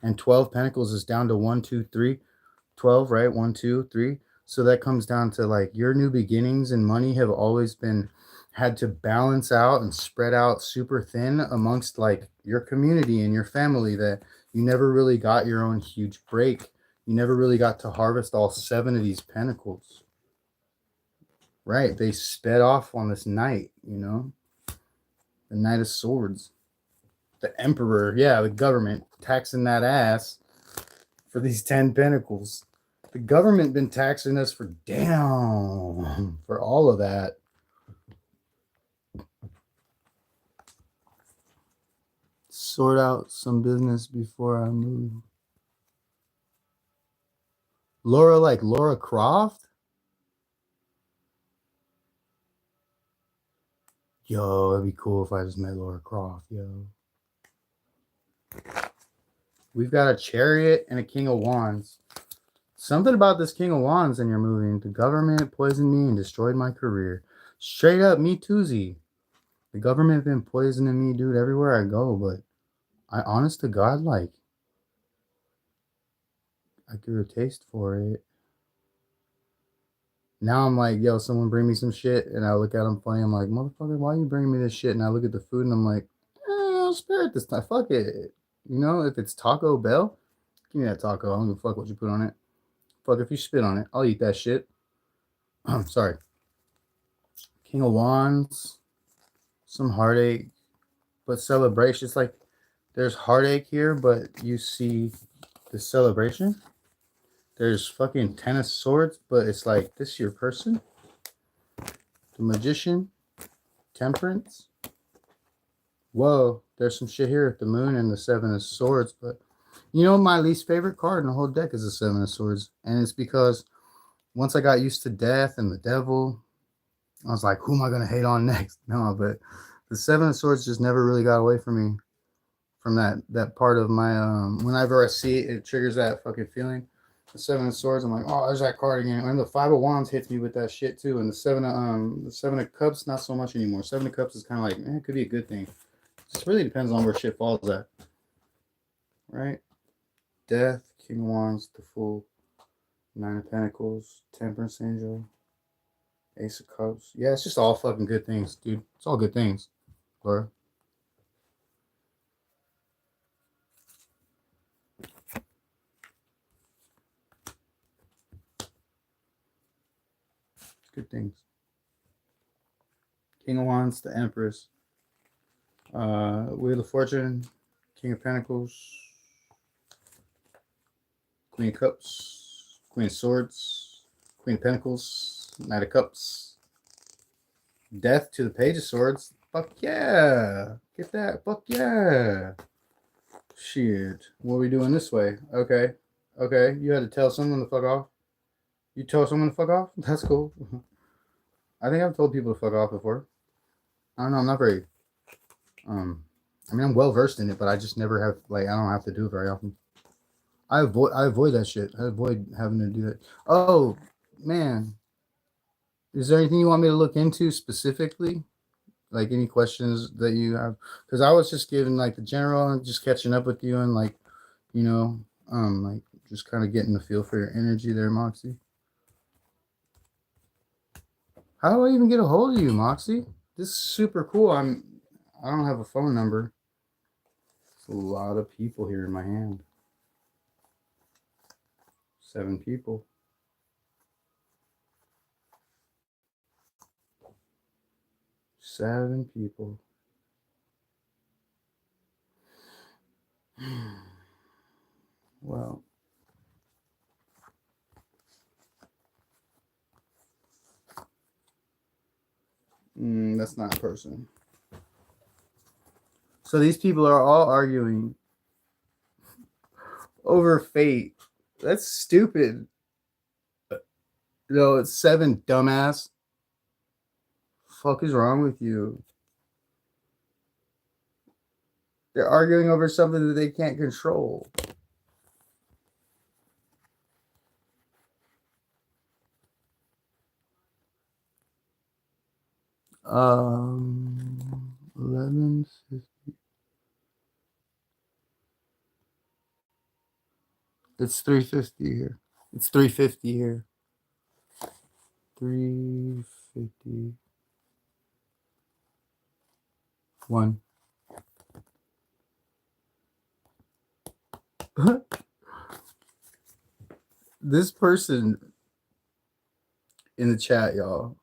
and 12 Pentacles is down to 1, 2, 3, 12, right? 1, 2, 3. So that comes down to like your new beginnings and money have always had to balance out and spread out super thin amongst like your community and your family, that you never really got your own huge break. You never really got to harvest all 7 of these pentacles. Right? They sped off on this Knight, you know? The Knight of Swords. The Emperor. Yeah, the government taxing that ass for these 10 pentacles. The government been taxing us for all of that. Sort out some business before I move. Laura, like Laura Croft? Yo, it'd be cool if I just met Laura Croft, yo. We've got a Chariot and a King of Wands. Something about this King of Wands in your movie. The government poisoned me and destroyed my career. Straight up, me toozy. The government been poisoning me, dude, everywhere I go, but I honest to God, like, I get a taste for it. Now I'm like, yo, someone bring me some shit, and I look at them funny. I'm like, motherfucker, why are you bringing me this shit? And I look at the food, and I'm like, I'll spare it this time. Fuck it. You know, if it's Taco Bell, give me that taco. I don't give a fuck what you put on it. Fuck if you spit on it. I'll eat that shit. I'm sorry. King of Wands. Some heartache, but celebration. It's like there's heartache here, but you see the celebration. There's fucking 10 of Swords, but it's like, this is your person. The Magician. Temperance. Whoa, there's some shit here with the Moon and the 7 of Swords, but you know, my least favorite card in the whole deck is the 7 of Swords, and it's because once I got used to death and the devil, I was like, who am I going to hate on next? No, but the 7 of Swords just never really got away from me, from that part of my, whenever I see it, it triggers that fucking feeling. The Seven of Swords, I'm like, oh, there's that card again. And the Five of Wands hits me with that shit too. And the Seven of Cups, not so much anymore. Seven of Cups is kind of like, it could be a good thing. It just really depends on where shit falls at. Right? Death, King of Wands, the Fool, Nine of Pentacles, Temperance Angel, Ace of Cups. Yeah, it's just all fucking good things, dude. It's all good things, Laura. Good things. King of Wands, the Empress, Wheel of Fortune, King of Pentacles, Queen of Cups, Queen of Swords, Queen of Pentacles, Knight of Cups, Death to the Page of Swords. Fuck yeah. Get that. Fuck yeah. Shit. What are we doing this way? Okay. Okay. You had to tell someone to fuck off? You told someone to fuck off? That's cool. I think I've told people to fuck off before. I don't know. I'm not very... I mean, I'm well versed in it, but I just never have... Like, I don't have to do it very often. I avoid that shit. I avoid having to do that. Oh, man. Is there anything you want me to look into specifically? Like any questions that you have? Because I was just giving like the general and just catching up with you and like, you know, like just kind of getting the feel for your energy there, Moxie. How do I even get a hold of you, Moxie? This is super cool. I don't have a phone number. It's a lot of people here in my hand. 7 people. 7 people. Well, that's not a person. So these people are all arguing over fate. That's stupid. No, it's 7, dumbass. Fuck is wrong with you? They're arguing over something that they can't control. Um, 11:50. It's 3:50 here. It's 3:50 here. 3:51. This person in the chat, y'all.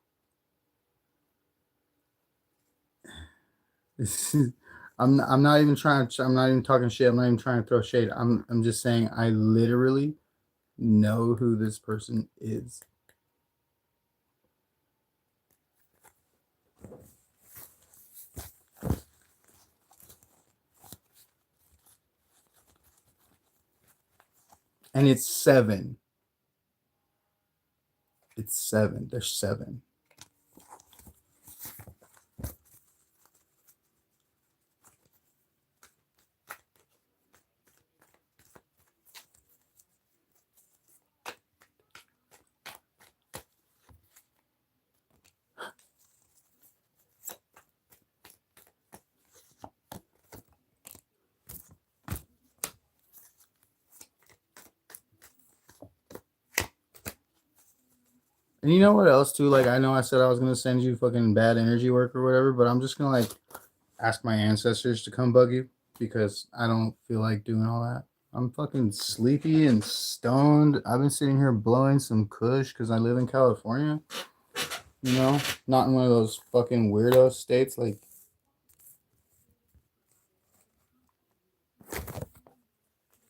I'm not even trying to, I'm not even talking shit. I'm not even trying to throw shade. I'm just saying I literally know who this person is. And it's 7. It's 7. There's 7. And you know what else too? Like, I know I said I was gonna send you fucking bad energy work or whatever, but I'm just gonna like ask my ancestors to come bug you because I don't feel like doing all that. I'm fucking sleepy and stoned. I've been sitting here blowing some kush because I live in California. You know, not in one of those fucking weirdo states like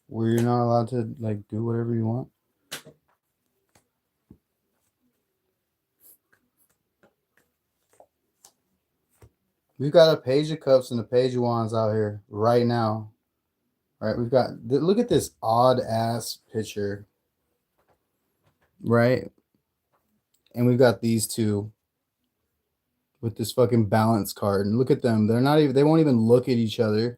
where you're not allowed to like do whatever you want. We've got a Page of Cups and a Page of Wands out here right now. Right, we've got, look at this odd ass picture. Right? And we've got these two with this fucking balance card. And look at them. They're not even, they won't even look at each other.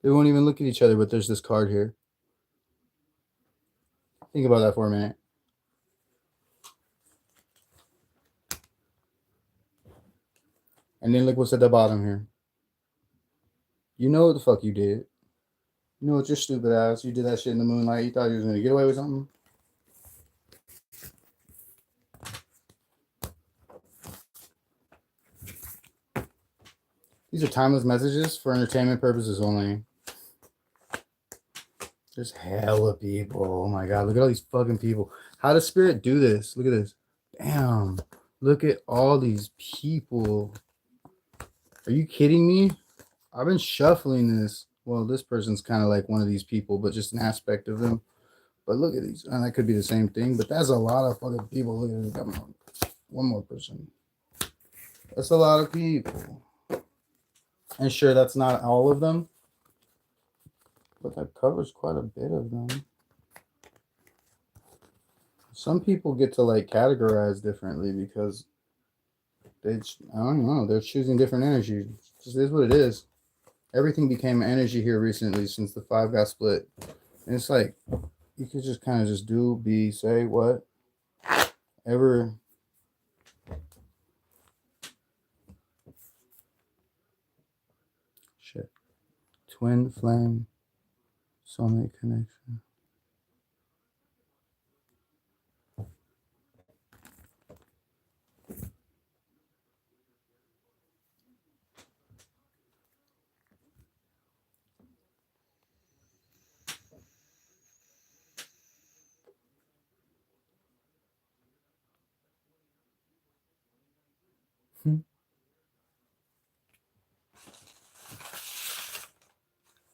They won't even look at each other, but there's this card here. Think about that for a minute. And then look what's at the bottom here. You know what the fuck you did. You know what your stupid ass. You did that shit in the moonlight. You thought you was gonna get away with something. These are timeless messages for entertainment purposes only. There's hella people. Oh my god, look at all these fucking people. How does Spirit do this? Look at this. Damn. Look at all these people. Are you kidding me? I've been shuffling this. Well, this person's kind of like one of these people, but just an aspect of them. But look at these. And that could be the same thing, but that's a lot of fucking people. Look at this. Come on. One more person. That's a lot of people. And sure, that's not all of them, but that covers quite a bit of them. Some people get to like categorize differently because I don't know, they're choosing different energies. It just is what it is. Everything became energy here recently since the 5 got split. And it's like, you could just kind of just do, be, say, what, ever. Shit. Twin flame, soulmate connection.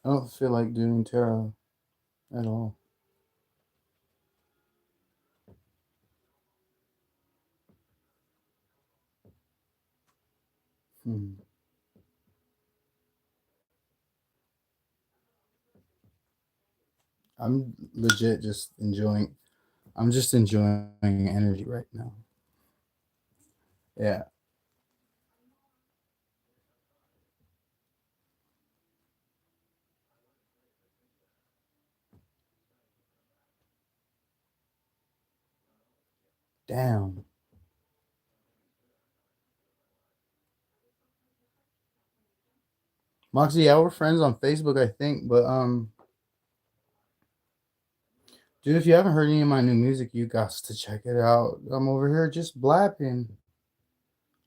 I don't feel like doing tarot at all. I'm legit just enjoying. I'm just enjoying energy right now. Yeah. Damn. Moxie, yeah, we're friends on Facebook, I think, but dude, if you haven't heard any of my new music, you got to check it out. I'm over here just blapping.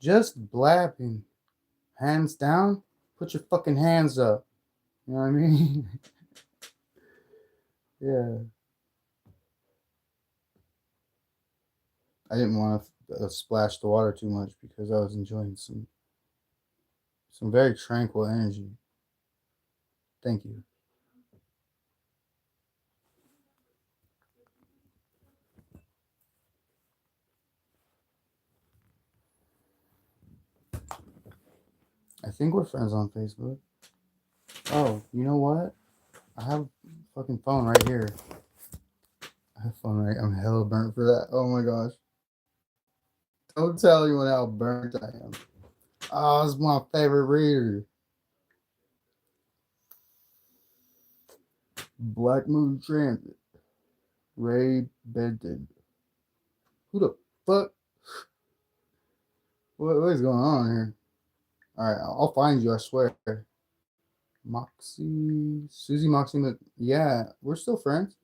Just blapping. Hands down. Put your fucking hands up. You know what I mean? Yeah. I didn't want to splash the water too much because I was enjoying some very tranquil energy. Thank you. I think we're friends on Facebook. Oh, you know what? I have a fucking phone right here. I have phone right. I'm hella burnt for that. Oh my gosh. Don't tell anyone how burnt I am. Oh, it's my favorite reader. Black Moon Transit. Ray Benton. Who the fuck? What is going on here? Alright, I'll find you, I swear. Moxie. Susie Moxie. Yeah, we're still friends.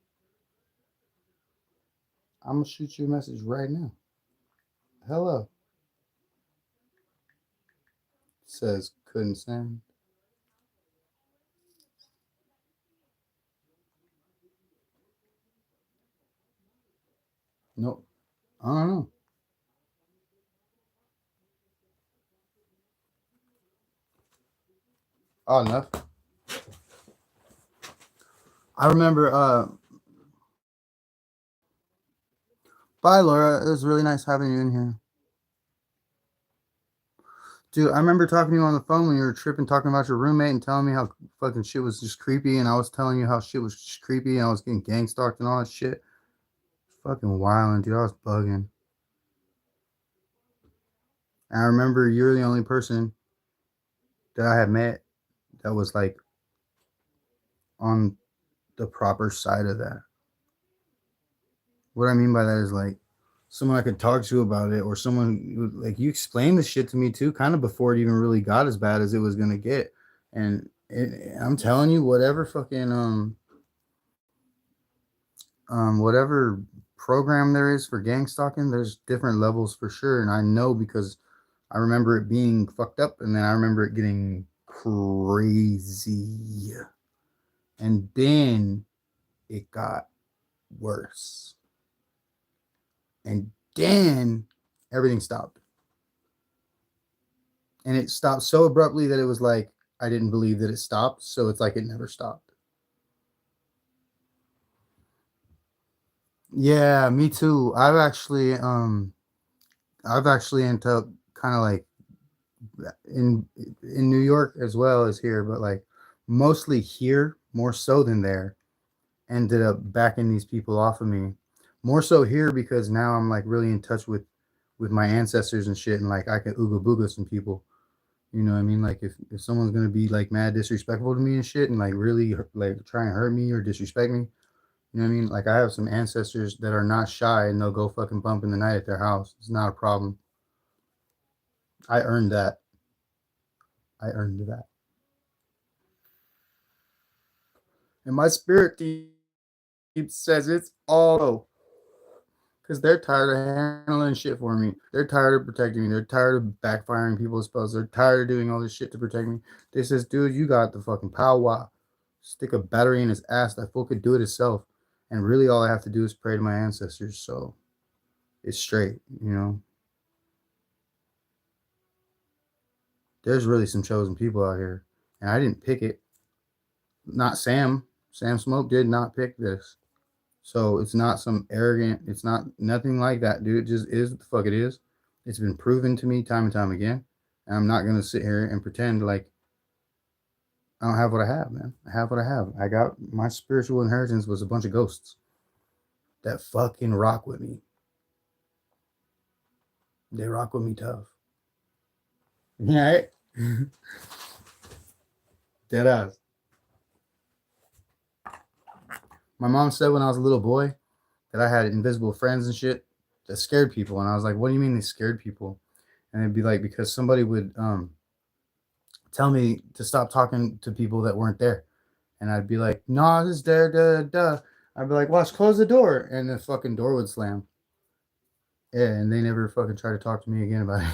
I'm gonna shoot you a message right now. Hello. Says couldn't send. Nope. I don't know. Oh, enough. I remember bye Laura. It was really nice having you in here. Dude, I remember talking to you on the phone when you were tripping, talking about your roommate and telling me how fucking shit was just creepy, and I was telling you how shit was just creepy, and I was getting gang stalked and all that shit. Fucking wild, dude. I was bugging. And I remember you're the only person that I had met that was like on the proper side of that. What I mean by that is like someone I could talk to about it, or someone like you explained the shit to me too, kind of before it even really got as bad as it was gonna get. And I'm telling you, whatever fucking whatever program there is for gang stalking, there's different levels for sure. And I know because I remember it being fucked up, and then I remember it getting crazy, and then it got worse, and then everything stopped, and it stopped so abruptly that it was like I didn't believe that it stopped, so it's like it never stopped. Yeah, me too. I've actually ended up kind of like in in New York as well as here, but like mostly here more so than there. Ended up backing these people off of me, more so here because now I'm like really in touch with my ancestors and shit, and like I can ooga booga some people. You know what I mean? Like if someone's gonna be like mad disrespectful to me and shit, and like really like try and hurt me or disrespect me, you know what I mean? Like I have some ancestors that are not shy, and they'll go fucking bump in the night at their house. It's not a problem. I earned that. I earned that. And my spirit team says it's all because they're tired of handling shit for me. They're tired of protecting me. They're tired of backfiring people's spells. They're tired of doing all this shit to protect me. They says, dude, you got the fucking power. Stick a battery in his ass. That fool could do it himself. And really all I have to do is pray to my ancestors. So it's straight, you know. There's really some chosen people out here. And I didn't pick it. Not Sam. Sam Smoke did not pick this. So it's not some arrogant, it's not nothing like that, dude. It just is what the fuck it is. It's been proven to me time and time again. And I'm not gonna sit here and pretend like I don't have what I have, man. I have what I have. I got my spiritual inheritance was a bunch of ghosts that fucking rock with me. They rock with me tough. Yeah. Dead ass. My mom said when I was a little boy that I had invisible friends and shit that scared people. And I was like, what do you mean they scared people? And it'd be like, because somebody would tell me to stop talking to people that weren't there. And I'd be like, no, this is there, duh, duh. I'd be like, watch, close the door. And the fucking door would slam. Yeah, and they never fucking tried to talk to me again about it.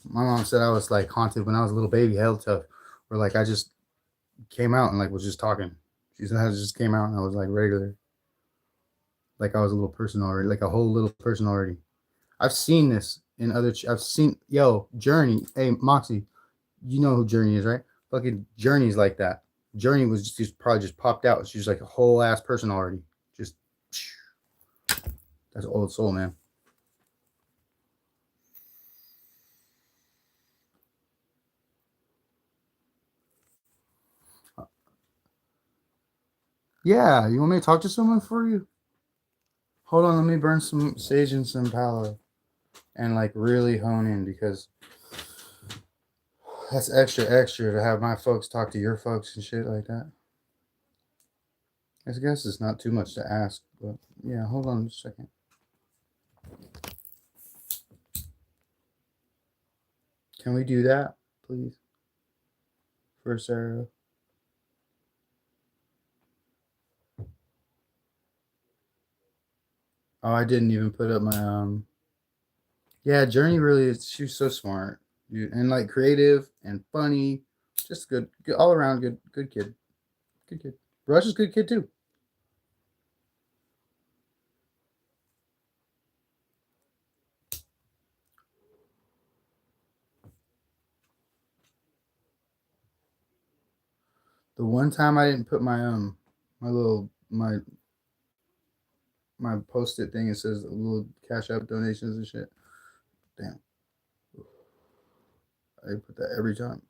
My mom said I was like haunted when I was a little baby, hell tough. Where like I just came out and like was just talking. She said I just came out and I was like regular. Like I was a little person already, like a whole little person already. I've seen this in other. I've seen Journey. Hey Moxie, you know who Journey is, right? Fucking Journey's like that. Journey was just probably just popped out. She's like a whole ass person already. Just that's old soul, man. Yeah, you want me to talk to someone for you? Hold on, let me burn some sage and some palo and like really hone in because that's extra to have my folks talk to your folks and shit like that. I guess it's not too much to ask, but yeah, hold on a second. Can we do that, please? For Sarah. Oh, I didn't even put up my yeah, Journey really is she's so smart. Dude, and like creative and funny. Just good all around good kid. Good kid. Rush is a good kid too. The one time I didn't put my my little my post-it thing, it says little cash app donations and shit. Damn. I put that every time.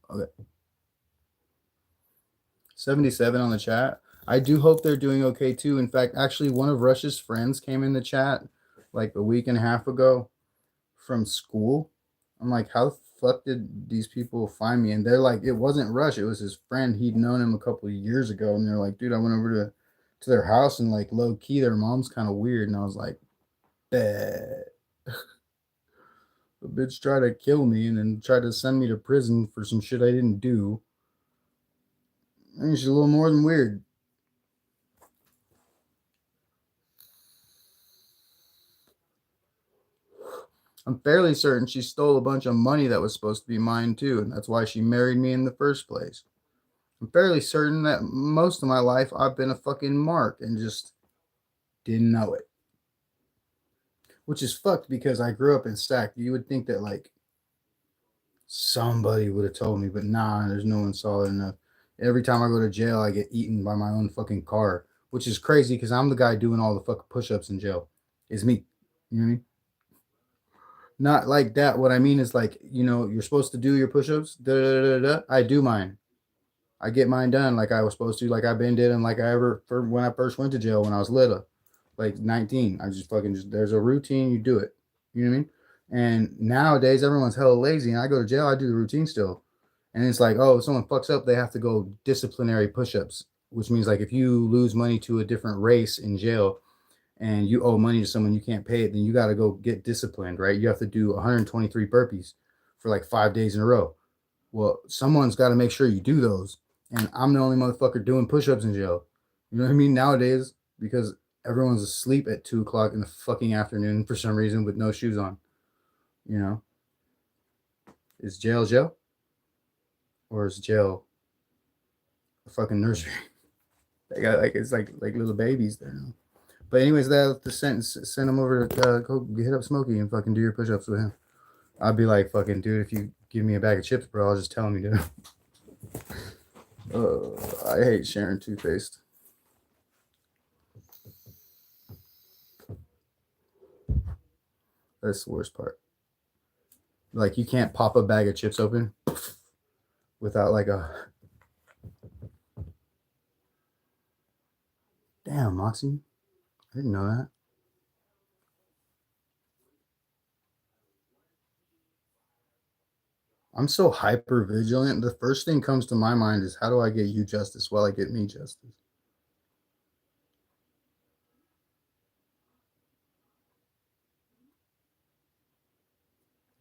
Okay. 77 on the chat. I do hope they're doing okay too. In fact, actually, one of Rush's friends came in the chat like a week and a half ago from school. I'm like, how the fuck did these people find me? And they're like, it wasn't Rush. It was his friend. He'd known him a couple of years ago. And they're like, dude, I went over to their house and like low key, their mom's kind of weird. And I was like, bet. The bitch tried to kill me and then tried to send me to prison for some shit I didn't do. I mean, she's a little more than weird. I'm fairly certain she stole a bunch of money that was supposed to be mine too, and that's why she married me in the first place. I'm fairly certain that most of my life I've been a fucking mark and just didn't know it. Which is fucked because I grew up in Sac. You would think that like somebody would have told me, but nah, there's no one solid enough. Every time I go to jail, I get eaten by my own fucking car, which is crazy because I'm the guy doing all the fucking push-ups in jail. It's me. You know what I mean? Not like that. What I mean is like, you're supposed to do your push-ups. Da, da, da, da, da. I do mine. I get mine done like I was supposed to, like I've been did, and like I ever for when I first went to jail when I was little, like 19. I just fucking just there's a routine, you do it. You know what I mean? And nowadays everyone's hella lazy, and I go to jail, I do the routine still. And it's like, oh, if someone fucks up, they have to go disciplinary push-ups, which means like if you lose money to a different race in jail and you owe money to someone you can't pay it, then you got to go get disciplined, right? You have to do 123 burpees for like 5 days in a row. Well, someone's got to make sure you do those. And I'm the only motherfucker doing push-ups in jail. You know what I mean? Nowadays, because everyone's asleep at 2 o'clock in the fucking afternoon for some reason with no shoes on. You know? Is jail? Or is jail a fucking nursery? They got like it's like little babies there now. But anyways, that the sentence send him over to go hit up Smokey and fucking do your push-ups with him. I'd be like, fucking dude, if you give me a bag of chips, bro, I'll just tell him you do. I hate sharing toothpaste. That's the worst part. Like you can't pop a bag of chips open without like a damn Moxie. I didn't know that. I'm so hyper vigilant. The first thing comes to my mind is how do I get you justice while I get me justice?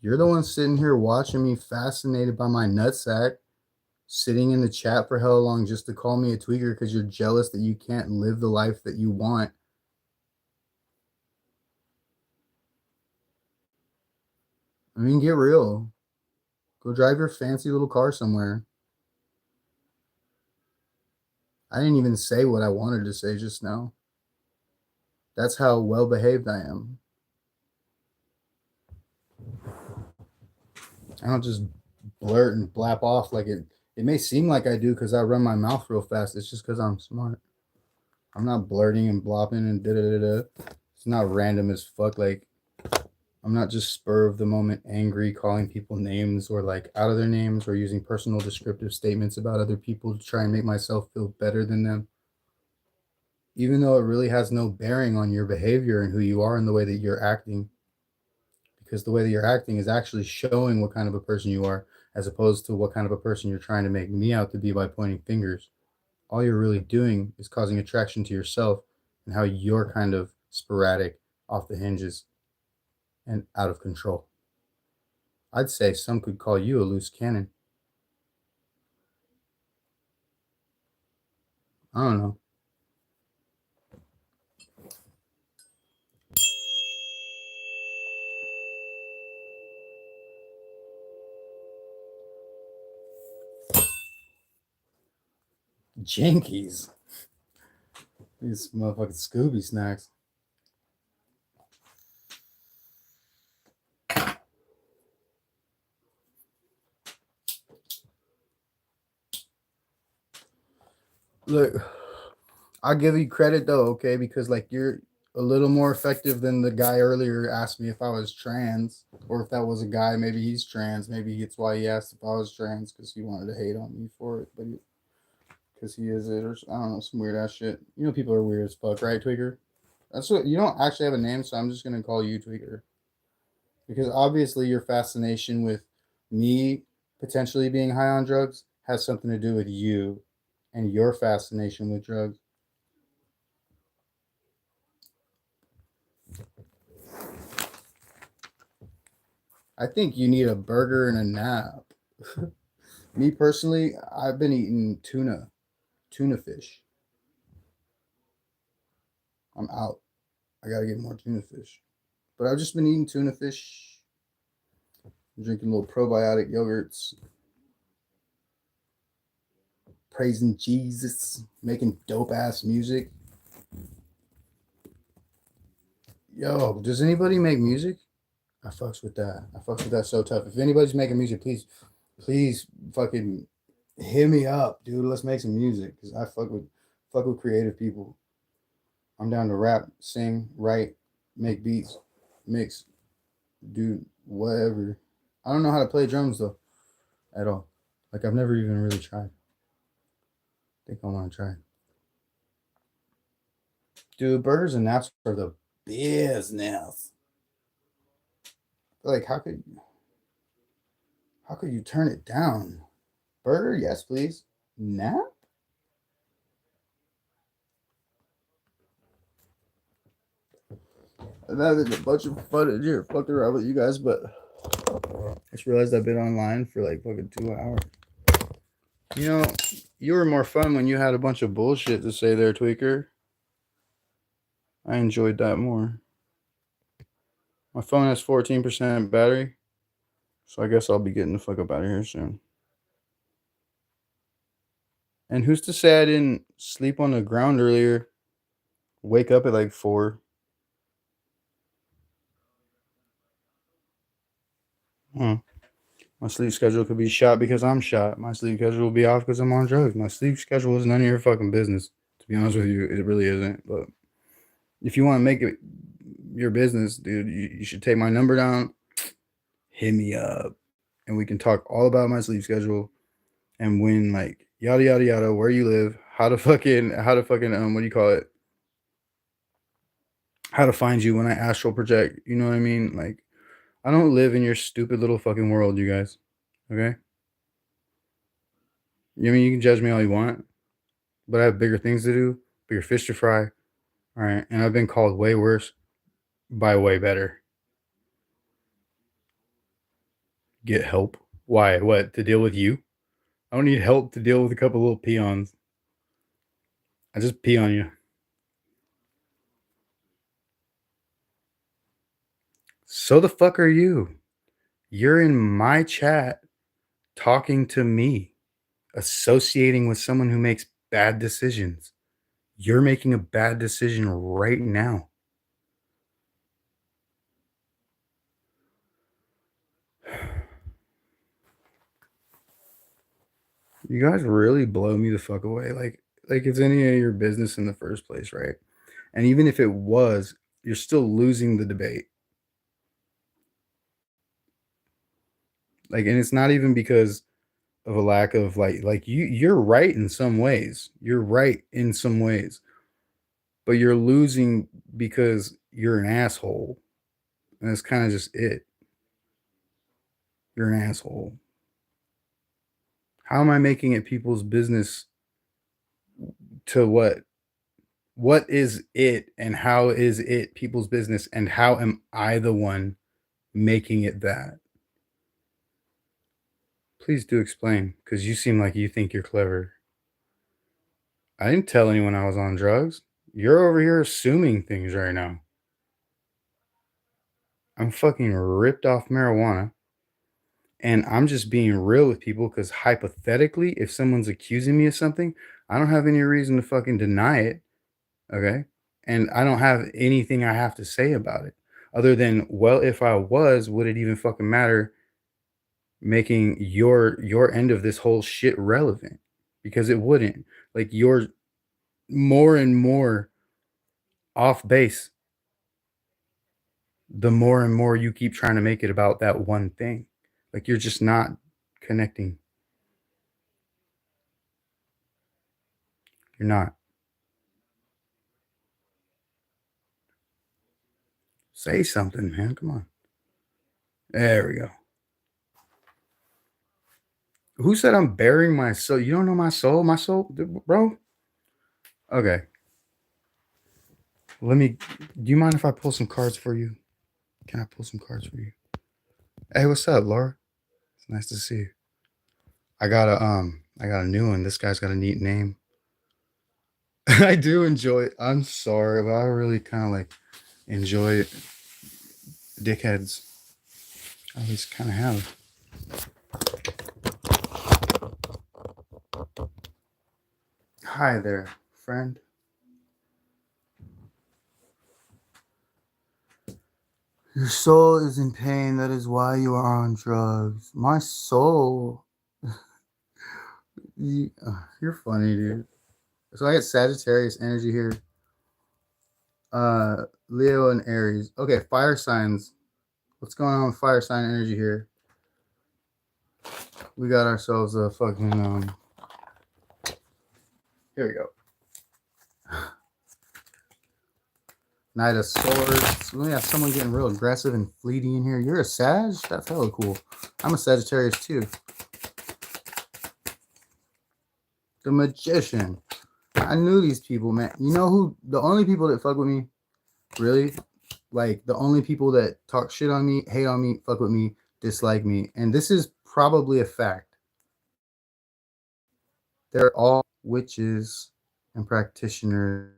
You're the one sitting here watching me fascinated by my nutsack, sitting in the chat for hell long just to call me a tweaker because you're jealous that you can't live the life that you want. I mean, get real. Go drive your fancy little car somewhere. I didn't even say what I wanted to say just now. That's how well behaved I am. I don't just blurt and blap off like it. It may seem like I do because I run my mouth real fast. It's just because I'm smart. I'm not blurting and blopping and da da da da. It's not random as fuck. Like I'm not just spur of the moment angry, calling people names or like out of their names or using personal descriptive statements about other people to try and make myself feel better than them. Even though it really has no bearing on your behavior and who you are and the way that you're acting. Because the way that you're acting is actually showing what kind of a person you are, as opposed to what kind of a person you're trying to make me out to be by pointing fingers. All you're really doing is causing attraction to yourself and how you're kind of sporadic, off the hinges, and out of control. I'd say some could call you a loose cannon. I don't know. Jinkies. These motherfucking Scooby snacks. Look, I'll give you credit though, okay? Because like you're a little more effective than the guy earlier asked me if I was trans, or if that was a guy. Maybe he's trans. Maybe it's why he asked if I was trans because he wanted to hate on me for it, but because he is it, or I don't know, some weird ass shit. You know, people are weird as fuck, right, Tweaker? That's what you don't actually have a name, so I'm just gonna call you Tweaker. Because obviously your fascination with me potentially being high on drugs has something to do with you and your fascination with drugs. I think you need a burger and a nap. Me personally, I've been eating tuna fish. I'm out. I gotta get more tuna fish. But I've just been eating tuna fish, drinking little probiotic yogurts, praising Jesus, making dope ass music. Yo, does anybody make music? I fucks with that. I fucks with that so tough. If anybody's making music, please fucking hit me up, dude. Let's make some music. Cause I fuck with creative people. I'm down to rap, sing, write, make beats, mix, do whatever. I don't know how to play drums though, at all. Like I've never even really tried. I think I want to try. Dude, burgers and naps are the business. Like how could you turn it down? Burger, yes, please. Nap? That is a bunch of footage here. Fucked around with you guys, but I just realized I've been online for like fucking 2 hours. You know, you were more fun when you had a bunch of bullshit to say there, Tweaker. I enjoyed that more. My phone has 14% battery, so I guess I'll be getting the fuck up out of here soon. And who's to say I didn't sleep on the ground earlier? Wake up at like 4. Huh. My sleep schedule could be shot because I'm shot. My sleep schedule will be off because I'm on drugs. My sleep schedule is none of your fucking business. To be honest with you, it really isn't. But if you want to make it your business, dude, you should take my number down, hit me up, and we can talk all about my sleep schedule and when like yada yada yada, where you live, how to fucking what do you call it? How to find you when I astral project. You know what I mean? Like I don't live in your stupid little fucking world, you guys. Okay? You mean you can judge me all you want, but I have bigger things to do, bigger fish to fry. All right, and I've been called way worse by way better. Get help? Why? What? To deal with you? I don't need help to deal with a couple little peons. I just pee on you. So the fuck are you? You're in my chat talking to me, associating with someone who makes bad decisions. You're making a bad decision right now. You guys really blow me the fuck away. Like it's any of your business in the first place, right? And even if it was, you're still losing the debate. Like, and it's not even because of a lack of like you're right in some ways. You're right in some ways. But you're losing because you're an asshole. And that's kind of just it. You're an asshole. How am I making it people's business to what? What is it and how is it people's business and how am I the one making it that? Please do explain because you seem like you think you're clever. I didn't tell anyone I was on drugs. You're over here assuming things right now. I'm fucking ripped off marijuana and I'm just being real with people because hypothetically, if someone's accusing me of something, I don't have any reason to fucking deny it. Okay. And I don't have anything I have to say about it other than, well, if I was, would it even fucking matter making your end of this whole shit relevant? Because it wouldn't. Like you're more and more off base the more and more you keep trying to make it about that one thing. Like you're just not connecting. You're not. Say something, man. Come on. There we go. Who said I'm bearing my soul? You don't know my soul? My soul, bro? Okay. Do you mind if I pull some cards for you? Can I pull some cards for you? Hey, what's up, Laura? It's nice to see you. I got a new one. This guy's got a neat name. I do enjoy it. I'm sorry, but I really kind of like enjoy it. Dickheads. I always kind of have. Hi there, friend. Your soul is in pain. That is why you are on drugs. My soul. You're funny, dude. So I get Sagittarius energy here. Leo and Aries. Okay, fire signs. What's going on with fire sign energy here? We got ourselves a fucking here we go. Knight of Swords. We have someone getting real aggressive and fleeting in here. You're a Sag? That's hella cool. I'm a Sagittarius too. The Magician. I knew these people, man. You know who? The only people that fuck with me, really, like the only people that talk shit on me, hate on me, fuck with me, dislike me. And this is probably a fact. They're all witches and practitioners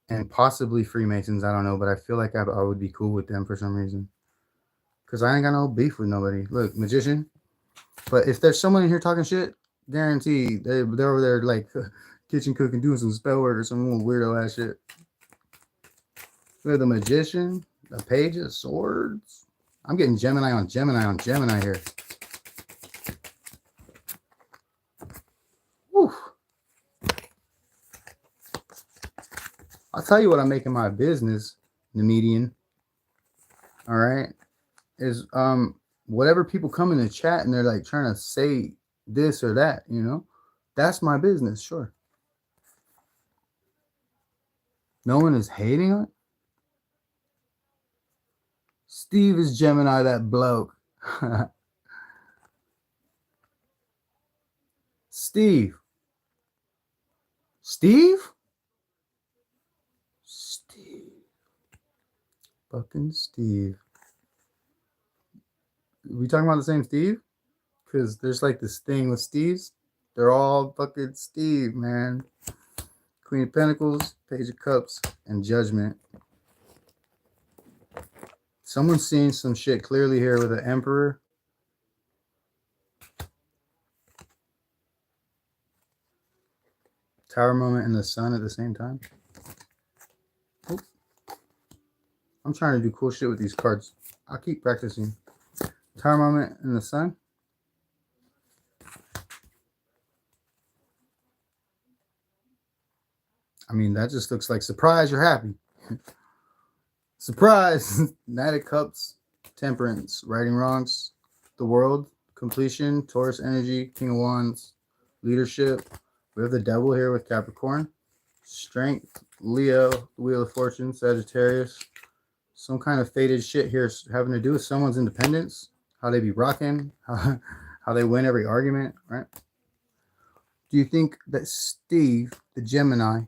and possibly Freemasons. I don't know, but I feel like I would be cool with them for some reason. Because I ain't got no beef with nobody. Look, Magician. But if there's someone in here talking shit, guaranteed they're over there like kitchen cooking, doing some spell work or some little weirdo ass shit. Look, the Magician, the Page of Swords. I'm getting Gemini on Gemini on Gemini here. Whew. I'll tell you what I'm making my business, the median. All right. Is whatever people come in the chat and they're like trying to say this or that, you know, that's my business. Sure. No one is hating on it. Steve is Gemini, that bloke. Steve. Fucking Steve. We talking about the same Steve? Because there's like this thing with Steves. They're all fucking Steve, man. Queen of Pentacles, Page of Cups, and Judgment. Someone's seeing some shit clearly here with the Emperor. Tower moment and the Sun at the same time. Oops. I'm trying to do cool shit with these cards. I'll keep practicing. Tower moment and the Sun. I mean, that just looks like surprise, you're happy. Surprise! Knight of Cups, Temperance, righting wrongs, the World, completion, Taurus energy, King of Wands, leadership. We have the Devil here with Capricorn, Strength, Leo, Wheel of Fortune, Sagittarius. Some kind of fated shit here having to do with someone's independence, how they be rocking, how they win every argument, right? Do you think that Steve, the Gemini,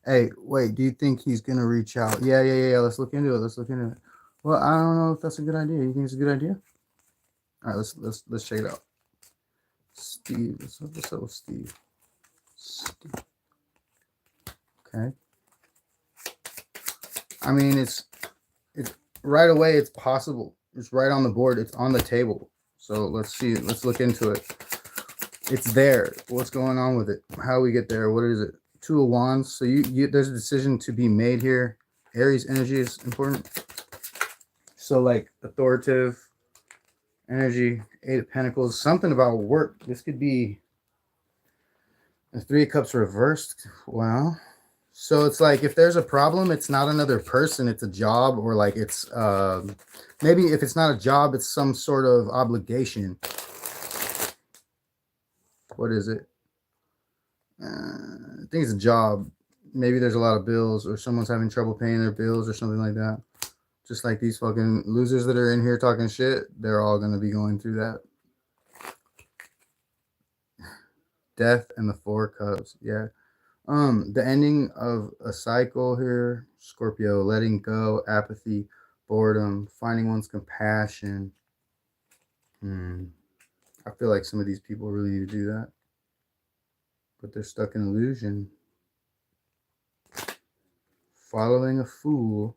hey, wait, do you think he's going to reach out? Yeah. Let's look into it. Well, I don't know if that's a good idea. You think it's a good idea? All right, let's check it out. Steve, what's up with Steve? Okay. I mean, it's right away. It's possible. It's right on the board. It's on the table. So let's see. Let's look into it. It's there. What's going on with it? How we get there? What is it? Two of Wands. So there's a decision to be made here. Aries energy is important. So like authoritative energy, Eight of Pentacles, something about work. This could be the Three of Cups reversed. Wow. So it's like if there's a problem, it's not another person, it's a job, or like it's maybe if it's not a job, it's some sort of obligation. What is it? I think it's a job. Maybe there's a lot of bills or someone's having trouble paying their bills or something like that. Just like these fucking losers that are in here talking shit, they're all going to be going through that. Death and the Four Cups. Yeah. The ending of a cycle here, Scorpio, letting go, apathy, boredom, finding one's compassion. I feel like some of these people really need to do that. But they're stuck in illusion. Following a fool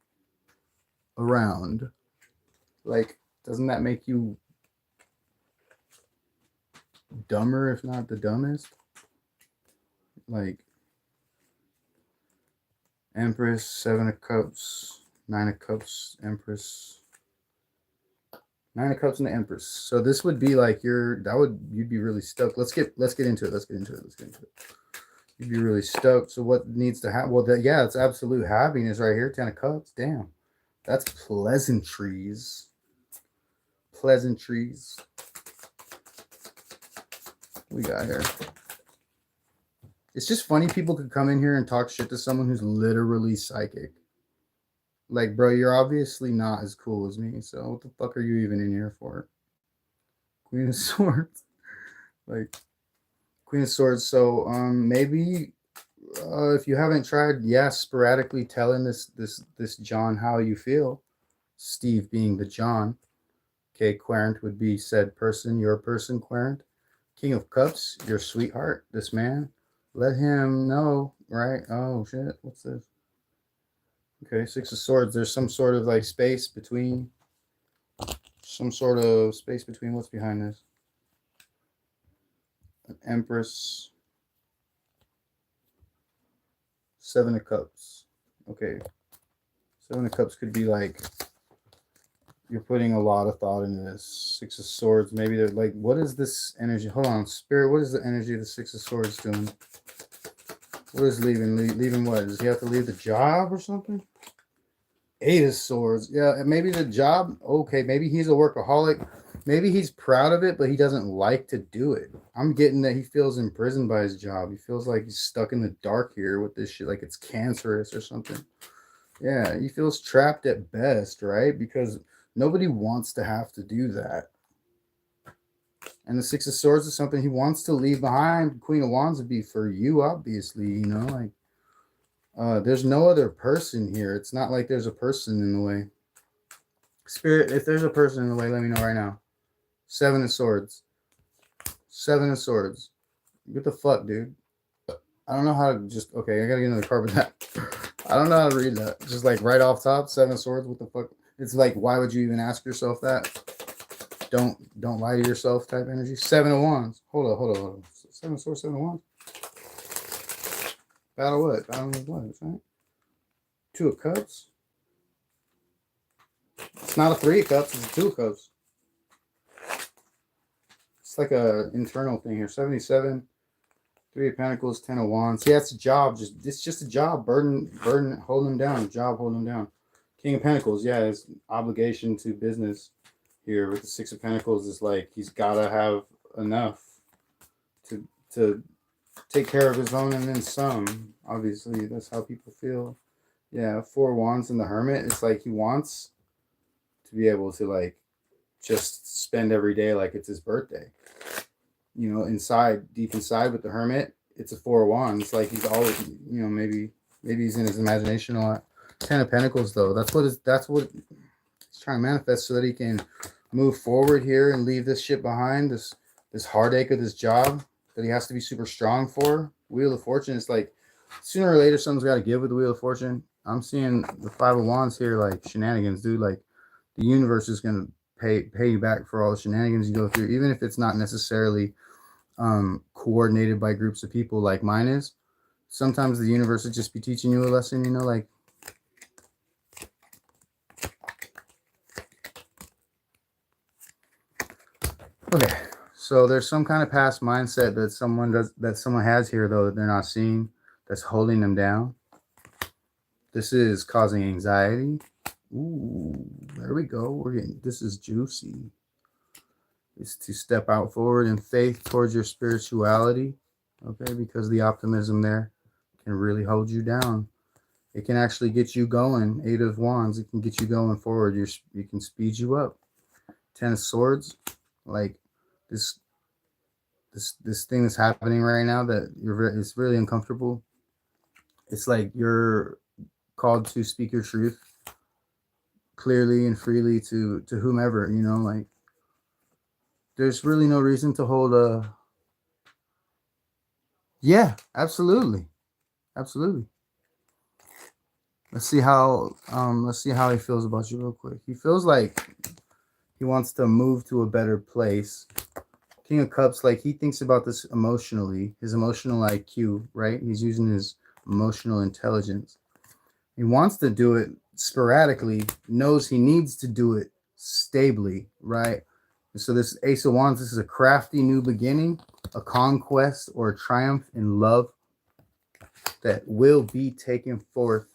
around. Like, doesn't that make you dumber, if not the dumbest? Like, Empress, 7 of Cups, 9 of Cups, Empress, 9 of Cups and the Empress. So this would be like you'd be really stoked. Let's get into it. You'd be really stoked. So what needs to happen? Well, it's absolute happiness right here. 10 of Cups. Damn, that's pleasantries. Pleasantries. We got here. It's just funny people could come in here and talk shit to someone who's literally psychic. Like, bro, you're obviously not as cool as me, so what the fuck are you even in here for? Queen of Swords. Like, Queen of Swords. So, maybe if you haven't tried, sporadically telling this John how you feel. Steve being the John. Okay, Querent would be said person, your person, Querent. King of Cups, your sweetheart, this man. Let him know, right? Oh, shit. What's this? Okay, 6 of Swords. There's some sort of like space between. What's behind this? An Empress. 7 of Cups. Okay. 7 of Cups could be like you're putting a lot of thought into this. 6 of Swords. Maybe they're like, what is this energy? Hold on, Spirit. What is the energy of the 6 of Swords doing? What is leaving? Leaving what? Does he have to leave the job or something? 8 of Swords. Yeah, maybe the job. Okay, maybe he's a workaholic. Maybe he's proud of it, but he doesn't like to do it. I'm getting that he feels imprisoned by his job. He feels like he's stuck in the dark here with this shit, like it's cancerous or something. Yeah, he feels trapped at best, right? Because nobody wants to have to do that. And the 6 of Swords is something he wants to leave behind. Queen of Wands would be for you, obviously, you know, like there's no other person here. It's not like there's a person in the way. Spirit, if there's a person in the way, let me know right now. 7 of Swords. 7 of Swords. What the fuck, dude? I don't know how to just... Okay, I gotta get another card with that. I don't know how to read that. Just like right off top, 7 of Swords. What the fuck? It's like, why would you even ask yourself that? Don't lie to yourself type energy. 7 of Wands. Hold on. 7 of Swords, 7 of Wands. Battle what? Battle of what? Right? 2 of Cups. It's not a 3 of Cups. It's a 2 of Cups. It's like a internal thing here. 77. 3 of Pentacles. 10 of Wands. Yeah, it's a job. It's just a job. Burden holding him down. Job holding him down. King of Pentacles. Yeah, his obligation to business here with the 6 of Pentacles is like he's gotta have enough to take care of his own and then some. Obviously, that's how people feel. Yeah, 4 of Wands and the Hermit. It's like he wants to be able to like just spend every day like it's his birthday. You know, deep inside with the Hermit, it's a 4 of Wands. Like he's always, you know, maybe he's in his imagination a lot. 10 of Pentacles though. That's what he's trying to manifest so that he can move forward here and leave this shit behind. This heartache of this job that he has to be super strong for. Wheel of Fortune is like sooner or later something's got to give with the Wheel of Fortune. I'm seeing the 5 of Wands here, like shenanigans, dude. Like the universe is gonna pay you back for all the shenanigans you go through, even if it's not necessarily coordinated by groups of people like mine is. Sometimes the universe would just be teaching you a lesson, you know, like okay. So there's some kind of past mindset that someone has here though that they're not seeing, that's holding them down. This is causing anxiety. Ooh, there we go. This is juicy. It's to step out forward in faith towards your spirituality. Okay, because the optimism there can really hold you down. It can actually get you going. 8 of Wands, it can get you going forward. You can speed you up. 10 of Swords, like this this thing that's happening right now that it's really uncomfortable. It's like you're called to speak your truth clearly and freely to whomever, you know, like there's really no reason to hold a yeah, absolutely. Absolutely. Let's see how he feels about you real quick. He feels like he wants to move to a better place. King of Cups, like he thinks about this emotionally, his emotional IQ, right? He's using his emotional intelligence. He wants to do it sporadically, knows he needs to do it stably, right? And so this Ace of Wands, this is a crafty new beginning, a conquest or a triumph in love that will be taken forth.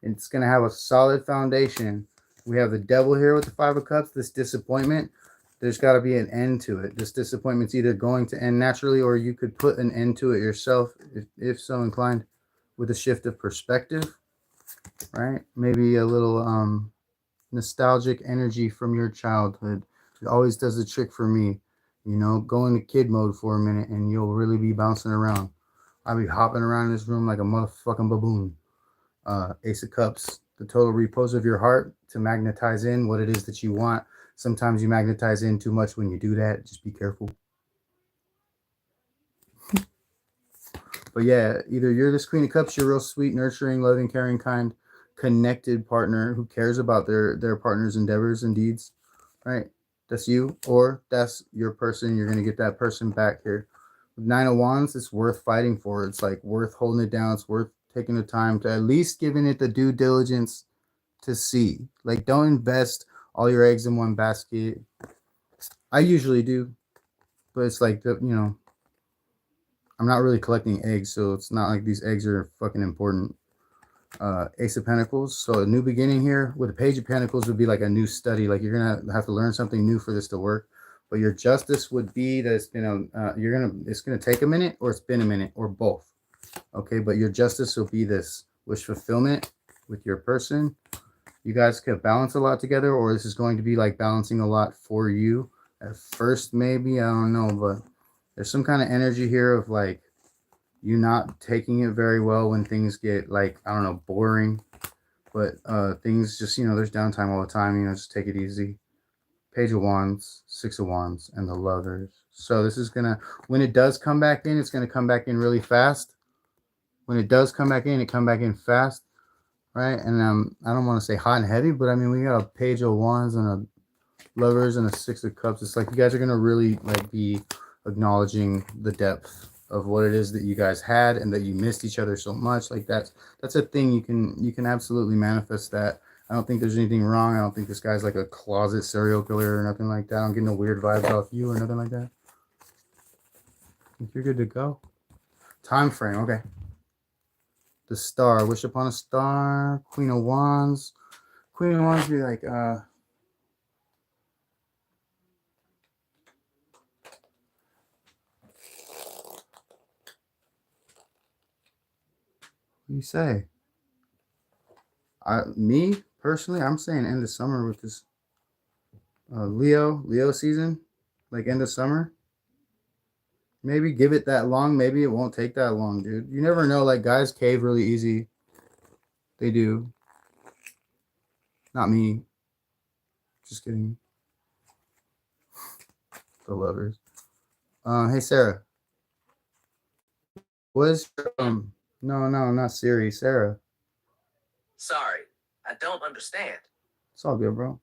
And it's going to have a solid foundation. We have the Devil here with the Five of Cups, this disappointment. There's got to be an end to it. This disappointment's either going to end naturally or you could put an end to it yourself if so inclined with a shift of perspective, right? Maybe a little nostalgic energy from your childhood. It always does the trick for me. You know, go into kid mode for a minute and you'll really be bouncing around. I'll be hopping around in this room like a motherfucking baboon. Ace of Cups, the total repose of your heart to magnetize in what it is that you want. Sometimes you magnetize in too much when you do that. Just be careful. But yeah, either you're this Queen of Cups, you're real sweet, nurturing, loving, caring, kind, connected partner who cares about their partner's endeavors and deeds, right? That's you, or that's your person. You're going to get that person back here. With 9 of Wands, it's worth fighting for. It's like worth holding it down. It's worth taking the time to at least giving it the due diligence to see. Like, don't invest all your eggs in one basket. I usually do, but it's like, I'm not really collecting eggs, so it's not like these eggs are fucking important. Ace of Pentacles. So a new beginning here with a Page of Pentacles would be like a new study. Like you're gonna have to learn something new for this to work. But your justice would be that it's been it's gonna take a minute, or it's been a minute, or both. Okay, but your justice will be this wish fulfillment with your person. You guys could balance a lot together, or this is going to be like balancing a lot for you at first, maybe. I don't know, but there's some kind of energy here of like you not taking it very well when things get like, I don't know, boring. But things just, there's downtime all the time. Just take it easy. Page of Wands, 6 of Wands, and the Lovers. So this is gonna, when it does come back in, it's gonna come back in really fast. When it does come back in, it come back in fast, right? And I don't want to say hot and heavy, but I mean we got a Page of Wands and a Lovers and a 6 of Cups. It's like you guys are gonna really like be acknowledging the depth of what it is that you guys had and that you missed each other so much. Like that's a thing. You can absolutely manifest that. I don't think there's anything wrong. I don't think this guy's like a closet serial killer or nothing like that. I don't get no weird vibes off you or nothing like that. I think you're good to go. Time frame, okay. The Star, wish upon a star. Queen of Wands. Queen of Wands be like, what do you say? Me personally, I'm saying end of summer with this Leo season, like end of summer. Maybe give it that long. Maybe it won't take that long, dude. You never know. Like guys cave really easy. They do. Not me. Just kidding. The Lovers. Hey Sarah. What is no, not Siri, Sarah. Sorry, I don't understand. It's all good, bro.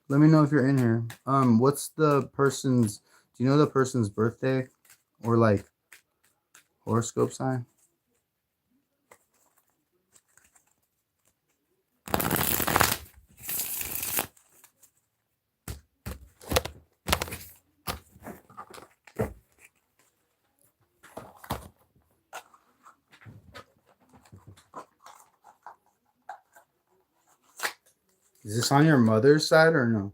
Let me know if you're in here. What's the person's, do you know the person's birthday or like horoscope sign? Is this on your mother's side or no?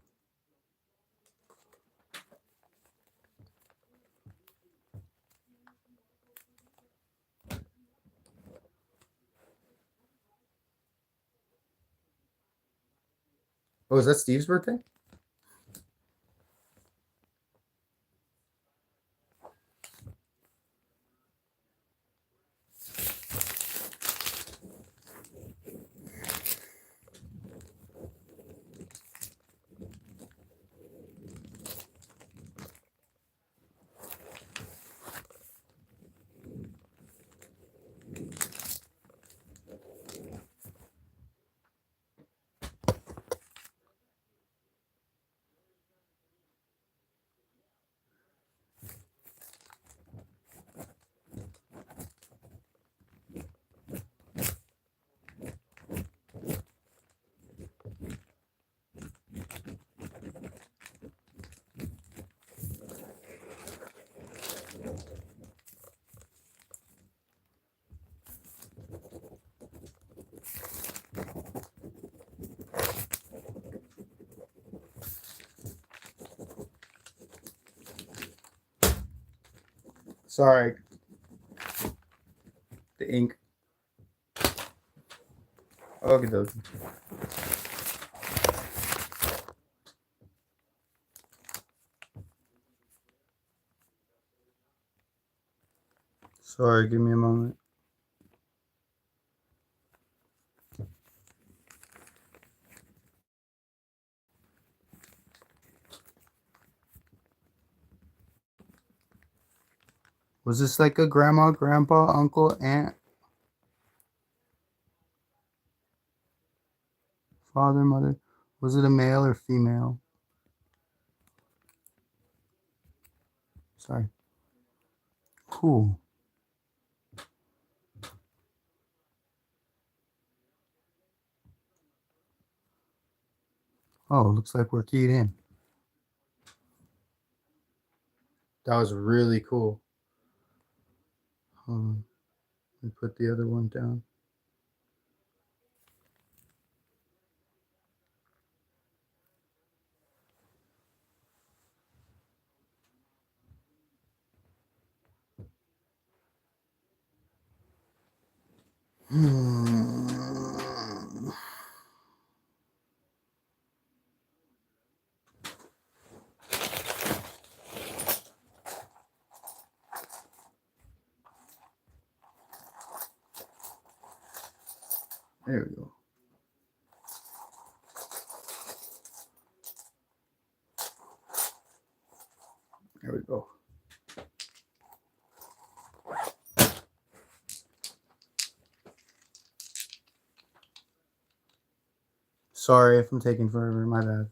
Oh, is that Steve's birthday? Sorry. The ink. Okie dokie. Sorry, give me a moment. Was this like a grandma, grandpa, uncle, aunt, father, mother? Was it a male or female? Sorry. Cool. Oh, looks like we're keyed in. That was really cool. Hold on. Let me put the other one down. There we go. There we go. Sorry if I'm taking forever, my bad.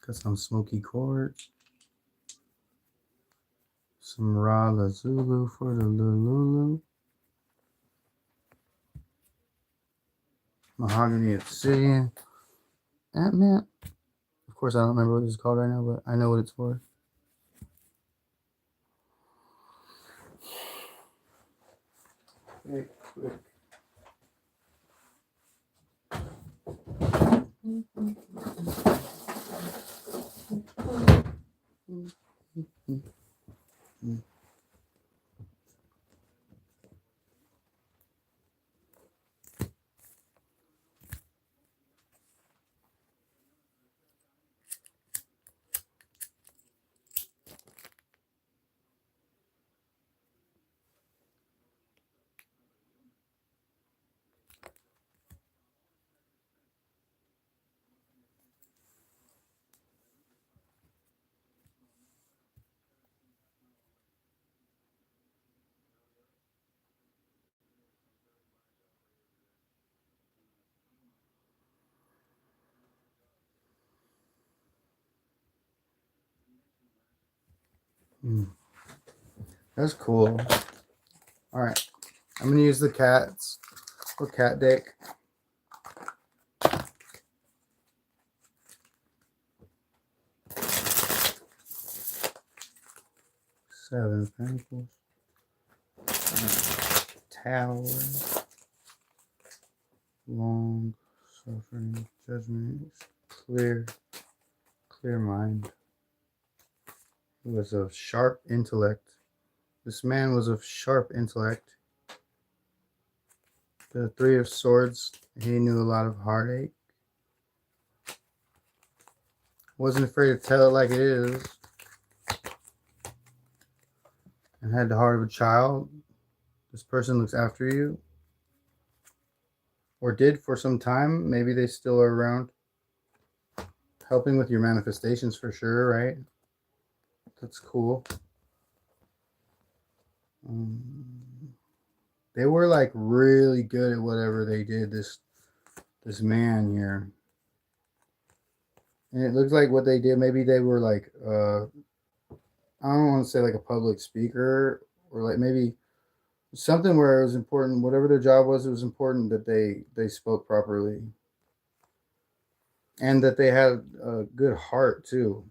Got some smoky quartz. Some raw lazulu for the Lulu. Mahogany obsidian. Man. Of course, I don't remember what this is called right now, but I know what it's for. Quick. That's cool. All right, I'm gonna use the cat's or cat deck. Seven of Pentacles. Tower. Long suffering. Judgment. Clear mind. He was of sharp intellect. This man was of sharp intellect. The Three of Swords, he knew a lot of heartache. Wasn't afraid to tell it like it is. And had the heart of a child. This person looks after you. Or did for some time. Maybe they still are around. Helping with your manifestations for sure, right? That's cool. They were like really good at whatever they did, this man here. And it looks like what they did, maybe they were like I don't want to say like a public speaker, or like maybe something where it was important, whatever their job was, it was important that they spoke properly. And that they had a good heart too.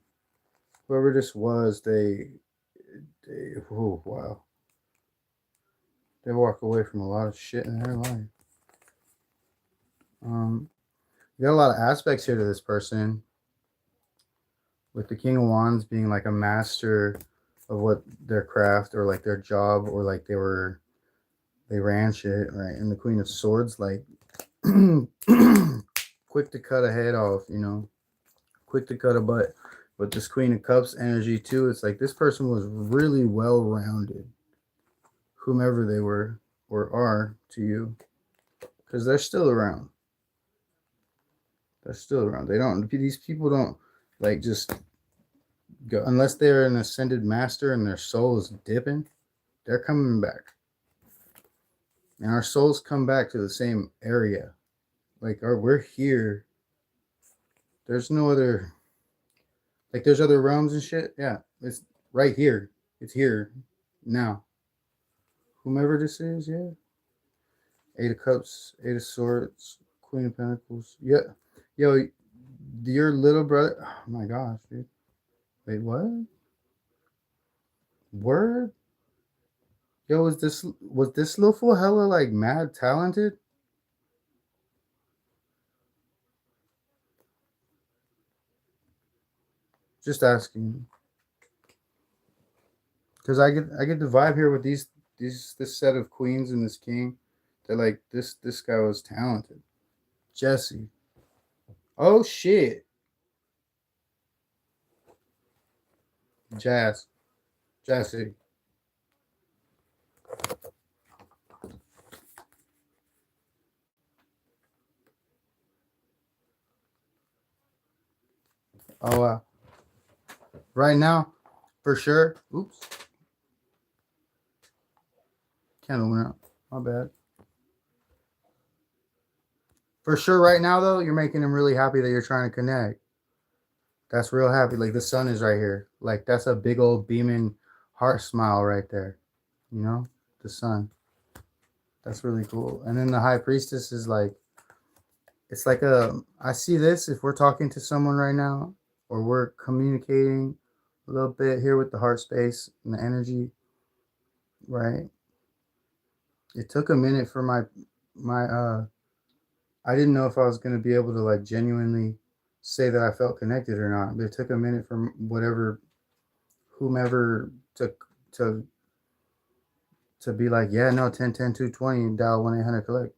Whoever this was, they oh wow. They walk away from a lot of shit in their life. You got a lot of aspects here to this person. With the King of Wands being like a master of what their craft or like their job, or like they ran shit, right? And the Queen of Swords, like quick to cut a head off, you know, quick to cut a butt. But this Queen of Cups energy too, it's like this person was really well-rounded, whomever they were or are to you, because they're still around. They're still around. These people don't like just go, unless they're an ascended master and their soul is dipping, they're coming back. And our souls come back to the same area. Like, we're here. There's no other, like, there's other realms and shit. Yeah, it's right here. It's here now. Whomever this is, yeah. Eight of Cups, Eight of Swords, Queen of Pentacles. Yeah. Yo, your little brother. Oh my gosh, dude. Wait, what? Word? Yo, was this little fool hella like mad talented? Just asking. Because I get the vibe here with this set of queens and this king, that like this guy was talented. Jesse. Oh shit. Jesse. Oh wow. Right now, for sure. Oops. Candle went out. My bad. For sure, right now though, you're making him really happy that you're trying to connect. That's real happy. Like the sun is right here. Like that's a big old beaming heart smile right there. You know, the sun. That's really cool. And then the High Priestess is like, it's like I see this if we're talking to someone right now, or we're communicating a little bit here with the heart space and the energy, right? It took a minute for my I didn't know if I was going to be able to like genuinely say that I felt connected or not, but it took a minute from whomever to be like, yeah, no, 10 10 220, dial 1-800 collect.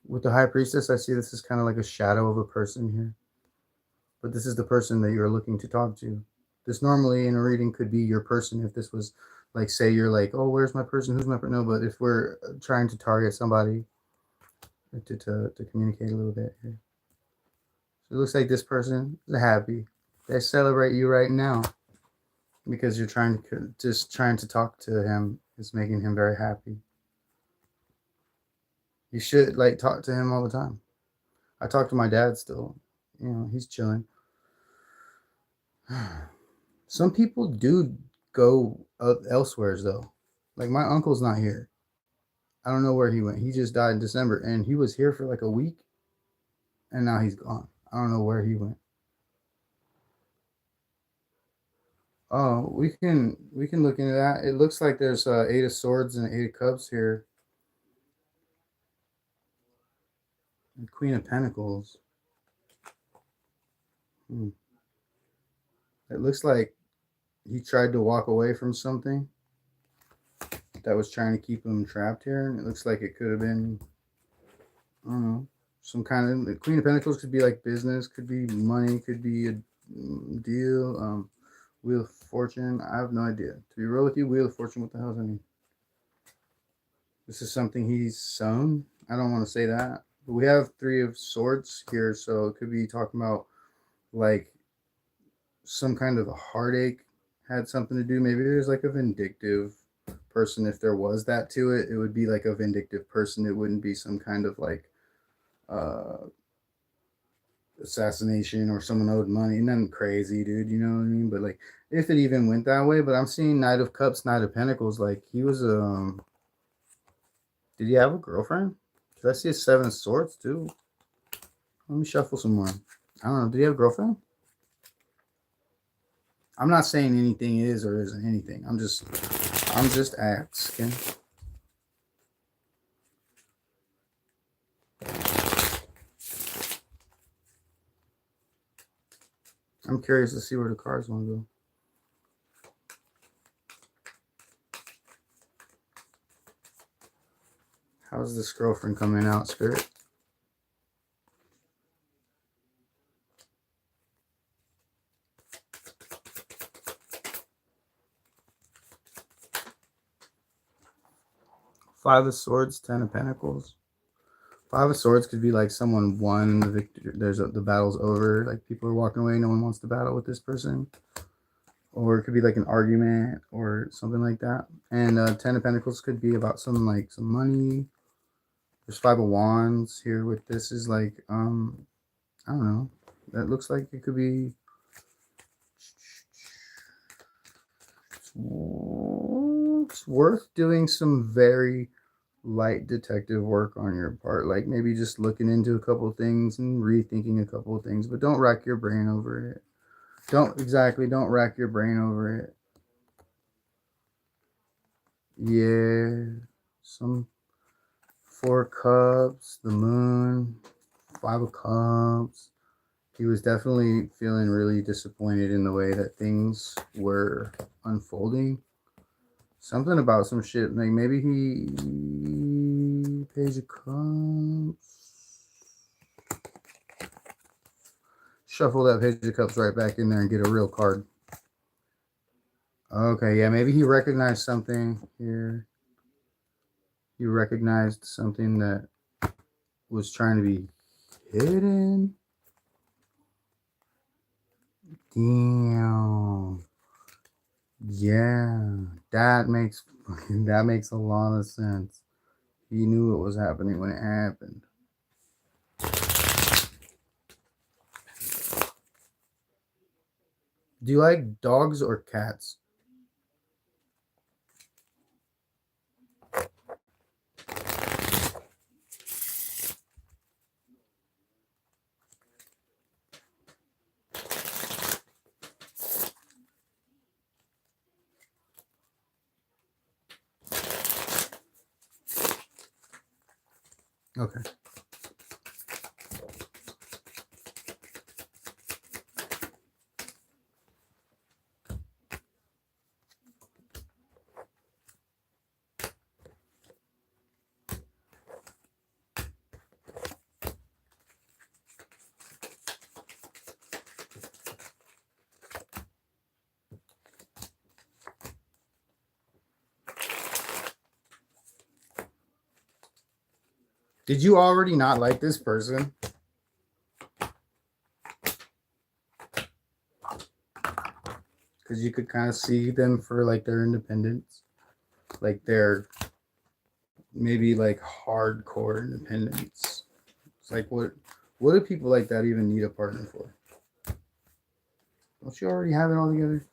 With the High Priestess, I see this is kind of like a shadow of a person here, but this is the person that you're looking to talk to. This normally in a reading could be your person. If this was like, say you're like, oh, where's my person? Who's my person? No, but if we're trying to target somebody to communicate a little bit here. So it looks like this person is happy. They celebrate you right now because you're trying to talk to him is making him very happy. You should like talk to him all the time. I talk to my dad still. You know, he's chilling. Some people do go elsewhere though. Like my uncle's not here. I don't know where he went. He just died in December, and he was here for like a week, and now he's gone. I don't know where he went. Oh, we can look into that. It looks like there's Eight of Swords and Eight of Cups here. And Queen of Pentacles. It looks like he tried to walk away from something. that was trying to keep him trapped here. And it looks like it could have been, I don't know, some kind of, the Queen of Pentacles could be like business, could be money, could be a deal. Wheel of Fortune, I have no idea. To be real with you, Wheel of Fortune, what the hell does that mean? This is something he's sown. I don't want to say that. But we have Three of Swords here, so it could be talking about like some kind of a heartache had something to do. Maybe there's like a vindictive person. If there was that to it, it would be like a vindictive person. It wouldn't be some kind of like assassination or someone owed money. Nothing crazy, dude. You know what I mean? But like, if it even went that way. But I'm seeing Knight of Cups, Knight of Pentacles. Like he was did he have a girlfriend? Did I see a Seven of Swords too? Let me shuffle some more. I don't know. Did he have a girlfriend? I'm not saying anything is or isn't anything. I'm just asking. I'm curious to see where the cards want to go. How's this girlfriend coming out, Spirit? Five of Swords, Ten of Pentacles. Five of Swords could be like someone won the victory. The battle's over. Like people are walking away. No one wants to battle with this person. Or it could be like an argument or something like that. And Ten of Pentacles could be about some money. There's Five of Wands here with this is like, I don't know. That looks like it could be, it's worth doing some very light detective work on your part. Like maybe just looking into a couple of things and rethinking a couple of things, but don't rack your brain over it. Don't rack your brain over it. Yeah. Some Four of Cups, the Moon, Five of Cups. He was definitely feeling really disappointed in the way that things were unfolding. Something about some shit. Like maybe he Page of Cups. Shuffle that Page of Cups right back in there and get a real card. Okay, yeah, maybe he recognized something here. He recognized something that was trying to be hidden. Damn. Yeah, that makes a lot of sense. He knew what was happening when it happened. Do you like dogs or cats? Okay. Did you already not like this person? Because you could kind of see them for like their independence. Like their maybe like hardcore independence. It's like what do people like that even need a partner for? Don't you already have it all together?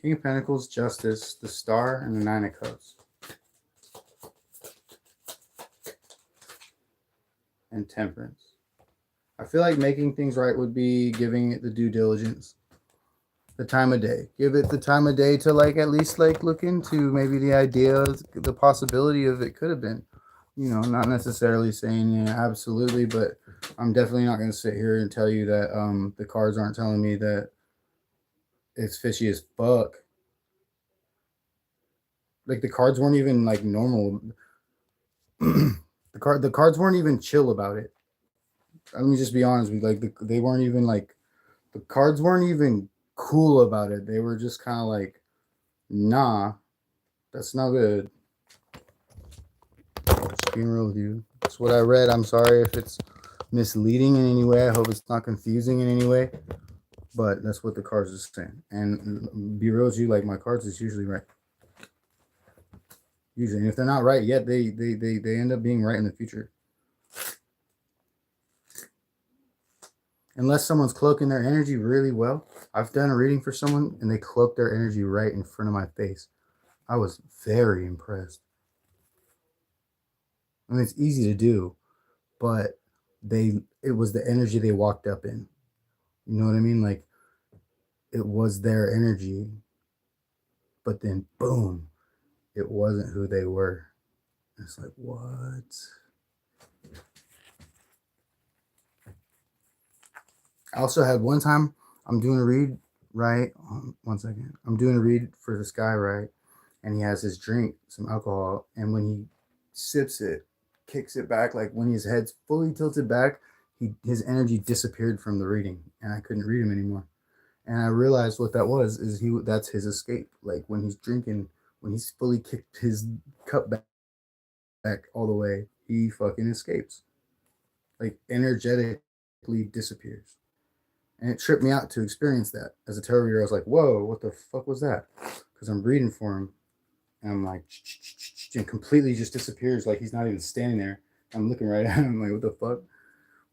King of Pentacles, Justice, the Star, and the Nine of Cups. And Temperance. I feel like making things right would be giving it the due diligence. The time of day. Give it the time of day to like at least like look into maybe the idea, the possibility of it could have been. You know, not necessarily saying yeah, absolutely, but I'm definitely not going to sit here and tell you that the cards aren't telling me that it's fishy as fuck. like the cards weren't even like normal. The cards weren't even chill about it. Let me just be honest with you. Like they weren't even like the cards weren't even cool about it. They were just kind of like, nah, that's not good. Just being real with you. That's what I read. I'm sorry if it's misleading in any way. I hope it's not confusing in any way. But that's what the cards are saying. And be real with you, like my cards is usually right. Usually, and if they're not right yet, they end up being right in the future. Unless someone's cloaking their energy really well. I've done a reading for someone and they cloaked their energy right in front of my face. I was very impressed. I mean, it's easy to do, but it was the energy they walked up in. You know what I mean? Like it was their energy, but then boom, it wasn't who they were. It's like, what? I also had one time I'm doing a read, right? 1 second. I'm doing a read for this guy, right? And he has his drink, some alcohol, and when he sips it, kicks it back, like when his head's fully tilted back, his energy disappeared from the reading, and I couldn't read him anymore. And I realized what that was is that's his escape. Like when he's drinking, when he's fully kicked his cup back all the way, he fucking escapes. Like energetically disappears. And it tripped me out to experience that. As a tarot reader, I was like, whoa, what the fuck was that? Because I'm reading for him and I'm like, and completely just disappears. Like he's not even standing there. I'm looking right at him. I'm like, what the fuck?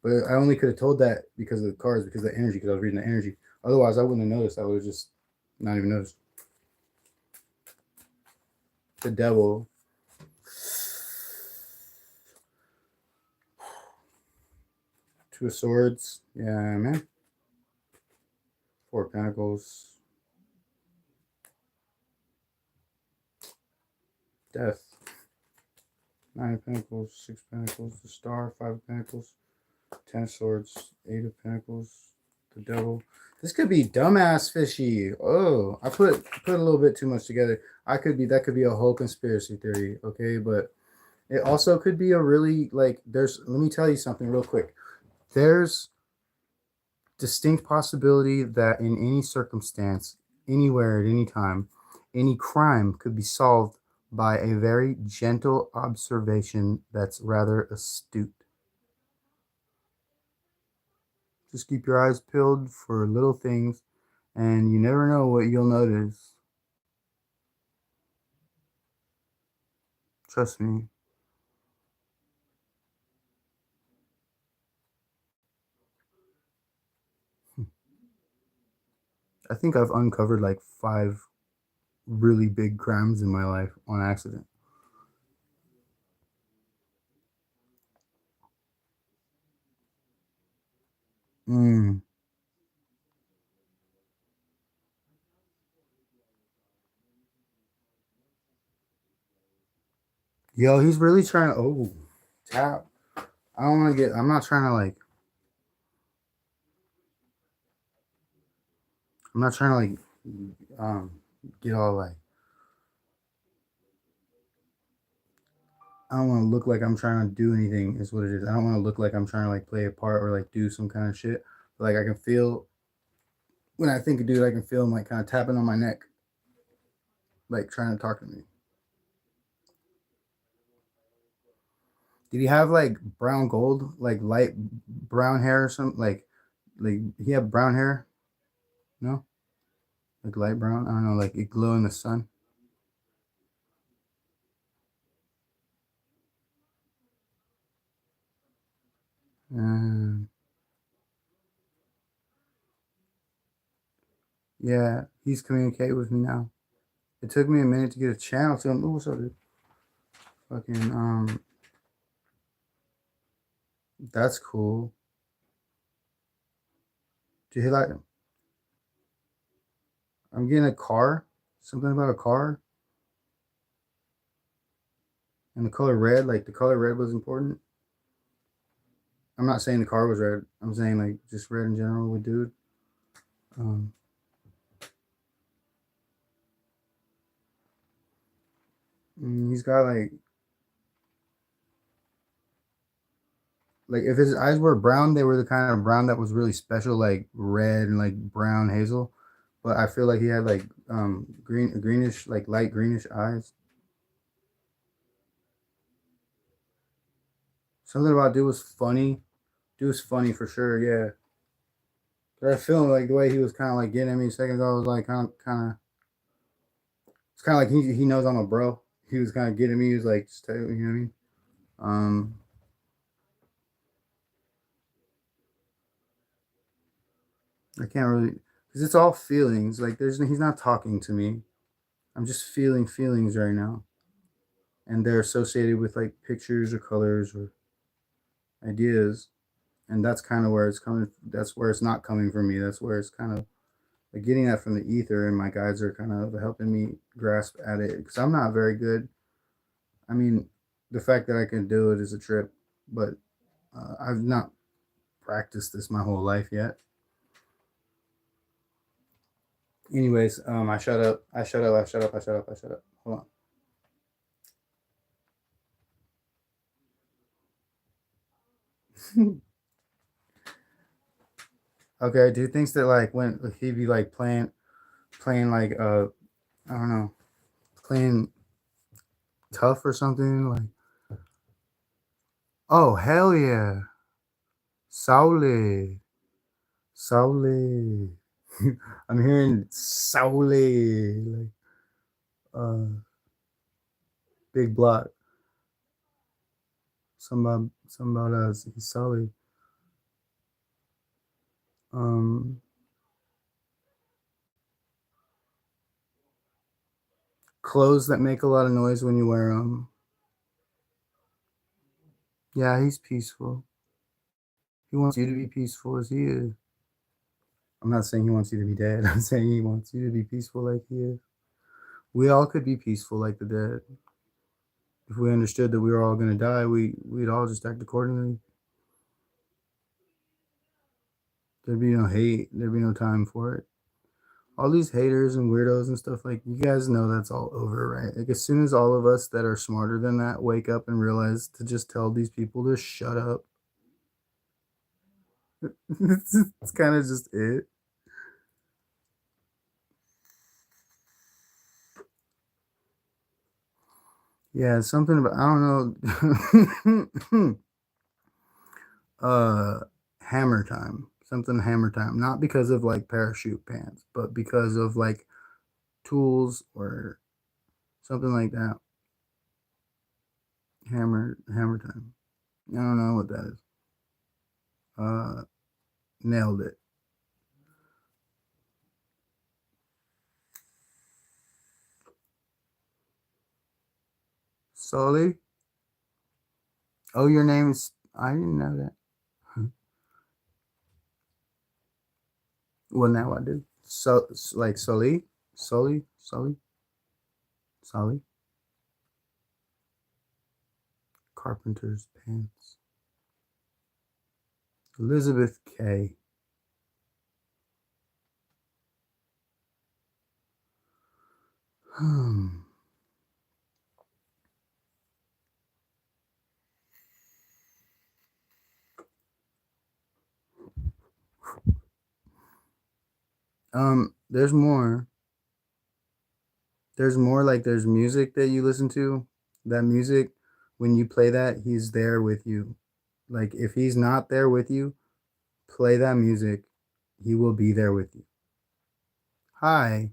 But I only could have told that because of the cards, because of the energy, because I was reading the energy. Otherwise, I wouldn't have noticed. I would have just not even noticed. The devil. Two of Swords. Yeah, man. Four of Pentacles. Death. Nine of Pentacles. Six of Pentacles. The Star. Five of Pentacles. 10 of Swords. Eight of Pentacles. The Devil. This could be dumbass fishy. Oh, I put a little bit too much together. That could be a whole conspiracy theory, okay? But it also could be a really let me tell you something real quick. There's distinct possibility that in any circumstance, anywhere at any time, any crime could be solved by a very gentle observation that's rather astute. Just keep your eyes peeled for little things, and you never know what you'll notice. Trust me. I think I've uncovered like 5 really big crimes in my life on accident. Mm. Yo, he's really trying to. Oh, tap. I don't want to get. I'm not trying to like. I'm not trying to like. Get all like. I don't want to look like I'm trying to do anything. Is what it is. I don't want to look like I'm trying to like play a part or like do some kind of shit. But, like I can feel when I think of dude, I can feel him like kind of tapping on my neck, like trying to talk to me. Did he have like brown gold, like light brown hair or something? Like he had brown hair? No, like light brown. I don't know, like it glow in the sun. Um, yeah, he's communicating with me now. It took me a minute to get a channel to him. Oh, what's up, dude? Fucking that's cool. Did he like? I'm getting a car. Something about a car and the color red. Like the color red was important. I'm not saying the car was red. I'm saying like just red in general with dude. Um, He's got like if his eyes were brown, they were the kind of brown that was really special, like red and like brown hazel. But I feel like he had like greenish, like light greenish eyes. Something about dude was funny. Dude was funny for sure, yeah. But I feel like the way he was kind of like getting at me seconds ago was like kind of it's kind of like he knows I'm a bro. He was kind of getting me. He was like, just tell you, you know what I mean? Um, I can't really because it's all feelings. Like he's not talking to me. I'm just feeling feelings right now, and they're associated with like pictures or colors or ideas, and that's kind of where it's coming. That's where it's not coming from me. That's where it's kind of like getting that from the ether, and my guides are kind of helping me grasp at it because I'm not very good. I mean, the fact that I can do it is a trip, but I've not practiced this my whole life yet. Anyways, I shut up. I shut up. I shut up. I shut up. I shut up. Hold on. Okay. Do you think that like when he'd be like playing like I don't know, playing tough or something like oh hell yeah, Saule, Saule. I'm hearing Saule like big block. Some about us. Saule. Um, Clothes that make a lot of noise when you wear them. Yeah, he's peaceful. He wants you to be peaceful as he is. I'm not saying he wants you to be dead. I'm saying he wants you to be peaceful like he is. We all could be peaceful like the dead. If we understood that we were all going to die, we'd all just act accordingly. There'd be no hate. There'd be no time for it. All these haters and weirdos and stuff, like, you guys know that's all over, right? Like, as soon as all of us that are smarter than that wake up and realize to just tell these people to shut up, it's kind of just it. Yeah, something about, I don't know. uh Hammer time, something hammer time, not because of like parachute pants, but because of like tools or something like that. Hammer time. I don't know what that is. uh Nailed it. Sully. Oh, your name is, I didn't know that. Well, now I do. So like Sully Carpenter's pants. Elizabeth K. Hmm. There's more. There's more, like there's music that you listen to. That music, when you play that, he's there with you. Like if he's not there with you, play that music. He will be there with you. Hi.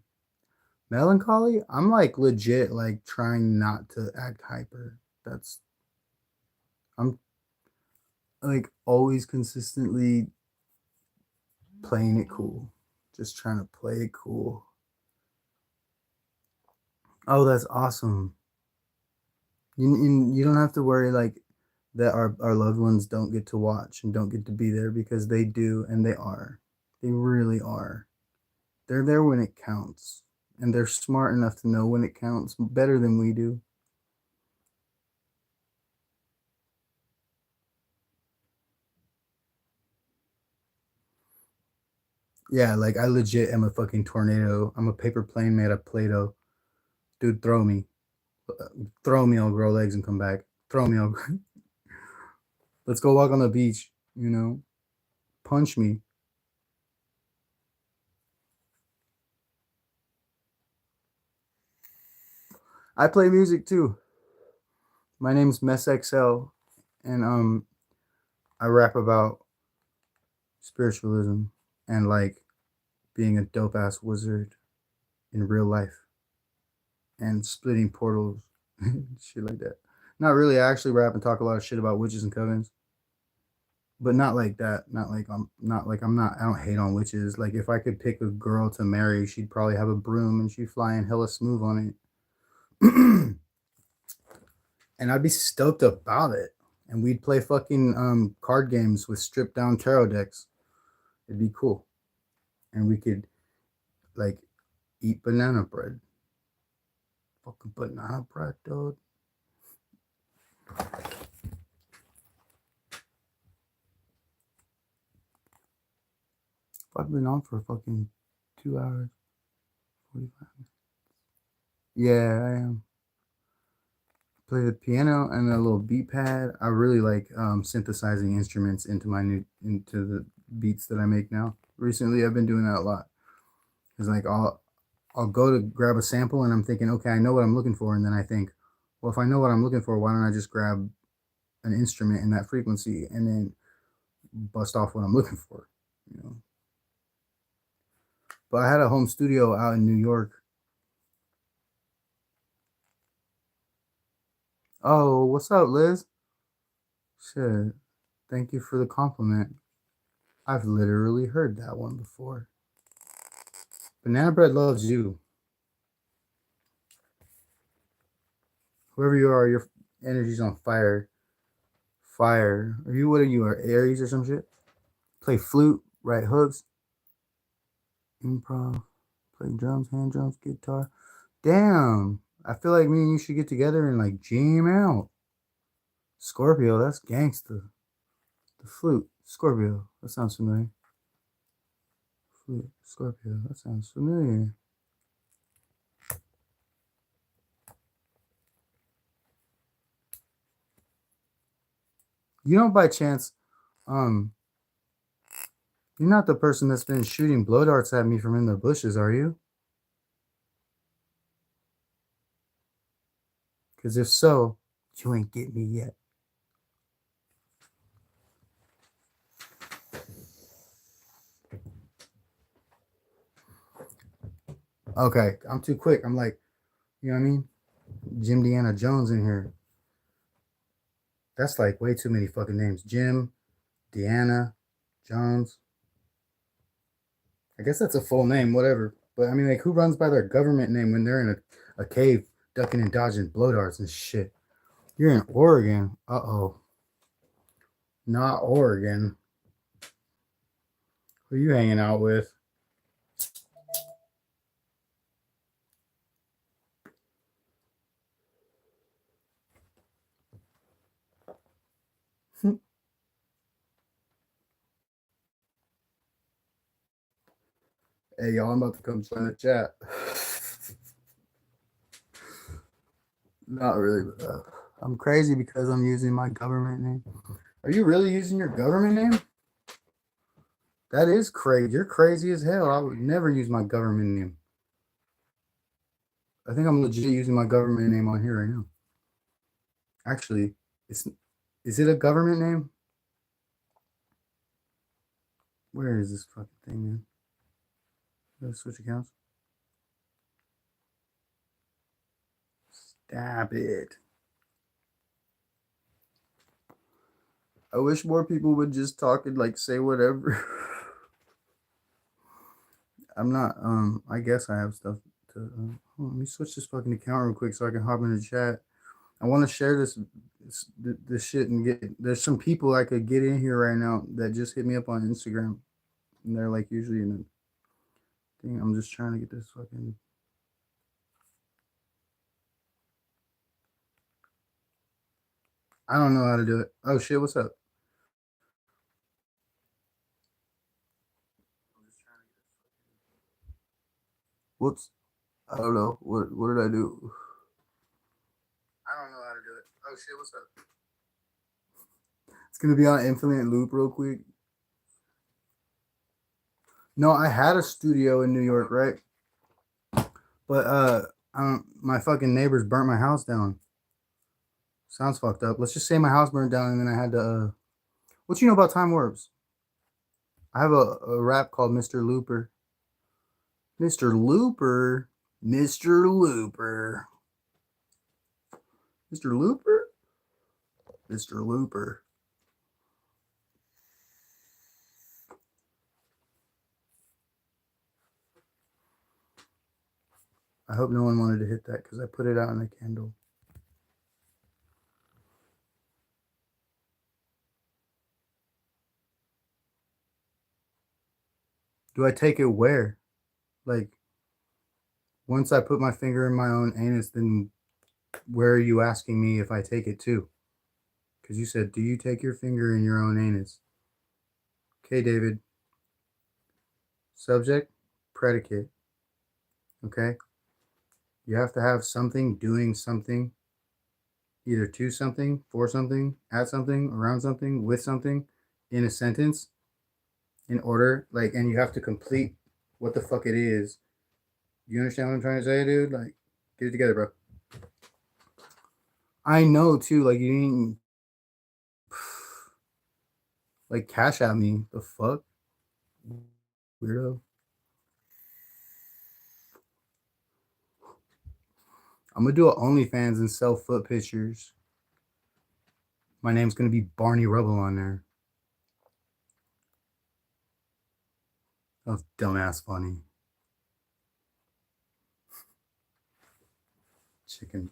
Melancholy? I'm like legit like trying not to act hyper. That's I'm like always consistently playing it cool. Just trying to play it cool. Oh, that's awesome. You don't have to worry like that our loved ones don't get to watch and don't get to be there because they do and they are. They really are. They're there when it counts. And they're smart enough to know when it counts better than we do. Yeah, like I legit am a fucking tornado. I'm a paper plane made of Play Doh. Dude, throw me. throw me, I'll grow legs and come back. Throw me, I'll. Let's go walk on the beach. You know, punch me. I play music too. My name's MessXL, and I rap about spiritualism and like being a dope ass wizard in real life and splitting portals, shit like that. Not really. I actually rap and talk a lot of shit about witches and covens, but not like that. Not like I'm not like I'm not. I don't hate on witches. Like if I could pick a girl to marry, she'd probably have a broom and she'd fly in hella smooth on it. And I'd be stoked about it. And we'd play fucking card games with stripped down tarot decks. It'd be cool. And we could like eat banana bread. Fucking banana bread, dude. I've been on for fucking 2 hours, 45 minutes. Yeah, I am. Play the piano and a little beat pad. I really like synthesizing instruments into the beats that I make now. Recently, I've been doing that a lot. Cause like I'll go to grab a sample and I'm thinking, okay, I know what I'm looking for, and then I think, well, if I know what I'm looking for, why don't I just grab an instrument in that frequency and then bust off what I'm looking for, you know? But I had a home studio out in New York. Oh, what's up, Liz? Shit. Thank you for the compliment. I've literally heard that one before. Banana Bread loves you. Whoever you are, your energy's on fire. Fire. Are you what are you? Are Aries or some shit? Play flute, write hooks, improv, play drums, hand drums, guitar. Damn. I feel like me and you should get together and like jam out. Scorpio, that's gangsta. The flute, Scorpio, that sounds familiar. Flute, Scorpio, that sounds familiar. You don't by chance, you're not the person that's been shooting blow darts at me from in the bushes, are you? Because if so, you ain't get me yet. Okay, I'm too quick. I'm like, you know what I mean? Jim Deanna Jones in here. That's like way too many fucking names. Jim, Deanna, Jones. I guess that's a full name, whatever. But I mean, like, who runs by their government name when they're in a cave ducking and dodging blow darts and shit? You're in Oregon. Uh-oh. Not Oregon. Who you hanging out with? Hey, y'all, I'm about to come join the chat. Not really. I'm crazy because I'm using my government name. Are you really using your government name? That is crazy. You're crazy as hell. I would never use my government name. I think I'm legit using my government name on here right now. Actually, is it a government name? Where is this fucking thing, man? Let's switch accounts. Stop it. I wish more people would just talk and like say whatever. I'm not. I guess I have stuff to. Let me switch this fucking account real quick so I can hop in the chat. I want to share this shit and get. There's some people I could get in here right now that just hit me up on Instagram, and they're like usually in a thing. I'm just trying to get this fucking. I don't know how to do it. Oh shit! What's up? Whoops. I don't know. What did I do? don't know how to do it. Oh shit, what's up? It's gonna be on infinite loop real quick. No, I had a studio in New York, right? But my fucking neighbors burnt my house down. Sounds fucked up. Let's just say my house burned down and then I had to what you know about time warps? I have a rap called Mr. Looper. Mr. Looper. Mr. Looper. Mr. Looper? Mr. Looper. I hope no one wanted to hit that because I put it out in the candle. Do I take it where? Like, once I put my finger in my own anus, then where are you asking me if I take it to? Because you said, do you take your finger in your own anus? Okay, David. Subject, predicate. Okay? You have to have something doing something, either to something, for something, at something, around something, with something, in a sentence, in order. Like, and you have to complete what the fuck it is. You understand what I'm trying to say, dude? Like, get it together, bro. I know, too. Like, you didn't like cash at me. The fuck? Weirdo. I'm gonna do an OnlyFans and sell foot pictures. My name's gonna be Barney Rubble on there. That was dumbass funny.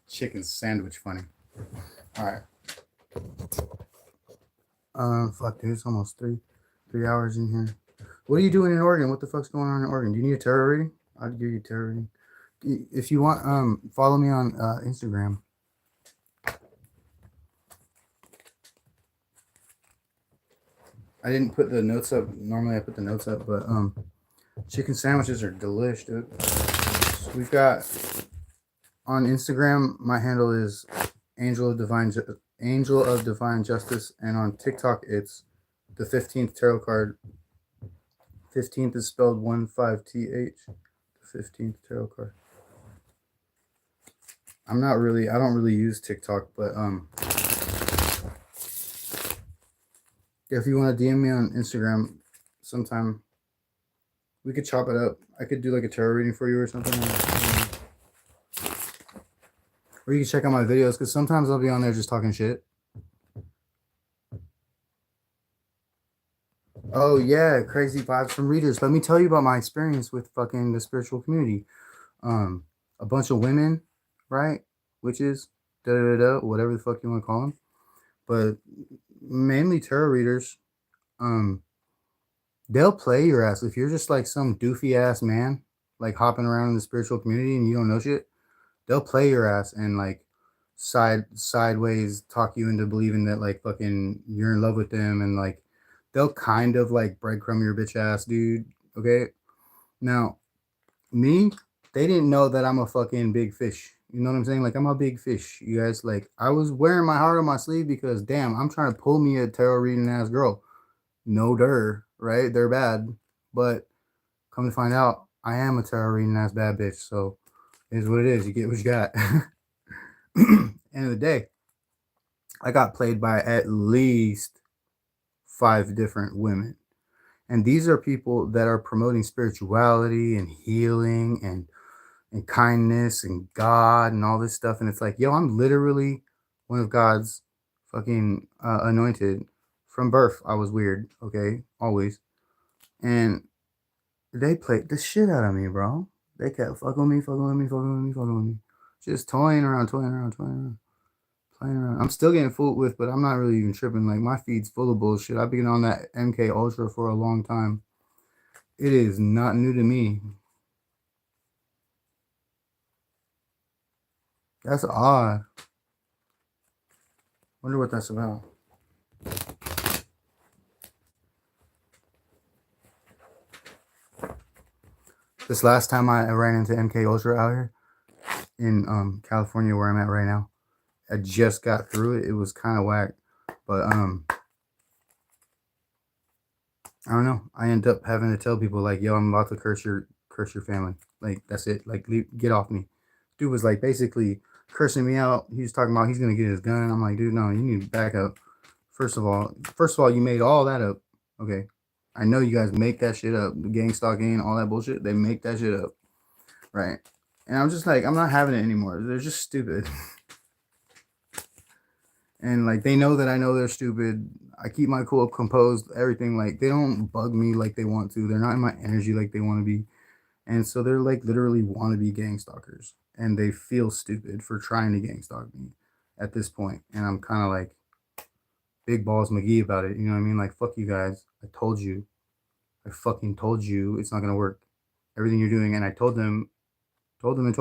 Chicken sandwich funny. Alright. Fuck, dude, it's almost 3 hours in here. What are you doing in Oregon? What the fuck's going on in Oregon? Do you need a tarot reading? I'd give you a tarot reading. If you want, follow me on Instagram. I didn't put the notes up. Normally I put the notes up, but chicken sandwiches are delish, dude. So we've got on Instagram, my handle is Angel of Divine Justice, and on TikTok it's the 15th tarot card. 15th is spelled 15th. The 15th tarot card. I don't really use TikTok, but if you want to DM me on Instagram sometime, we could chop it up. I could do like a tarot reading for you or something. Or you can check out my videos because sometimes I'll be on there just talking shit. Oh yeah, crazy vibes from readers. Let me tell you about my experience with fucking the spiritual community. A bunch of women, right? Witches, whatever the fuck you want to call them. But mainly tarot readers. They'll play your ass if you're just like some doofy ass man, like hopping around in the spiritual community and you don't know shit. They'll play your ass and like sideways talk you into believing that like fucking you're in love with them, and like they'll kind of like breadcrumb your bitch ass, dude. Okay. Now, me, they didn't know that I'm a fucking big fish. You know what I'm saying? Like, I'm a big fish, you guys. Like, I was wearing my heart on my sleeve because, damn, I'm trying to pull me a tarot reading ass girl. No dir, right? They're bad. But come to find out, I am a tarot reading ass bad bitch. So, it is what it is. You get what you got. End of the day, I got played by at least 5 different women. And these are people that are promoting spirituality and healing and kindness and God and all this stuff. And it's like, yo, I'm literally one of God's fucking anointed. From birth, I was weird, okay? Always. And they played the shit out of me, bro. They kept fucking with me. Just toying around. Playing around. I'm still getting fooled with, but I'm not really even tripping. Like, my feed's full of bullshit. I've been on that MK Ultra for a long time. It is not new to me. That's odd. Wonder what that's about. This last time I ran into MK Ultra out here in California, where I'm at right now, I just got through it. It was kind of whack, but I don't know. I end up having to tell people like, "Yo, I'm about to curse your family." Like that's it. Like get off me. Dude was like basically cursing me out. He was talking about he's gonna get his gun. I'm like, dude, no, you need to back up. First of all, you made all that up. Okay, I know you guys make that shit up. The gang stalking, all that bullshit. They make that shit up, right? And I'm just like, I'm not having it anymore. They're just stupid. And like they know that I know they're stupid. I keep my cool, composed, everything. Like they don't bug me like they want to. They're not in my energy like they want to be. And so they're like literally wannabe gang stalkers. And they feel stupid for trying to gang stalk me at this point. And I'm kind of like big balls McGee about it. You know what I mean? Like, fuck you guys. I told you. I fucking told you it's not going to work. Everything you're doing. And I told them. They're like,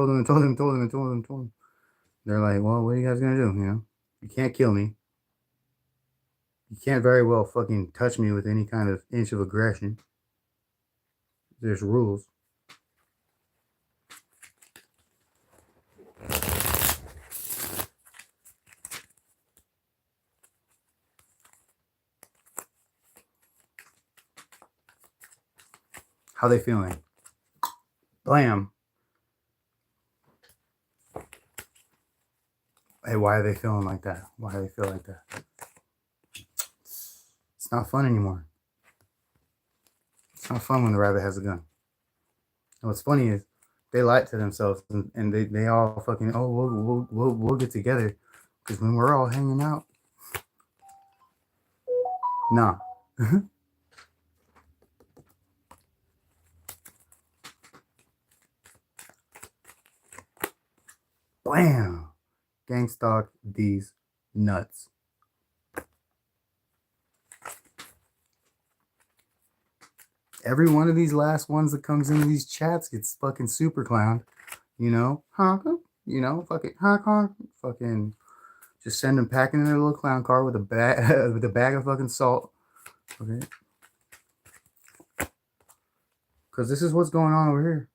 well, what are you guys going to do? You know, you can't kill me. You can't very well fucking touch me with any kind of inch of aggression. There's rules. How they feeling? Blam. Hey, why are they feeling like that? Why do they feel like that? It's not fun anymore. It's not fun when the rabbit has a gun. And what's funny is they lie to themselves and they all fucking, oh, we'll get together. Because when we're all hanging out, nah. Blam. Gang stalk these nuts. Every one of these last ones that comes into these chats gets fucking super clowned. You know? Honk. You know? Fucking honk. Fucking just send them packing in their little clown car with a bag with a bag of fucking salt. Okay. Because this is what's going on over here.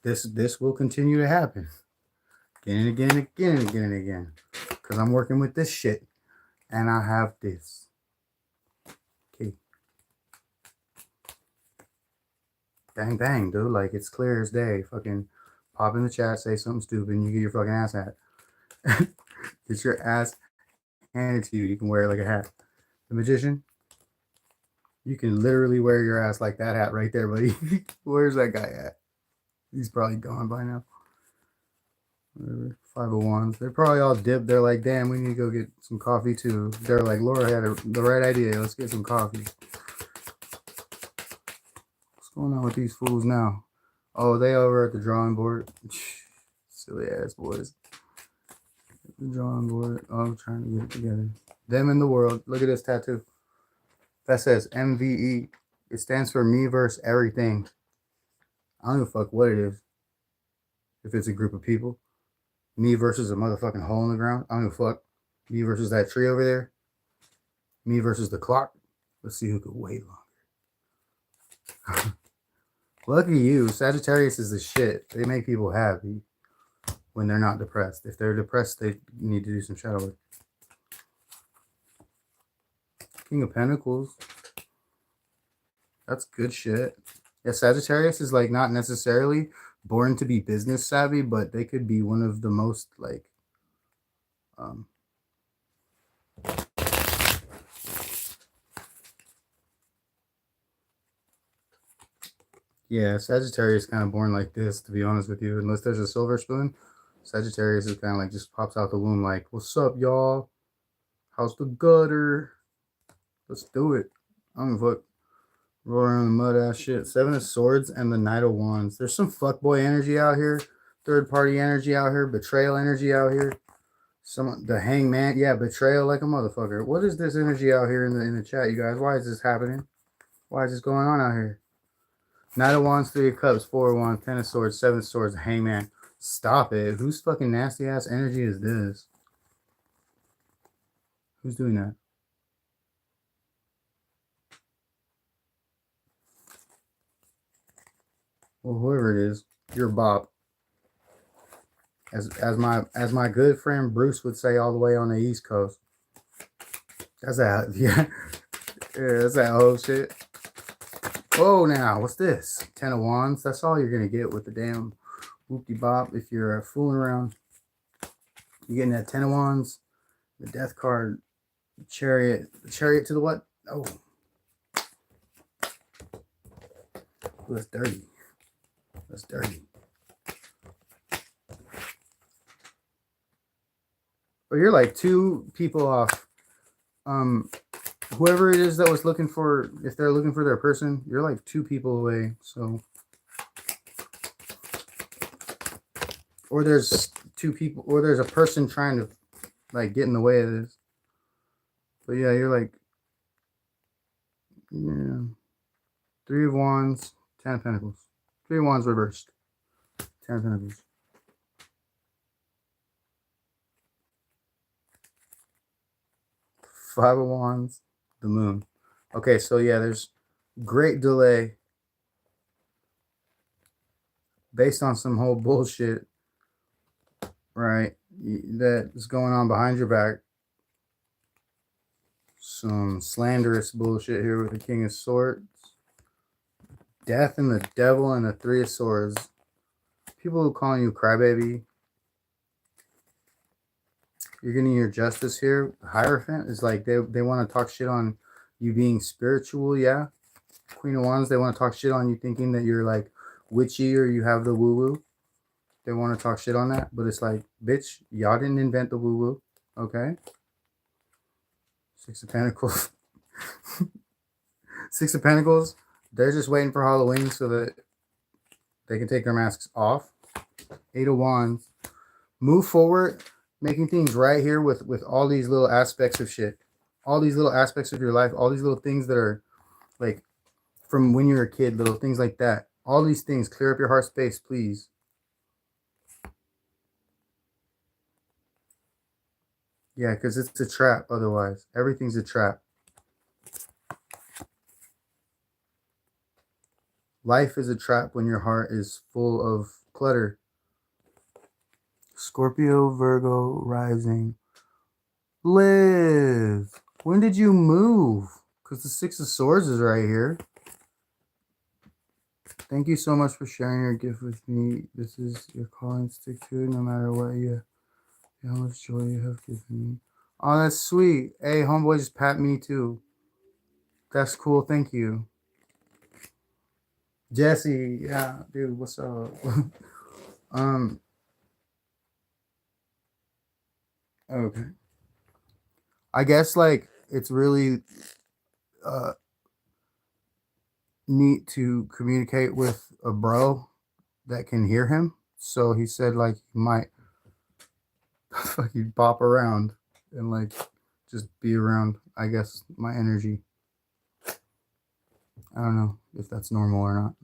This will continue to happen. Again and again. Because I'm working with this shit. And I have this. Okay. Bang, bang, dude. Like, it's clear as day. Fucking pop in the chat, say something stupid, and you get your fucking ass hat. Get your ass handed to you. You can wear it like a hat. The magician, you can literally wear your ass like that hat right there, buddy. Where's that guy at? He's probably gone by now. Whatever. 501s. They're probably all dipped. They're like, damn, we need to go get some coffee too. They're like, Laura had the right idea. Let's get some coffee. What's going on with these fools now? Oh, they over at the drawing board. Silly ass boys. The drawing board. Oh, I'm trying to get it together. Them in the world. Look at this tattoo. That says MVE. It stands for me versus everything. I don't give a fuck what it is. If it's a group of people. Me versus a motherfucking hole in the ground. I don't give a fuck. Me versus that tree over there. Me versus the clock. Let's see who could wait longer. Lucky you. Sagittarius is the shit. They make people happy when they're not depressed. If they're depressed, they need to do some shadow work. King of Pentacles. That's good shit. Yeah, Sagittarius is like not necessarily born to be business savvy, but they could be one of the most like yeah, Sagittarius kind of born like this, to be honest with you. Unless there's a silver spoon, Sagittarius is kind of like just pops out the womb like, what's up, y'all? How's the gutter? Let's do it. I don't give a fuck. Roll around the mud ass shit. 7 of Swords and the Knight of Wands. There's some fuckboy energy out here. Third party energy out here. Betrayal energy out here. The Hangman. Yeah, betrayal like a motherfucker. What is this energy out here in the chat, you guys? Why is this happening? Why is this going on out here? Knight of Wands, 3 of Cups, 4 of Wands, 10 of Swords, 7 of Swords, Hangman. Stop it. Whose fucking nasty ass energy is this? Who's doing that? Well, whoever it is. your bop. As my good friend Bruce would say, all the way on the East Coast. That's that, yeah. Yeah, that's that whole shit. Oh, now, what's this? 10 of Wands. That's all you're going to get with the damn whoop-de-bop. If you're fooling around, you're getting that 10 of Wands, the Death card, Chariot. Chariot to the what? Oh. Ooh, that's dirty. That's dirty. But you're like 2 people off. Whoever it is that was looking for, if they're looking for their person, you're like 2 people away. So, or there's 2 people, or there's a person trying to like get in the way of this. But yeah, you're like, yeah, 3 of Wands, 10 of Pentacles, 3 of Wands reversed, 10 of Pentacles. 5 of Wands, the Moon. Okay, so yeah, there's great delay based on some whole bullshit, right, that is going on behind your back. Some slanderous bullshit here with the King of Swords, Death and the Devil, and the 3 of Swords. People calling you crybaby. You're getting your justice here. Hierophant is like they want to talk shit on you being spiritual, yeah. Queen of Wands, they want to talk shit on you thinking that you're like witchy or you have the woo-woo. They want to talk shit on that, but it's like, bitch, y'all didn't invent the woo-woo, okay? 6 of Pentacles. 6 of Pentacles, they're just waiting for Halloween so that they can take their masks off. 8 of Wands. Move forward, making things right here with all these little aspects of shit. All these little aspects of your life, all these little things that are like from when you were a kid, little things like that. All these things, clear up your heart space, please. Yeah, because it's a trap otherwise. Everything's a trap. Life is a trap when your heart is full of clutter. Scorpio, Virgo, rising. Liv, when did you move? Because the 6 of Swords is right here. Thank you so much for sharing your gift with me. This is your calling. Stick to it no matter what how much joy you have given me. Oh, that's sweet. Hey, homeboy just pat me too. That's cool. Thank you. Jesse, yeah, dude, what's up? Okay. I guess like it's really neat to communicate with a bro that can hear him. So he said like he might fucking pop around and like just be around, I guess, my energy. I don't know if that's normal or not.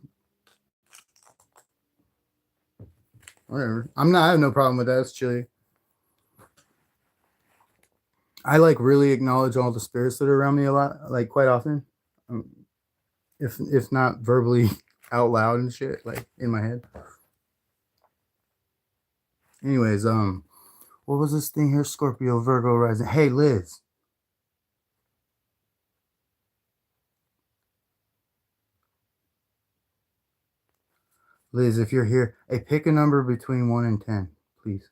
Whatever. I have no problem with that. It's chilly. I like really acknowledge all the spirits that are around me a lot, like quite often. If not verbally out loud and shit, like in my head. Anyways, what was this thing here? Scorpio, Virgo, rising. Hey, Liz. Liz, if you're here, hey, pick a number between 1 and 10, please.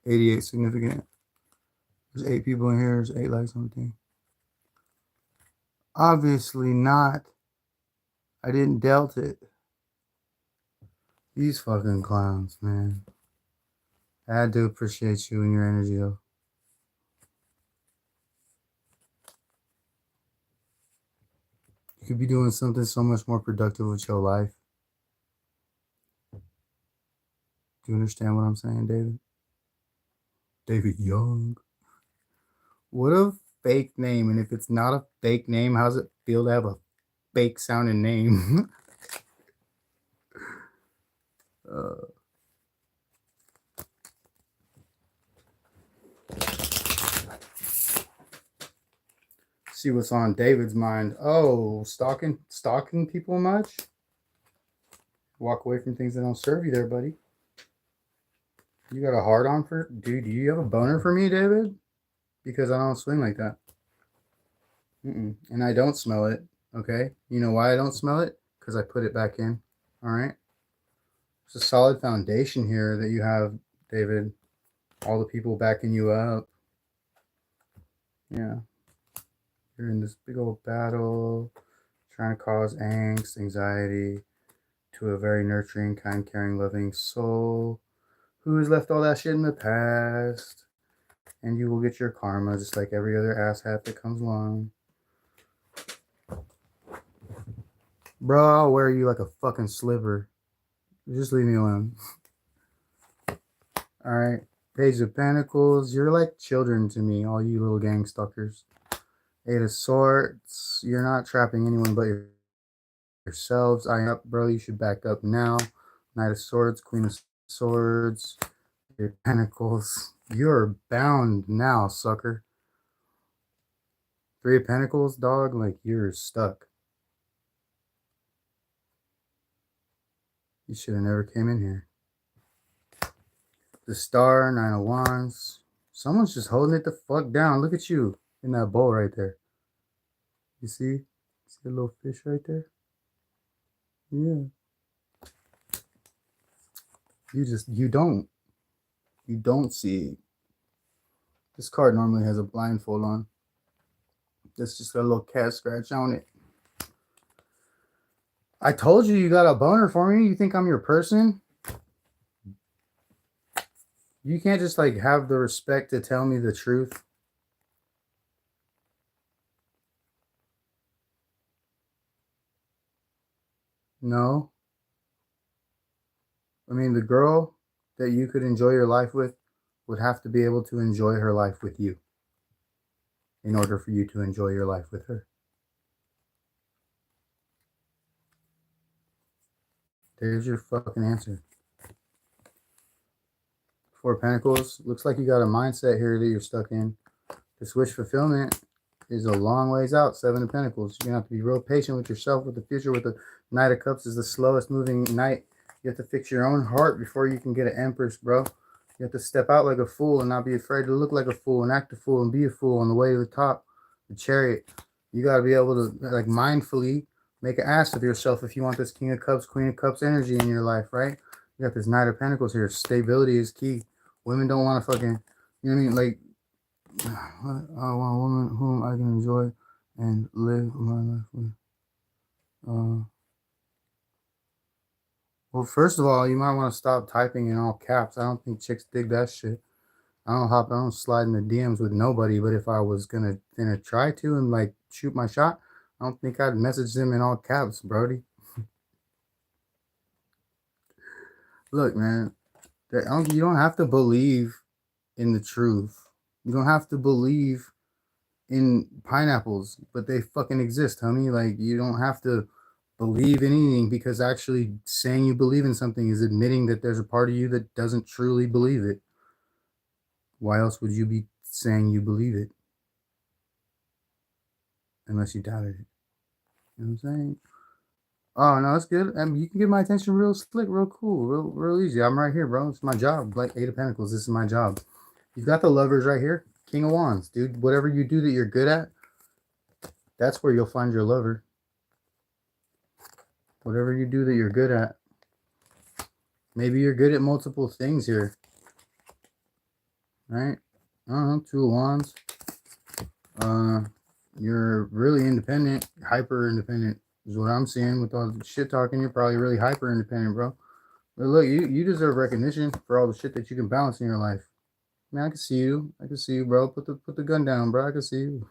$88 significant. There's 8 people in here. There's 8 likes on the thing. Obviously not. I didn't dealt it. These fucking clowns, man. I do appreciate you and your energy, though. could be doing something so much more productive with your life. Do you understand what I'm saying, David? David Young. What a fake name. And if it's not a fake name, how's it feel to have a fake sounding name? See what's on David's mind. Oh, stalking people much? Walk away from things that don't serve you there, buddy. You got a hard on for, dude, do you have a boner for me, David? Because I don't swing like that. And I don't smell it, okay? You know why I don't smell it? Because I put it back in, all right? There's a solid foundation here that you have, David. All the people backing you up. Yeah. You're in this big old battle, trying to cause angst, anxiety to a very nurturing, kind, caring, loving soul who has left all that shit in the past. And you will get your karma just like every other asshat that comes along. Bro, I'll wear you like a fucking sliver. Just leave me alone. Alright. Page of Pentacles. You're like children to me, all you little gang stalkers. Eight of Swords. You're not trapping anyone but yourselves. I up, bro. You should back up now. Knight of Swords. Queen of Swords. Your Pentacles. You're bound now, sucker. Three of Pentacles, dog. Like, you're stuck. You should have never came in here. The Star, Nine of Wands. Someone's just holding it the fuck down. Look at you in that bowl right there. You see? See the little fish right there? Yeah. You don't see. This card normally has a blindfold on. This just got a little cat scratch on it. I told you you got a boner for me. You think I'm your person? You can't just like have the respect to tell me the truth. No. I mean, the girl that you could enjoy your life with would have to be able to enjoy her life with you in order for you to enjoy your life with her. There's your fucking answer. Four of Pentacles. Looks like you got a mindset here that you're stuck in. This wish fulfillment is a long ways out. Seven of Pentacles. You're going to have to be real patient with yourself, with the future, with the Knight of Cups is the slowest moving knight. You have to fix your own heart before you can get an Empress, bro. You have to step out like a fool and not be afraid to look like a fool and act a fool and be a fool on the way to the top. The Chariot. You got to be able to, like, mindfully make an ass of yourself if you want this King of Cups, Queen of Cups energy in your life, right? You got this Knight of Pentacles here. Stability is key. Women don't want to fucking, you know what I mean? Like, I want a woman whom I can enjoy and live my life with. Well, first of all, you might want to stop typing in all caps. I don't think chicks dig that shit. I don't slide in the DMs with nobody, but if I was gonna try to and like shoot my shot, I don't think I'd message them in all caps, Brody. Look, man, you don't have to believe in the truth. You don't have to believe in pineapples, but they fucking exist, homie. Like, you don't have to believe in anything, because actually saying you believe in something is admitting that there's a part of you that doesn't truly believe it. Why else would you be saying you believe it? Unless you doubted it. You know what I'm saying? Oh, no, it's good. I mean, you can get my attention real slick, real cool, real easy. I'm right here, bro. It's my job. Like Eight of Pentacles, this is my job. You've got the Lovers right here. King of Wands, dude. Whatever you do that you're good at, that's where you'll find your lover. Whatever you do that you're good at. Maybe you're good at multiple things here. Right? I don't know. Two of Wands. You're really independent. Hyper independent is what I'm seeing with all the shit talking. You're probably really hyper independent, bro. But look, you deserve recognition for all the shit that you can balance in your life. Man, I can see you. I can see you, bro. Put the gun down, bro. I can see you.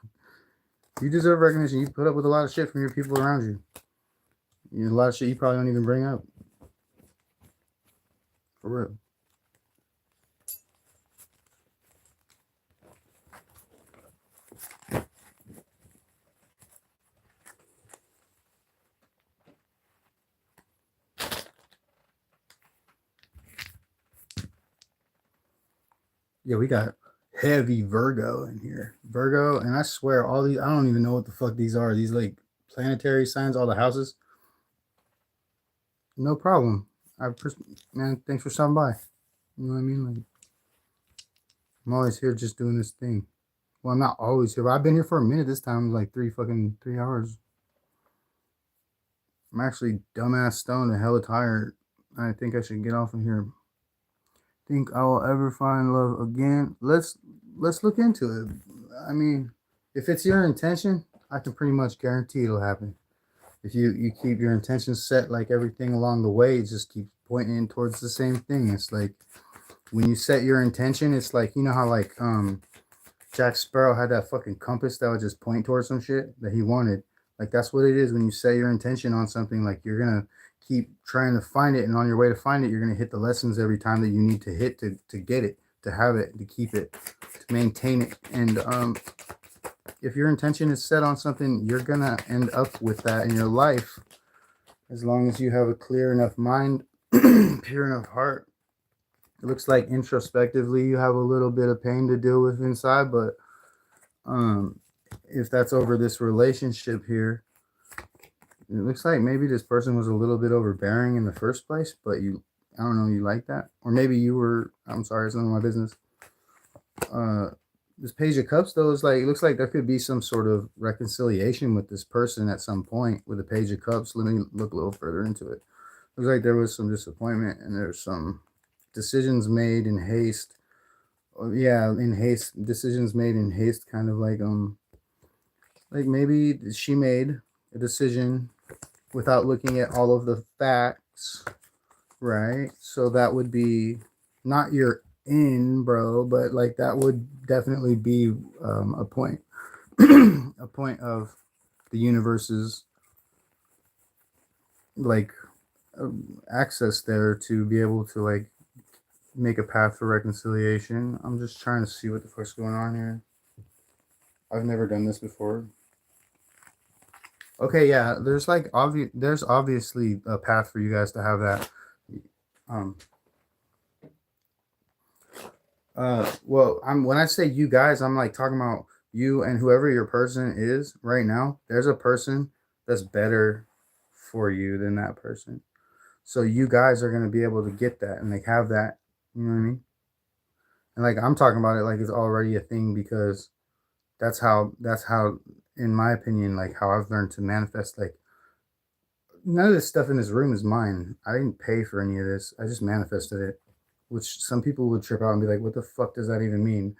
You deserve recognition. You put up with a lot of shit from your people around you. A lot of shit you probably don't even bring up. For real. Yeah, we got heavy Virgo in here. Virgo, and I swear all these, I don't even know what the fuck these are. These like planetary signs, all the houses. No problem. Man, thanks for stopping by. You know what I mean? Like, I'm always here just doing this thing. Well, I'm not always here, but I've been here for a minute this time, like 3 hours. I'm actually dumbass stoned and hella tired. I think I should get off of here. Think I will ever find love again? Let's look into it. I mean, if it's your intention, I can pretty much guarantee it'll happen. If you keep your intentions set, like everything along the way, it just keeps pointing towards the same thing. It's like when you set your intention, it's like, you know how like Jack Sparrow had that fucking compass that would just point towards some shit that he wanted. Like that's what it is when you set your intention on something. Like you're gonna keep trying to find it, and on your way to find it, you're gonna hit the lessons every time that you need to hit to get it, to have it, to keep it, to maintain it. And if your intention is set on something, you're gonna end up with that in your life, as long as you have a clear enough mind, pure enough heart. It looks like introspectively you have a little bit of pain to deal with inside, but if that's over this relationship here, it looks like maybe this person was a little bit overbearing in the first place, but I don't know, you like that? Or maybe you were, I'm sorry, it's none of my business. This Page of Cups, though, is like, it looks like there could be some sort of reconciliation with this person at some point with the Page of Cups. Let me look a little further into it. Looks like there was some disappointment, and there's some decisions made in haste. Yeah, in haste, decisions made in haste, kind of like maybe she made a decision without looking at all of the facts, right? So that would be not your in, bro, but like that would definitely be a point, a point of the universe's like access there to be able to like make a path for reconciliation. I'm just trying to see what the fuck's going on here. I've never done this before. Okay, yeah, there's like there's obviously a path for you guys to have that. Well, when I say you guys, I'm like talking about you and whoever your person is right now. There's a person that's better for you than that person. So you guys are gonna be able to get that and like have that. You know what I mean? And like I'm talking about it like it's already a thing, because that's how in my opinion, like how I've learned to manifest. Like none of this stuff in this room is mine. I didn't pay for any of this. I just manifested it, which some people would trip out and be like, what the fuck does that even mean?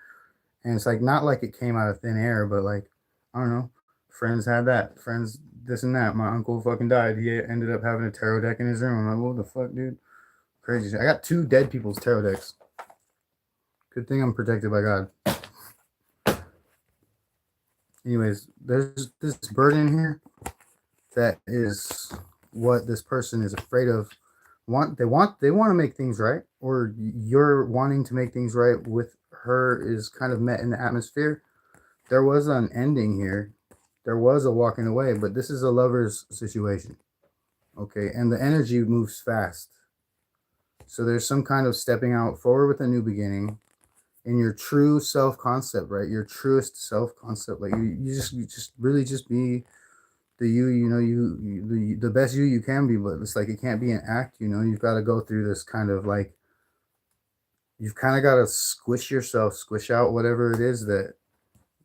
And it's like, not like it came out of thin air, but like, I don't know, friends had that, friends this and that. My uncle fucking died. He ended up having a tarot deck in his room. I'm like, what the fuck, dude? Crazy shit. I got 2 dead people's tarot decks. Good thing I'm protected by God. Anyways, there's this bird in here that is what this person is afraid of. They want to make things right, or you're wanting to make things right with her is kind of met in the atmosphere. There was an ending here. There was a walking away, but this is a lover's situation. Okay, and the energy moves fast. So there's some kind of stepping out forward with a new beginning in your true self-concept, right? Your truest self-concept. Like you just really just be the the best you can be, but it's like it can't be an act. You've got to go through this kind of like, you've kind of got to squish yourself, squish out whatever it is that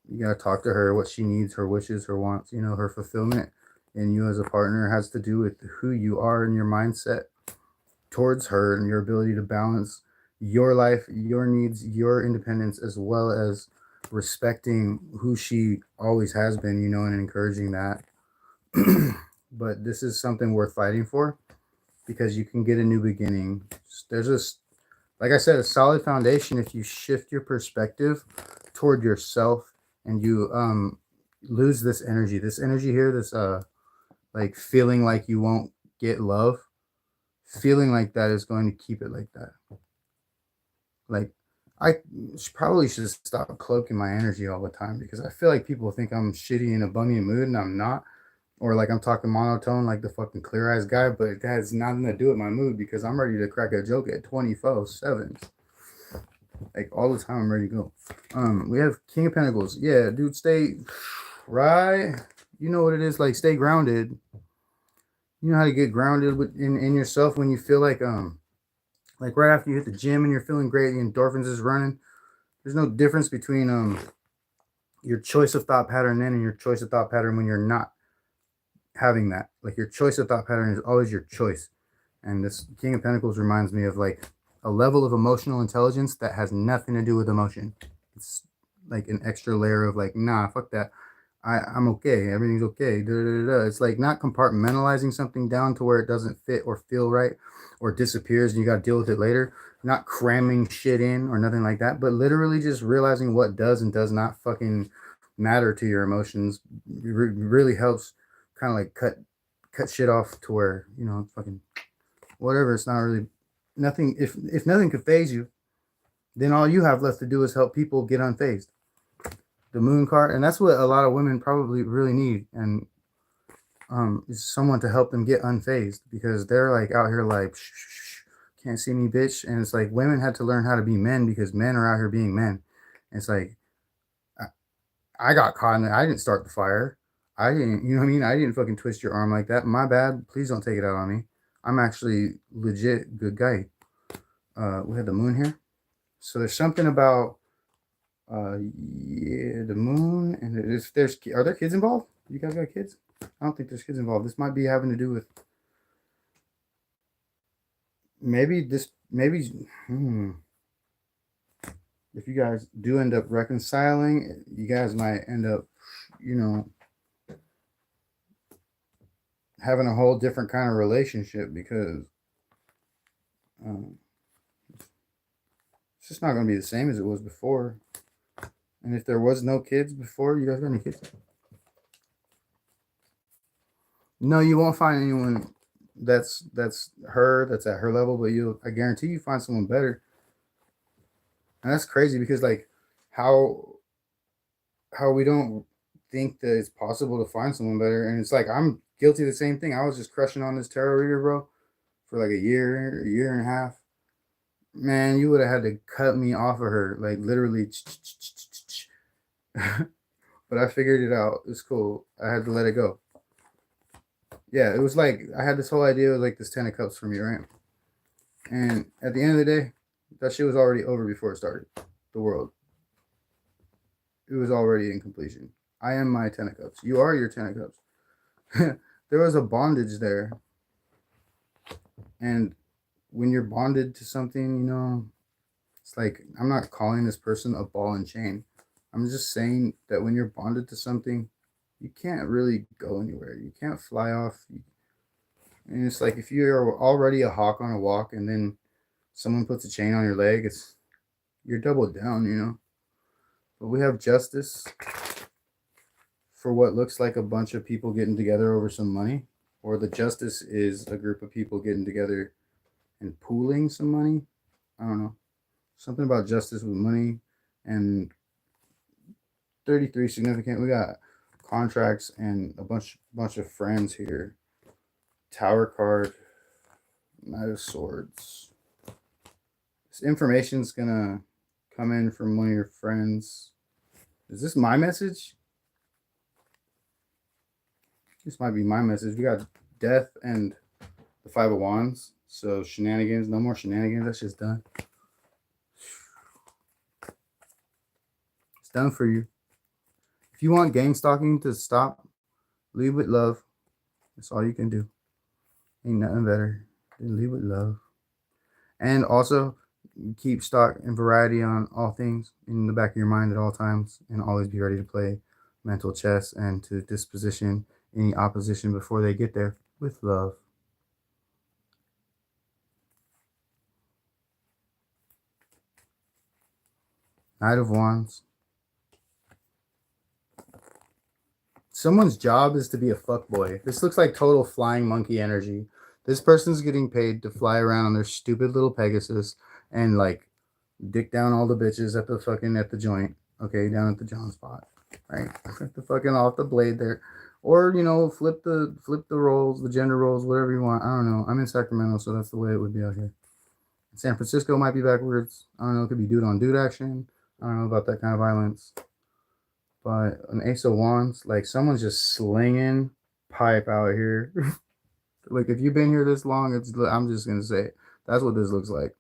you got to talk to her, what she needs, her wishes, her wants. Her fulfillment in you as a partner has to do with who you are and your mindset towards her, and your ability to balance your life, your needs, your independence, as well as respecting who she always has been, and encouraging that. But this is something worth fighting for, because you can get a new beginning. There's this, like I said, a solid foundation if you shift your perspective toward yourself, and you lose this energy. This energy here, this like feeling like you won't get love, feeling like that is going to keep it like that. Like I probably should stop cloaking my energy all the time because I feel like people think I'm shitty in a bummy mood and I'm not, or like I'm talking monotone like the fucking Clear Eyes guy, but it has nothing to do with my mood because I'm ready to crack a joke at 24/7. Like all the time I'm ready to go. We have King of Pentacles. Yeah, dude, stay right. You know what it is, like stay grounded. You know how to get grounded in yourself when you feel like right after you hit the gym and you're feeling great, the endorphins is running. There's no difference between your choice of thought pattern then and your choice of thought pattern when you're not having that. Like your choice of thought pattern is always your choice. And this King of Pentacles reminds me of like a level of emotional intelligence that has nothing to do with emotion. It's like an extra layer of like, nah, fuck that. I'm okay. Everything's okay. Da, da, da, da. It's like not compartmentalizing something down to where it doesn't fit or feel right or disappears and you got to deal with it later. Not cramming shit in or nothing like that, but literally just realizing what does and does not fucking matter to your emotions really helps kind of like cut shit off to where, you know, fucking whatever. It's not really nothing. If nothing could phase you, then all you have left to do is help people get unfazed. The moon card, and that's what a lot of women probably really need, and is someone to help them get unfazed because they're like out here like shh, shh, shh, can't see me, bitch. And it's like women had to learn how to be men because men are out here being men. And it's like I got caught in it. I didn't start the fire. I didn't, you know what I mean? I didn't fucking twist your arm like that. My bad. Please don't take it out on me. I'm actually legit good guy. We had the moon here. So there's something about yeah, the moon and if there's are there kids involved? You guys got kids? I don't think there's kids involved. This might be having to do with maybe if you guys do end up reconciling, you guys might end up, you know, having a whole different kind of relationship because it's just not going to be the same as it was before. And if there was no kids before, you guys got any kids? No, you won't find anyone that's her, that's at her level, but I guarantee you find someone better. And that's crazy because like how we don't think that it's possible to find someone better. And it's like I'm guilty of the same thing. I was just crushing on this tarot reader, bro, for like a year and a half. Man, you would have had to cut me off of her, like literally. But I figured it out. It's cool. I had to let it go. Yeah, it was like I had this whole idea of like this 10 of cups for me, right? And at the end of the day, that shit was already over before it started. The world. It was already in completion. I am my 10 of cups. You are your 10 of cups. There was a bondage there. And when you're bonded to something, you know, it's like I'm not calling this person a ball and chain. I'm just saying that when you're bonded to something, you can't really go anywhere. You can't fly off. And it's like if you're already a hawk on a walk and then someone puts a chain on your leg, you're doubled down, you know. But we have justice for what looks like a bunch of people getting together over some money, or the justice is a group of people getting together and pooling some money. I don't know. Something about justice with money and 33 significant. We got contracts and a bunch of friends here. Tower card, Knight of Swords. This information's gonna come in from one of your friends. Is this my message? This might be my message. We got death and the Five of Wands. So shenanigans, no more shenanigans. That's just done. It's done for you. If you want gang stalking to stop, lead with love. That's all you can do. Ain't nothing better than lead with love. And also keep stock and variety on all things in the back of your mind at all times, and always be ready to play mental chess and to disposition any opposition before they get there with love. Knight of Wands. Someone's job is to be a fuckboy. This looks like total flying monkey energy. This person's getting paid to fly around on their stupid little Pegasus and like dick down all the bitches at the fucking at the joint. Okay, down at the John spot. Right? Flip the fucking off the blade there. Or, you know, flip the roles, the gender roles, whatever you want. I don't know. I'm in Sacramento, so that's the way it would be out here. San Francisco might be backwards. I don't know. It could be dude on dude action. I don't know about that kind of violence. But an Ace of Wands, like someone's just slinging pipe out here. Like if you've been here this long, I'm just gonna say it. That's what this looks like.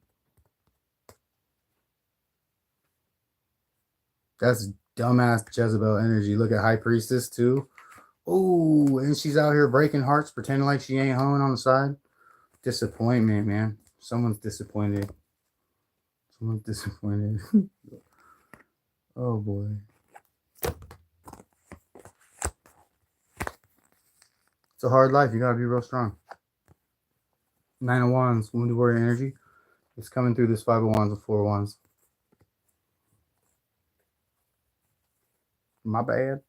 That's dumbass Jezebel energy. Look at High Priestess too. Oh, and she's out here breaking hearts, pretending like she ain't hoeing on the side. Disappointment, man. Someone's disappointed. Someone's disappointed. Oh boy. It's a hard life. You gotta be real strong. 9 of Wands, Wounded Warrior energy. It's coming through this 5 of Wands and 4 of Wands. My bad.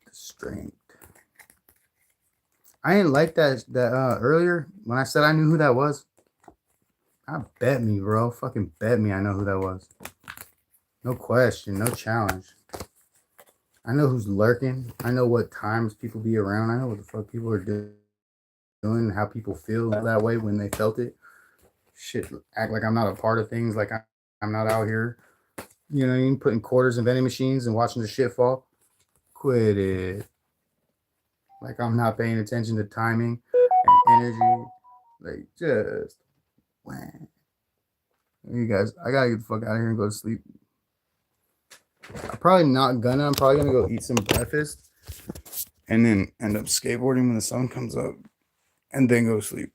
The strength. I didn't like that earlier when I said I knew who that was. I bet me, bro. Fucking bet me I know who that was. No question, no challenge. I know who's lurking. I know what times people be around. I know what the fuck people are doing, how people feel that way when they felt it. Shit, act like I'm not a part of things, like I'm not out here, you know what I mean, putting quarters in vending machines and watching the shit fall. Quit it. Like I'm not paying attention to timing and energy. Like just wham. You guys, I gotta get the fuck out of here and go to sleep. I'm probably not gonna. I'm probably gonna go eat some breakfast and then end up skateboarding when the sun comes up and then go to sleep.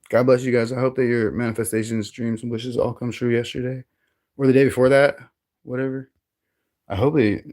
God bless you guys. I hope that your manifestations, dreams, and wishes all come true yesterday or the day before that, whatever. I hope it